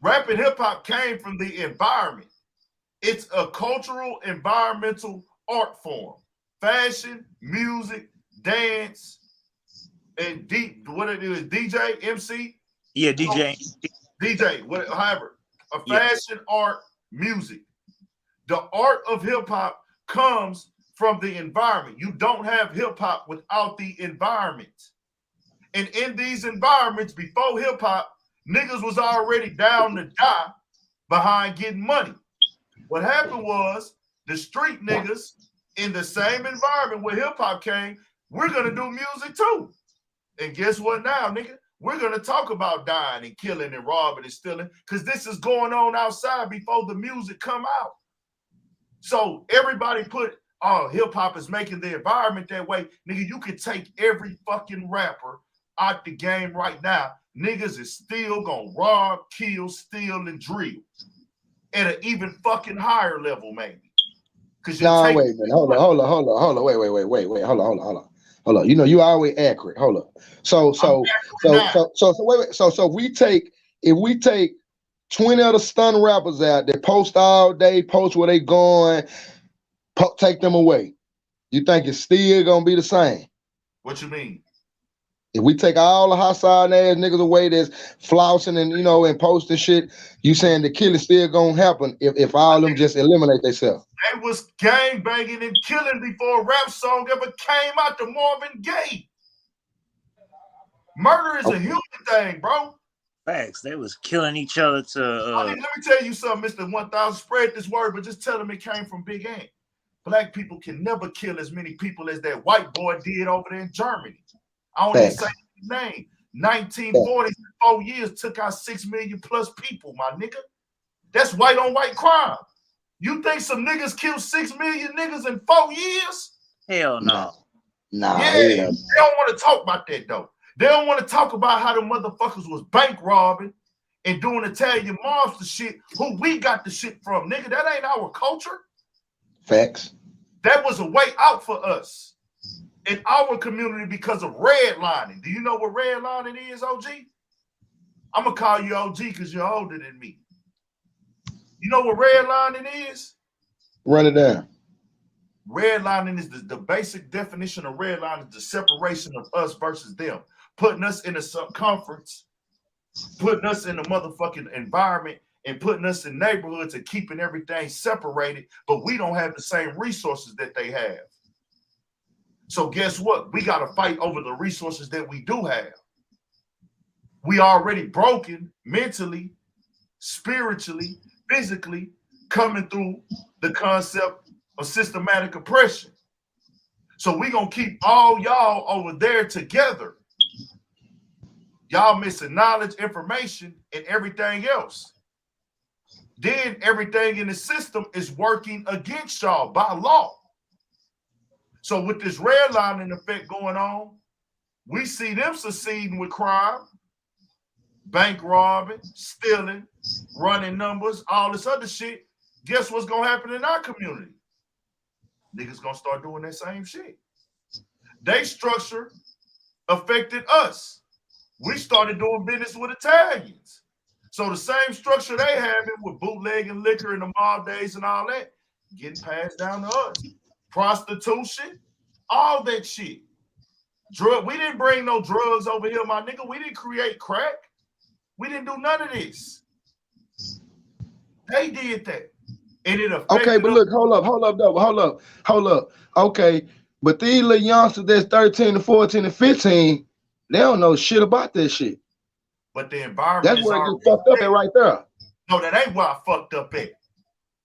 Rap and hip hop came from the environment. It's a cultural, environmental art form. Fashion, music, dance, and what it is, DJ, MC? Yeah, DJ. DJ, however, a fashion, art, music. The art of hip hop comes from the environment. You don't have hip hop without the environment. And in these environments, before hip hop, niggas was already down to die behind getting money. What happened was the street niggas in the same environment where hip hop came, we're gonna do music too. And guess what now, nigga? We're gonna talk about dying and killing and robbing and stealing because this is going on outside before the music come out. So everybody put, oh, hip hop is making the environment that way. Nigga, you could take every fucking rapper out the game right now. Niggas is still gonna rob, kill, steal, and drill at an even fucking higher level, maybe. No, wait a minute. Hold on. Wait. Hold on. You know, you always accurate. Hold on. So if we take 20 other stun rappers out that post all day, post where they going, take them away, you think it's still gonna be the same? What you mean? If we take all the hostile ass niggas away that's flousing and, you know, and posting shit, you saying the killing still gonna happen if all of them just eliminate themselves? They was gang banging and killing before a rap song ever came out to Marvin Gaye. Murder is a human thing, bro. Facts. They was killing each other to. Let me tell you something, Mr. 1000. Spread this word, but just tell them it came from Big Ant. Black people can never kill as many people as that white boy did over there in Germany. I don't even say his name. 1940s, 4 years took out 6 million plus people, my nigga. That's white on white crime. You think some niggas killed 6 million niggas in 4 years? Hell no. Nah. Yeah, they don't want to talk about that though. They don't want to talk about how the motherfuckers was bank robbing and doing Italian mobster shit. Who we got the shit from, nigga? That ain't our culture. Facts. That was a way out for us in our community because of redlining. Do you know what redlining is, OG? I'm gonna call you OG because you're older than me. You know what redlining is? Run it down. Redlining is the basic definition of redlining is the separation of us versus them, putting us in a circumference, putting us in a motherfucking environment, and putting us in neighborhoods and keeping everything separated, but we don't have the same resources that they have. So guess what? We got to fight over the resources that we do have. We already broken mentally, spiritually, physically, coming through the concept of systematic oppression. So we gonna keep all y'all over there together. Y'all missing knowledge, information, and everything else. Then everything in the system is working against y'all by law. So with this redlining effect going on, we see them succeeding with crime, bank robbing, stealing, running numbers, all this other shit. Guess what's gonna happen in our community? Niggas gonna start doing that same shit. They structure affected us. We started doing business with Italians. So the same structure they have it with bootlegging liquor in the mob days and all that, getting passed down to us. Prostitution, all that shit. Drug, we didn't bring no drugs over here, my nigga. We didn't create crack. We didn't do none of this. They did that. And it affected okay, but look, hold up. Okay, but these little youngsters that's 13 to 14 and 15, they don't know shit about that shit. But the environment that's where it gets fucked up at right there. No, that ain't where I fucked up at.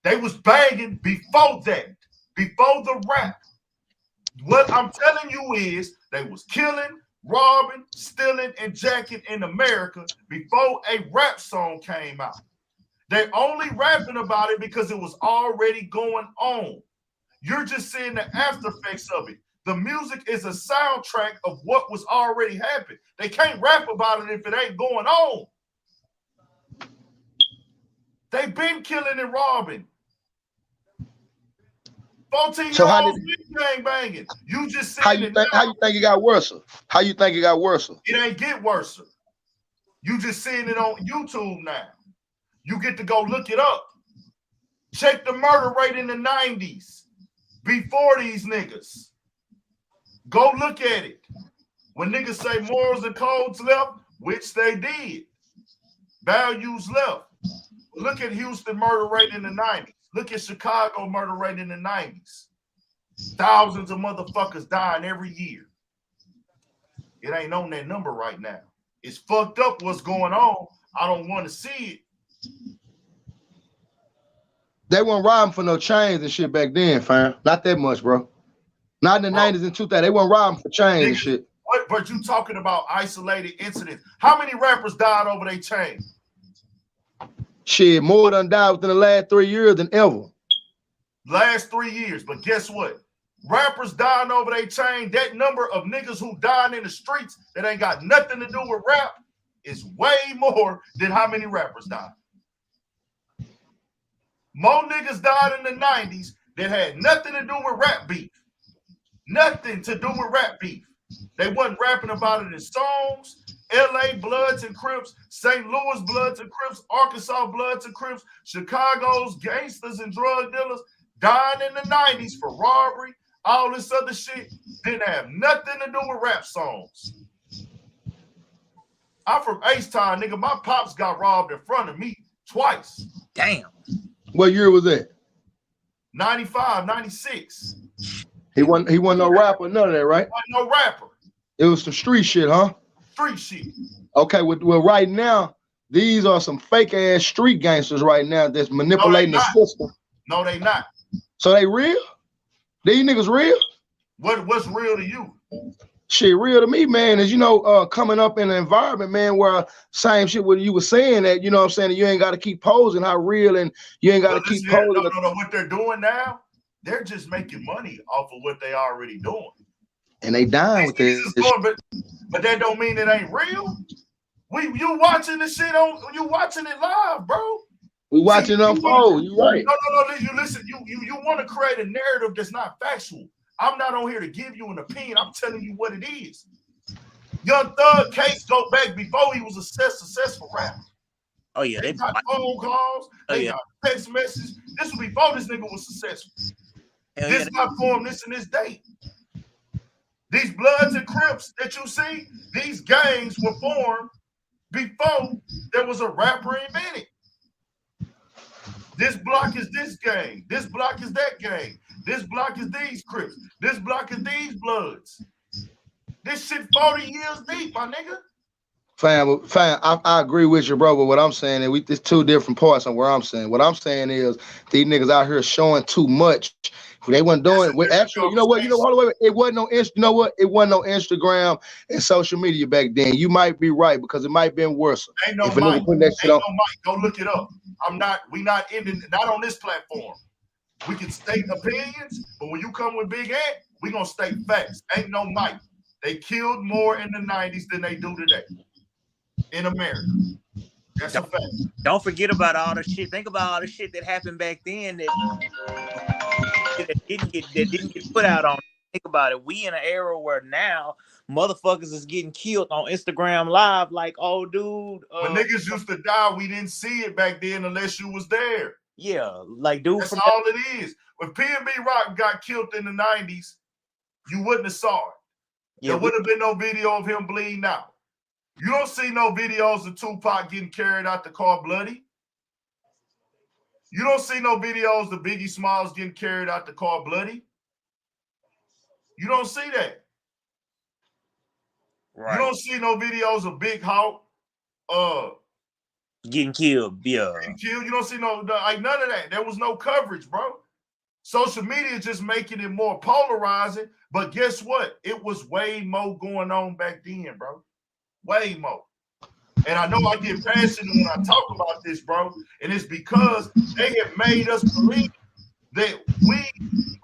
They was banging before that, before the rap. What I'm telling you is they was killing, robbing, stealing, and jacking in America before a rap song came out. They only rapping about it because it was already going on. You're just seeing the after effects of it. The music is a soundtrack of what was already happening. They can't rap about it if it ain't going on. They've been killing and robbing. 14-year-olds been gang banging. You just saying how you think it got worse? How you think it got worse? It ain't get worse. You just seeing it on YouTube now. You get to go look it up. Check the murder rate in the 90s before these niggas. Go look at it. When niggas say morals and codes left, which they did, values left. Look at Houston murder rate in the 90s. Look at Chicago murder rate in the 90s. Thousands of motherfuckers dying every year. It ain't on that number right now. It's fucked up what's going on. I don't want to see it. They weren't robbing for no chains and shit back then, fam. Not that much, bro. Not in the 90s and 2000s. They weren't robbing for chains and shit. What? But you talking about isolated incidents? How many rappers died over their chain? Shit, more done died within the last 3 years than ever. Last 3 years. But guess what? Rappers dying over their chain. That number of niggas who died in the streets that ain't got nothing to do with rap is way more than how many rappers died. More niggas died in the 90s that had nothing to do with rap beef. Nothing to do with rap beef. They wasn't rapping about it in songs. LA Bloods and Crips, St. Louis Bloods and Crips, Arkansas Bloods and Crips, Chicago's gangsters and drug dealers dying in the 90s for robbery, all this other shit. Didn't have nothing to do with rap songs. I'm from H-Town, nigga. My pops got robbed in front of me twice. Damn. What year was that? 95, 96. He wasn't no rapper, none of that, right? Wasn't no rapper. It was some street shit, huh? Street shit. Okay, well, right now, these are some fake ass street gangsters right now that's manipulating the system. No, they not. So they real? These niggas real? What's real to you? Shit, real to me, man, is, coming up in an environment, man, where same shit what you were saying that, you know what I'm saying, you ain't got to keep posing how real and you ain't got to keep posing. No, what they're doing now, they're just making money off of what they already doing. And they dying with this. But that don't mean it ain't real. You watching this shit you watching it live, bro. We watching it unfold. You right. No, you listen, you want to create a narrative that's not factual. I'm not on here to give you an opinion. I'm telling you what it is. Young Thug case go back before he was a successful rapper. Oh yeah, they got phone calls, they got text messages. This was before this nigga was successful. This got formed this and this date. These Bloods and Crips that you see, these gangs were formed before there was a rapper invented. This block is this gang. This block is that gang. This block is these Crips. This block is these Bloods. This shit 40 years deep, my nigga. Fam, I agree with you, bro. But what I'm saying is there's two different parts on where I'm saying. What I'm saying is these niggas out here showing too much. They wasn't doing it. Actually, you know what? Hold on, wait. It wasn't no you know what? It wasn't no Instagram and social media back then. You might be right because it might have been worse. Ain't no mic. Ain't no mic. Go look it up. We not ending, not on this platform. We can state opinions, but when you come with Big Ant, we gonna state facts. Ain't no mic. They killed more in the 90s than they do today in America. That's a fact. Don't forget about all the shit. Think about all the shit that happened back then that didn't get put out on. Think about it. We in an era where now motherfuckers is getting killed on Instagram Live. Like, oh, dude. When niggas used to die, we didn't see it back then unless you was there. Yeah, like, dude. That's all it is. When PnB Rock got killed in the 90s, you wouldn't have saw it. Yeah, there would have been no video of him bleeding out. You don't see no videos of Tupac getting carried out the car bloody. You don't see no videos of Biggie Smalls getting carried out the car bloody. You don't see that. Right. You don't see no videos of Big Hawk getting killed. Yeah. Getting killed. You don't see none of that. There was no coverage, bro. Social media is just making it more polarizing. But guess what? It was way more going on back then, bro. Way more. And I know I get passionate when I talk about this, bro. And it's because they have made us believe that we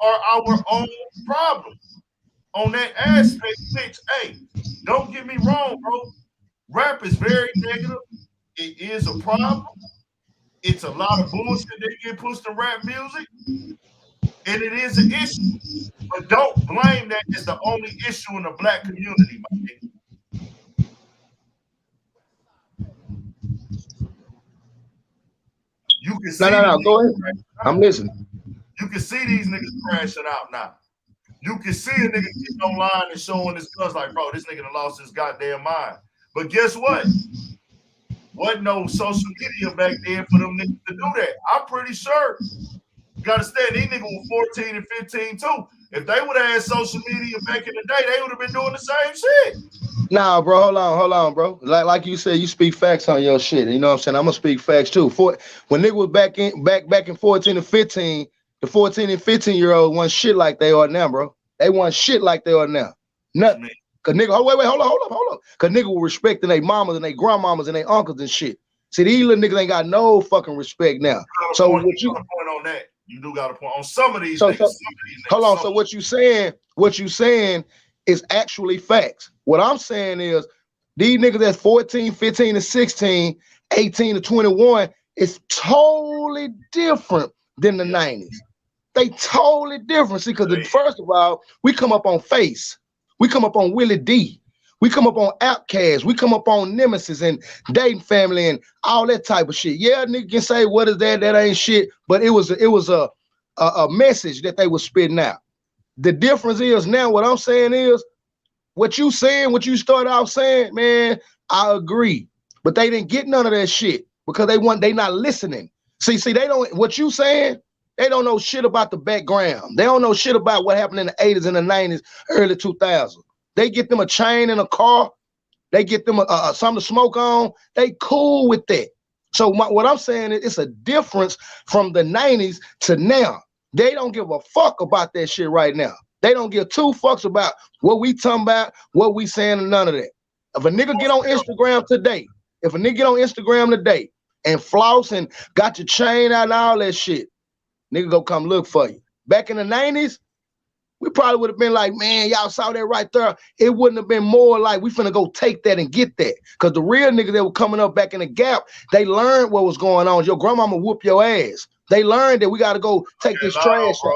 are our own problem. On that aspect, which, hey, don't get me wrong, bro. Rap is very negative. It is a problem. It's a lot of bullshit that get pushed in rap music. And it is an issue. But don't blame that as the only issue in the black community, my nigga. You can see no, go ahead. I'm listening. You can see these niggas crashing out now. You can see a nigga getting online and showing his guns like, bro, this nigga done lost his goddamn mind. But guess what? Wasn't no social media back then for them niggas to do that. I'm pretty sure. You gotta understand, these niggas were 14 and 15 too. If they would have had social media back in the day, they would have been doing the same shit. Nah, bro, hold on, bro. Like you said, you speak facts on your shit. You know what I'm saying? I'm gonna speak facts too. When niggas was back in 14 and 15, the 14 and 15-year-olds wasn't shit like they are now, bro. They want shit like they are now. Nothing. Cause nigga, hold on. Cause nigga were respecting their mamas and their grandmamas and their uncles and shit. See, these little niggas ain't got no fucking respect now. So what you got a point on that? You do got a point on some of these niggas. Hold on. So what you saying is actually facts. What I'm saying is these niggas that's 14, 15, and 16, 18 to 21 is totally different than the 90s. They totally different. See, because first of all, we come up on Face. We come up on Willie D. We come up on Outkast. We come up on Nemesis and Dating Family and all that type of shit. Yeah, nigga can say, what is that? That ain't shit. But it was a message that they were spitting out. The difference is now what I'm saying is what you started off saying, man, I agree. But they didn't get none of that shit because they not listening. See, they don't, what you saying, they don't know shit about the background. They don't know shit about what happened in the 80s and the 90s, early 2000s. They get them a chain in a car. They get them something to smoke on. They cool with that. So what I'm saying is it's a difference from the 90s to now. They don't give a fuck about that shit right now. They don't give two fucks about what we talking about, what we saying, and none of that. If a nigga get on Instagram today, and floss and got your chain out and all that shit, nigga go come look for you. Back in the 90s, we probably would have been like, man, y'all saw that right there. It wouldn't have been more like we finna go take that and get that. Because the real niggas that were coming up back in the gap, they learned what was going on. Your grandmama whoop your ass. They learned that we got to go take this trash out.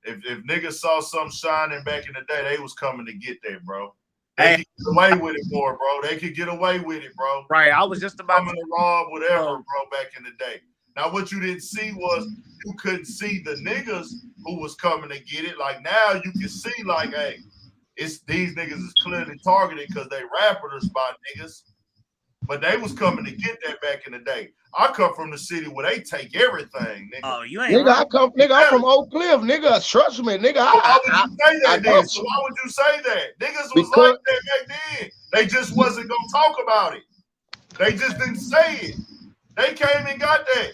If niggas saw something shining back in the day, they was coming to get that, bro. They could get away with it more, bro. They could get away with it, bro. Right, I was just about to rob whatever, bro, back in the day. Now, what you didn't see was you couldn't see the niggas who was coming to get it. Like now you can see, like, hey, it's these niggas is clearly targeted because they rappers by niggas. But they was coming to get that back in the day. I come from the city where they take everything, nigga. Oh, you ain't nigga, right. I'm from Oak Cliff, nigga. Trust me, nigga. Why would you say that then? So why would you say that? Niggas was like that back then. They just wasn't gonna talk about it. They just didn't say it. They came and got that.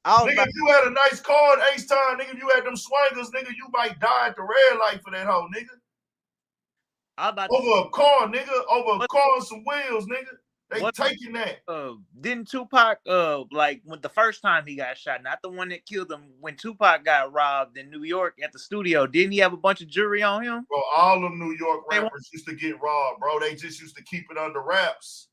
Nigga, if you had a nice car at H-Time, nigga, if you had them swingers, nigga, you might die at the red light for that hoe, nigga. Over a car, nigga. Over a car and some wheels, nigga. They taking that. Didn't Tupac like when the first time he got shot, not the one that killed him, when Tupac got robbed in New York at the studio, didn't he have a bunch of jury on him? Bro, all them New York rappers used to get robbed, bro. They just used to keep it under wraps.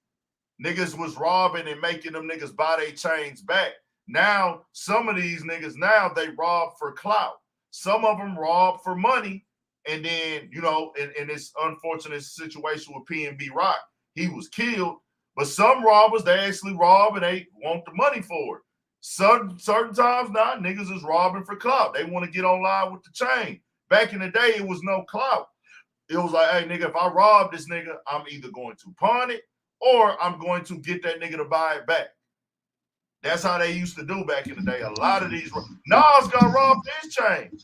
Niggas was robbing and making them niggas buy their chains back. Now, some of these niggas now they rob for clout. Some of them rob for money. And then, you know, in this unfortunate situation with PnB Rock, he was killed. But some robbers, they actually rob and they want the money for it. Certain times now, niggas is robbing for clout. They want to get online with the chain. Back in the day, it was no clout. It was like, hey, nigga, if I rob this nigga, I'm either going to pawn it or I'm going to get that nigga to buy it back. That's how they used to do back in the day. A lot of these Nas got robbed for his chain.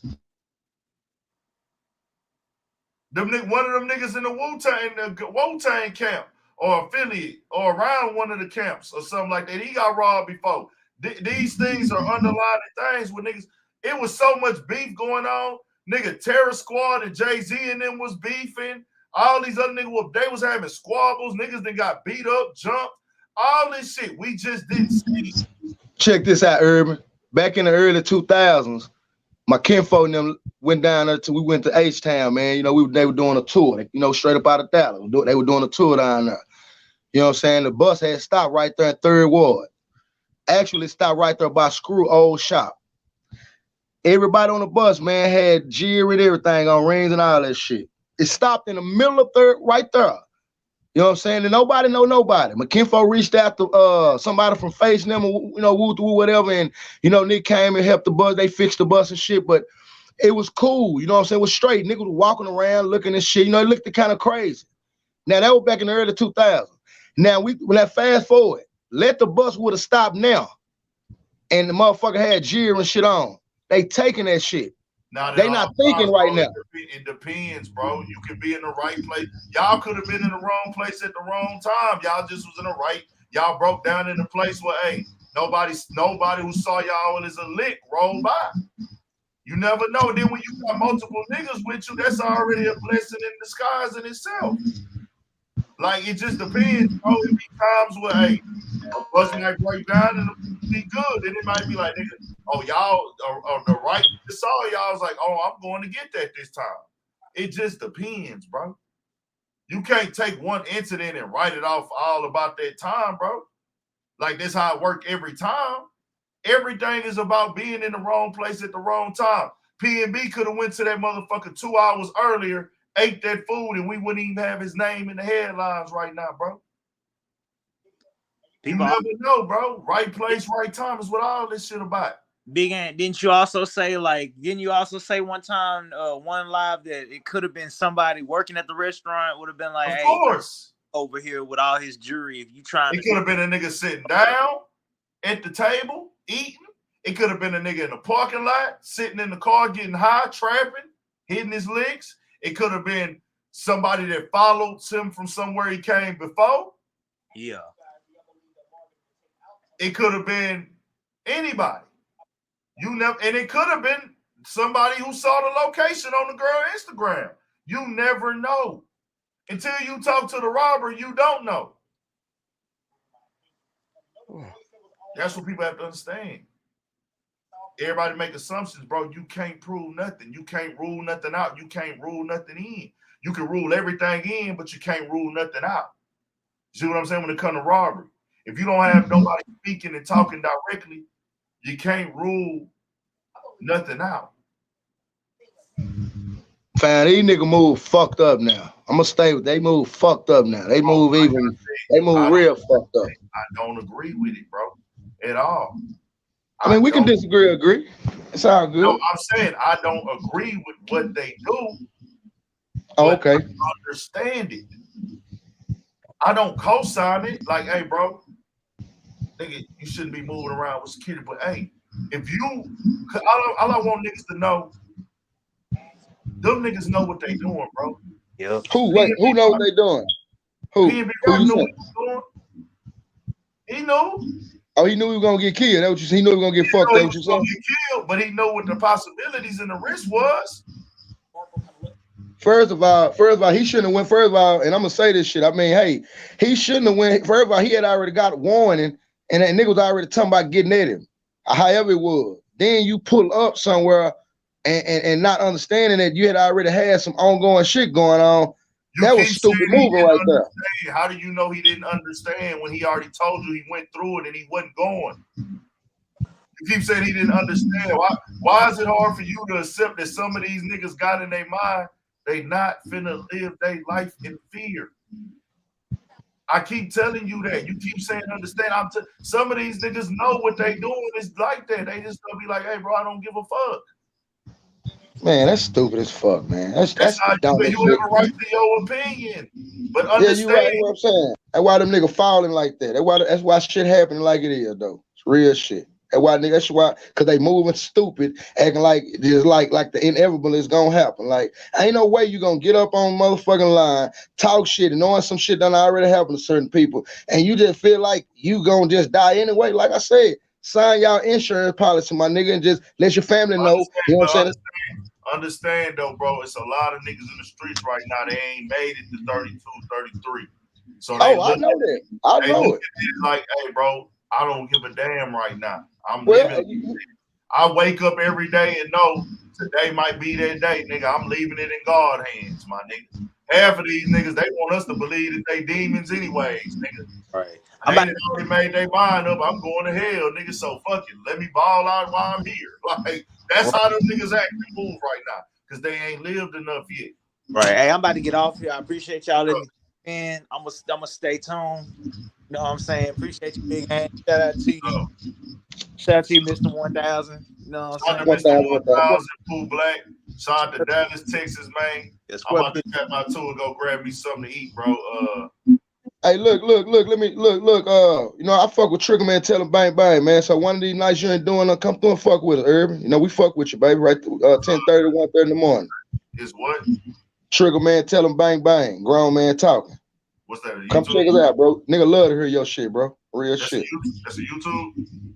One of them niggas in the Wu-Tang camp or affiliate or around one of the camps or something like that, he got robbed before. These things are underlying things with niggas. It was so much beef going on. Nigga, Terror Squad and Jay-Z and them was beefing. All these other niggas, they was having squabbles. Niggas that got beat up, jumped. All this shit, we just didn't see. Check this out, Urban. Back in the early 2000s, my kinfolk and them went down there we went to H-Town, man. You know, they were doing a tour, you know, straight up out of Dallas. They were doing a tour down there. You know what I'm saying? The bus had stopped right there in 3rd Ward. Actually stopped right there by Screw Old Shop. Everybody on the bus, man, had jewelry and everything on, rings and all that shit. It stopped in the middle of 3rd, right there. You know what I'm saying? And nobody know nobody. My kinfolk reached out to somebody from Face and them, you know, whatever, and you know, Nick came and helped the bus. They fixed the bus and shit, but it was cool. You know what I'm saying? It was straight. Niggas was walking around looking at shit. You know, it looked kind of crazy. Now that was back in the early 2000s. Now when I fast forward, let the bus would have stopped now, and the motherfucker had jewelry and shit on. They taking that shit. They not thinking right now. It depends, bro. You could be in the right place. Y'all could have been in the wrong place at the wrong time. Y'all just was in the right. Y'all broke down in the place where, hey, nobody who saw y'all as a lick rolled by. You never know. Then when you got multiple niggas with you, that's already a blessing in disguise in itself. Like, it just depends, bro. It be times where, hey, a bus might break down and it be good. Then it might be like, nigga, oh, y'all are the right to saw y'all was like, oh, I'm going to get that this time. It just depends, bro. You can't take one incident and write it off all about that time, bro. Like, that's how it work every time. Everything is about being in the wrong place at the wrong time. PnB could have went to that motherfucker 2 hours earlier, ate that food, and we wouldn't even have his name in the headlines right now, bro. You never know, bro. Right place, right time is what all this shit about. Big Ant, didn't you also say one time, one live that it could have been somebody working at the restaurant would have been like, of hey, course, over here with all his jewelry. If you trying, it could have been a nigga sitting down at the table eating. It could have been a nigga in the parking lot sitting in the car getting high, trapping, hitting his licks. It could have been somebody that followed him from somewhere he came before. Yeah. It could have been anybody. And it could have been somebody who saw the location on the girl Instagram. You never know. Until you talk to the robber, you don't know. That's what people have to understand. Everybody make assumptions, bro. You can't prove nothing. You can't rule nothing out. You can't rule nothing in. You can rule everything in, but you can't rule nothing out. See what I'm saying when it comes to robbery? If you don't have nobody speaking and talking directly, you can't rule nothing out. Fam, these niggas move fucked up now. I'm gonna stay with they move fucked up now. They move real fucked up. I don't agree with it, bro, at all. I mean, we can agree. It's all good. No, I'm saying I don't agree with what they do. Oh, okay. I understand it. I don't co-sign it. Like, hey, bro, nigga, you shouldn't be moving around with security. But hey, if you, all I want niggas to know, them niggas know what they doing, bro. Yep. Who know what they doing? Who? PnB Rock knew what he was doing. He knew. Oh, he knew he was gonna get killed. That what you? He knew he was gonna get fucked. That what you said? Get killed, but he knew what the possibilities and the risk was. First of all, he shouldn't have went. First of all, and I'm gonna say this shit. I mean, hey, he shouldn't have went. First of all, he had already got warning, and that nigga was already talking about getting at him. However it was. Then you pull up somewhere and not understanding that you had already had some ongoing shit going on. That was stupid move right there. How do you know he didn't understand when he already told you he went through it and he wasn't going? You keep saying he didn't understand. Why is it hard for you to accept that some of these niggas got in their mind they not finna live their life in fear? I keep telling you that. You keep saying understand. Some of these niggas know what they doing is like that. They just gonna be like, hey, bro, I don't give a fuck. Man, that's stupid as fuck, man. That's how you have a right to your opinion. But understand. Yeah, you right. What I'm saying. That's why them niggas falling like that. That's why shit happening like it is, though. It's real shit. That's why, because they moving stupid, acting like just like the inevitable is gonna happen. Like, ain't no way you gonna get up on motherfucking line, talk shit, and knowing some shit done already happened to certain people, and you just feel like you gonna just die anyway. Like I said, sign y'all insurance policy, my nigga, and just let your family know. You know what I'm saying? Understand though, bro, it's a lot of niggas in the streets right now. They ain't made it to 32, 33. So I know that. I know it. Like, hey, bro, I don't give a damn right now. I'm living. I wake up every day and know today might be that day, nigga. I'm leaving it in God's hands, my nigga. Half of these niggas, they want us to believe that they demons anyways, nigga. Right. They already made their mind up. I'm going to hell, nigga. So fuck it. Let me ball out while I'm here. Like, that's how them niggas act and move right now. Because they ain't lived enough yet. Right. Hey, I'm about to get off here. I appreciate y'all letting me in. I'm gonna stay tuned. You know what I'm saying? Appreciate you, Big Hand. Shout out to you. Shout out to you, Mr. 1000. You know what I'm saying? Mr. 1000, Pooh Black. Shout out to Dallas, Texas, man. I'm about to tap my tour and go grab me something to eat, bro. Hey, look. Let me look. You know, I fuck with Trigger Man. Tell him bang bang, man. So one of these nights you ain't doing nothing, come through and fuck with us, Urban. You know, we fuck with you, baby. Right, 10:30 to 1:30 in the morning. Is what? Trigger Man, tell him bang bang. Grown man talking. What's that? Come check us out, bro. Nigga love to hear your shit, bro. Real That's shit. That's a YouTube.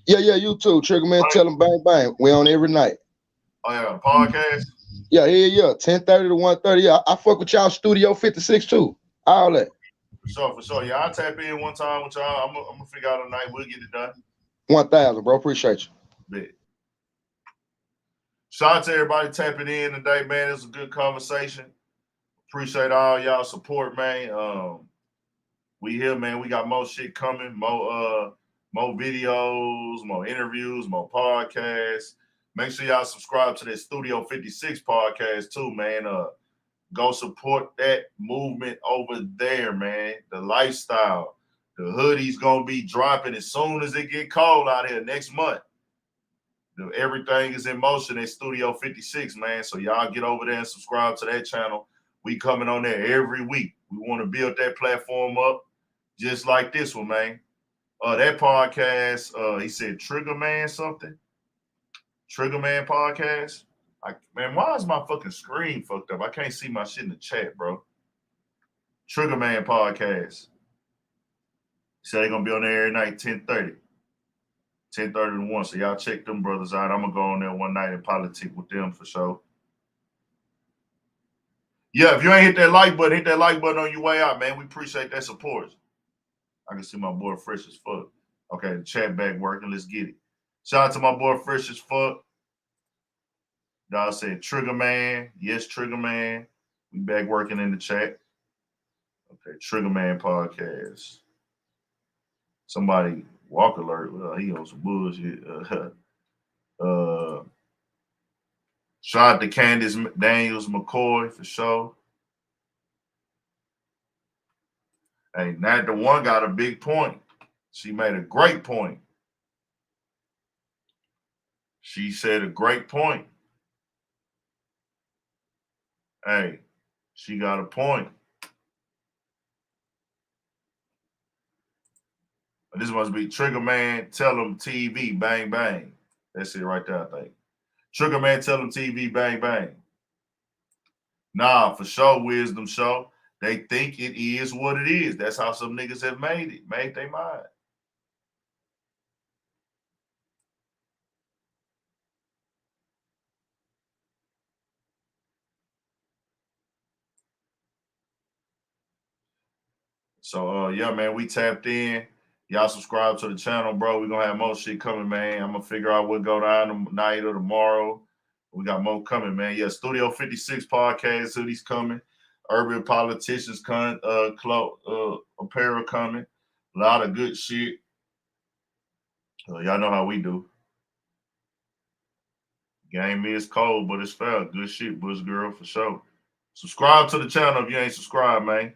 Yeah, YouTube. Trigger Man, tell him bang bang. We on every night. Oh yeah, podcast. Yeah. 10:30 to 1:30. Yeah, I fuck with y'all Studio 56 too. All that. For sure. Yeah, I'll tap in one time with y'all. I'm gonna figure out a night. We'll get it done. 1,000, bro. Appreciate you. Bet. Shout out to everybody tapping in today, man. It was a good conversation. Appreciate all y'all support, man. We here, man. We got more shit coming, more videos, more interviews, more podcasts. Make sure y'all subscribe to that Studio 56 podcast too, man. Go support that movement over there, man. The lifestyle. The hoodies gonna be dropping as soon as it get cold out here next month. Everything is in motion at Studio 56, man. So y'all get over there and subscribe to that channel. We coming on there every week. We want to build that platform up just like this one, man. That podcast, he said Trigger Man something. Trigger Man podcast. Man, why is my fucking screen fucked up? I can't see my shit in the chat, bro. Trigger Man podcast. So they're gonna be on there every night, 10:30. 10:30 to 1. So y'all check them brothers out. I'm gonna go on there one night and politic with them for sure. Yeah, if you ain't hit that like button on your way out, man. We appreciate that support. I can see my boy Fresh as fuck. Okay, the chat back working. Let's get it. Shout out to my boy Fresh as fuck. Y'all said Trigger Man. Yes, Trigger Man. We back working in the chat. Okay, Trigger Man podcast. Somebody walk alert. Well, he on some bullshit. Shout out to Candace Daniels McCoy for sure. Hey, Nat the One got a big point. She made a great point. She said a great point. Hey, she got a point. This must be Trigger Man, Tell 'em TV, bang, bang. That's it right there, I think. Trigger Man, Tell 'em TV, bang, bang. Nah, for sure, Wisdom Show. They think it is what it is. That's how some niggas have made their mind. So, yeah, man, we tapped in. Y'all subscribe to the channel, bro. We're going to have more shit coming, man. I'm going to figure out what go down tonight or tomorrow. We got more coming, man. Yeah, Studio 56 podcast, hoodies coming. Urban Politicians apparel coming. A lot of good shit. Y'all know how we do. Game is cold, but it's fair. Good shit, Bush Girl, for sure. Subscribe to the channel if you ain't subscribed, man.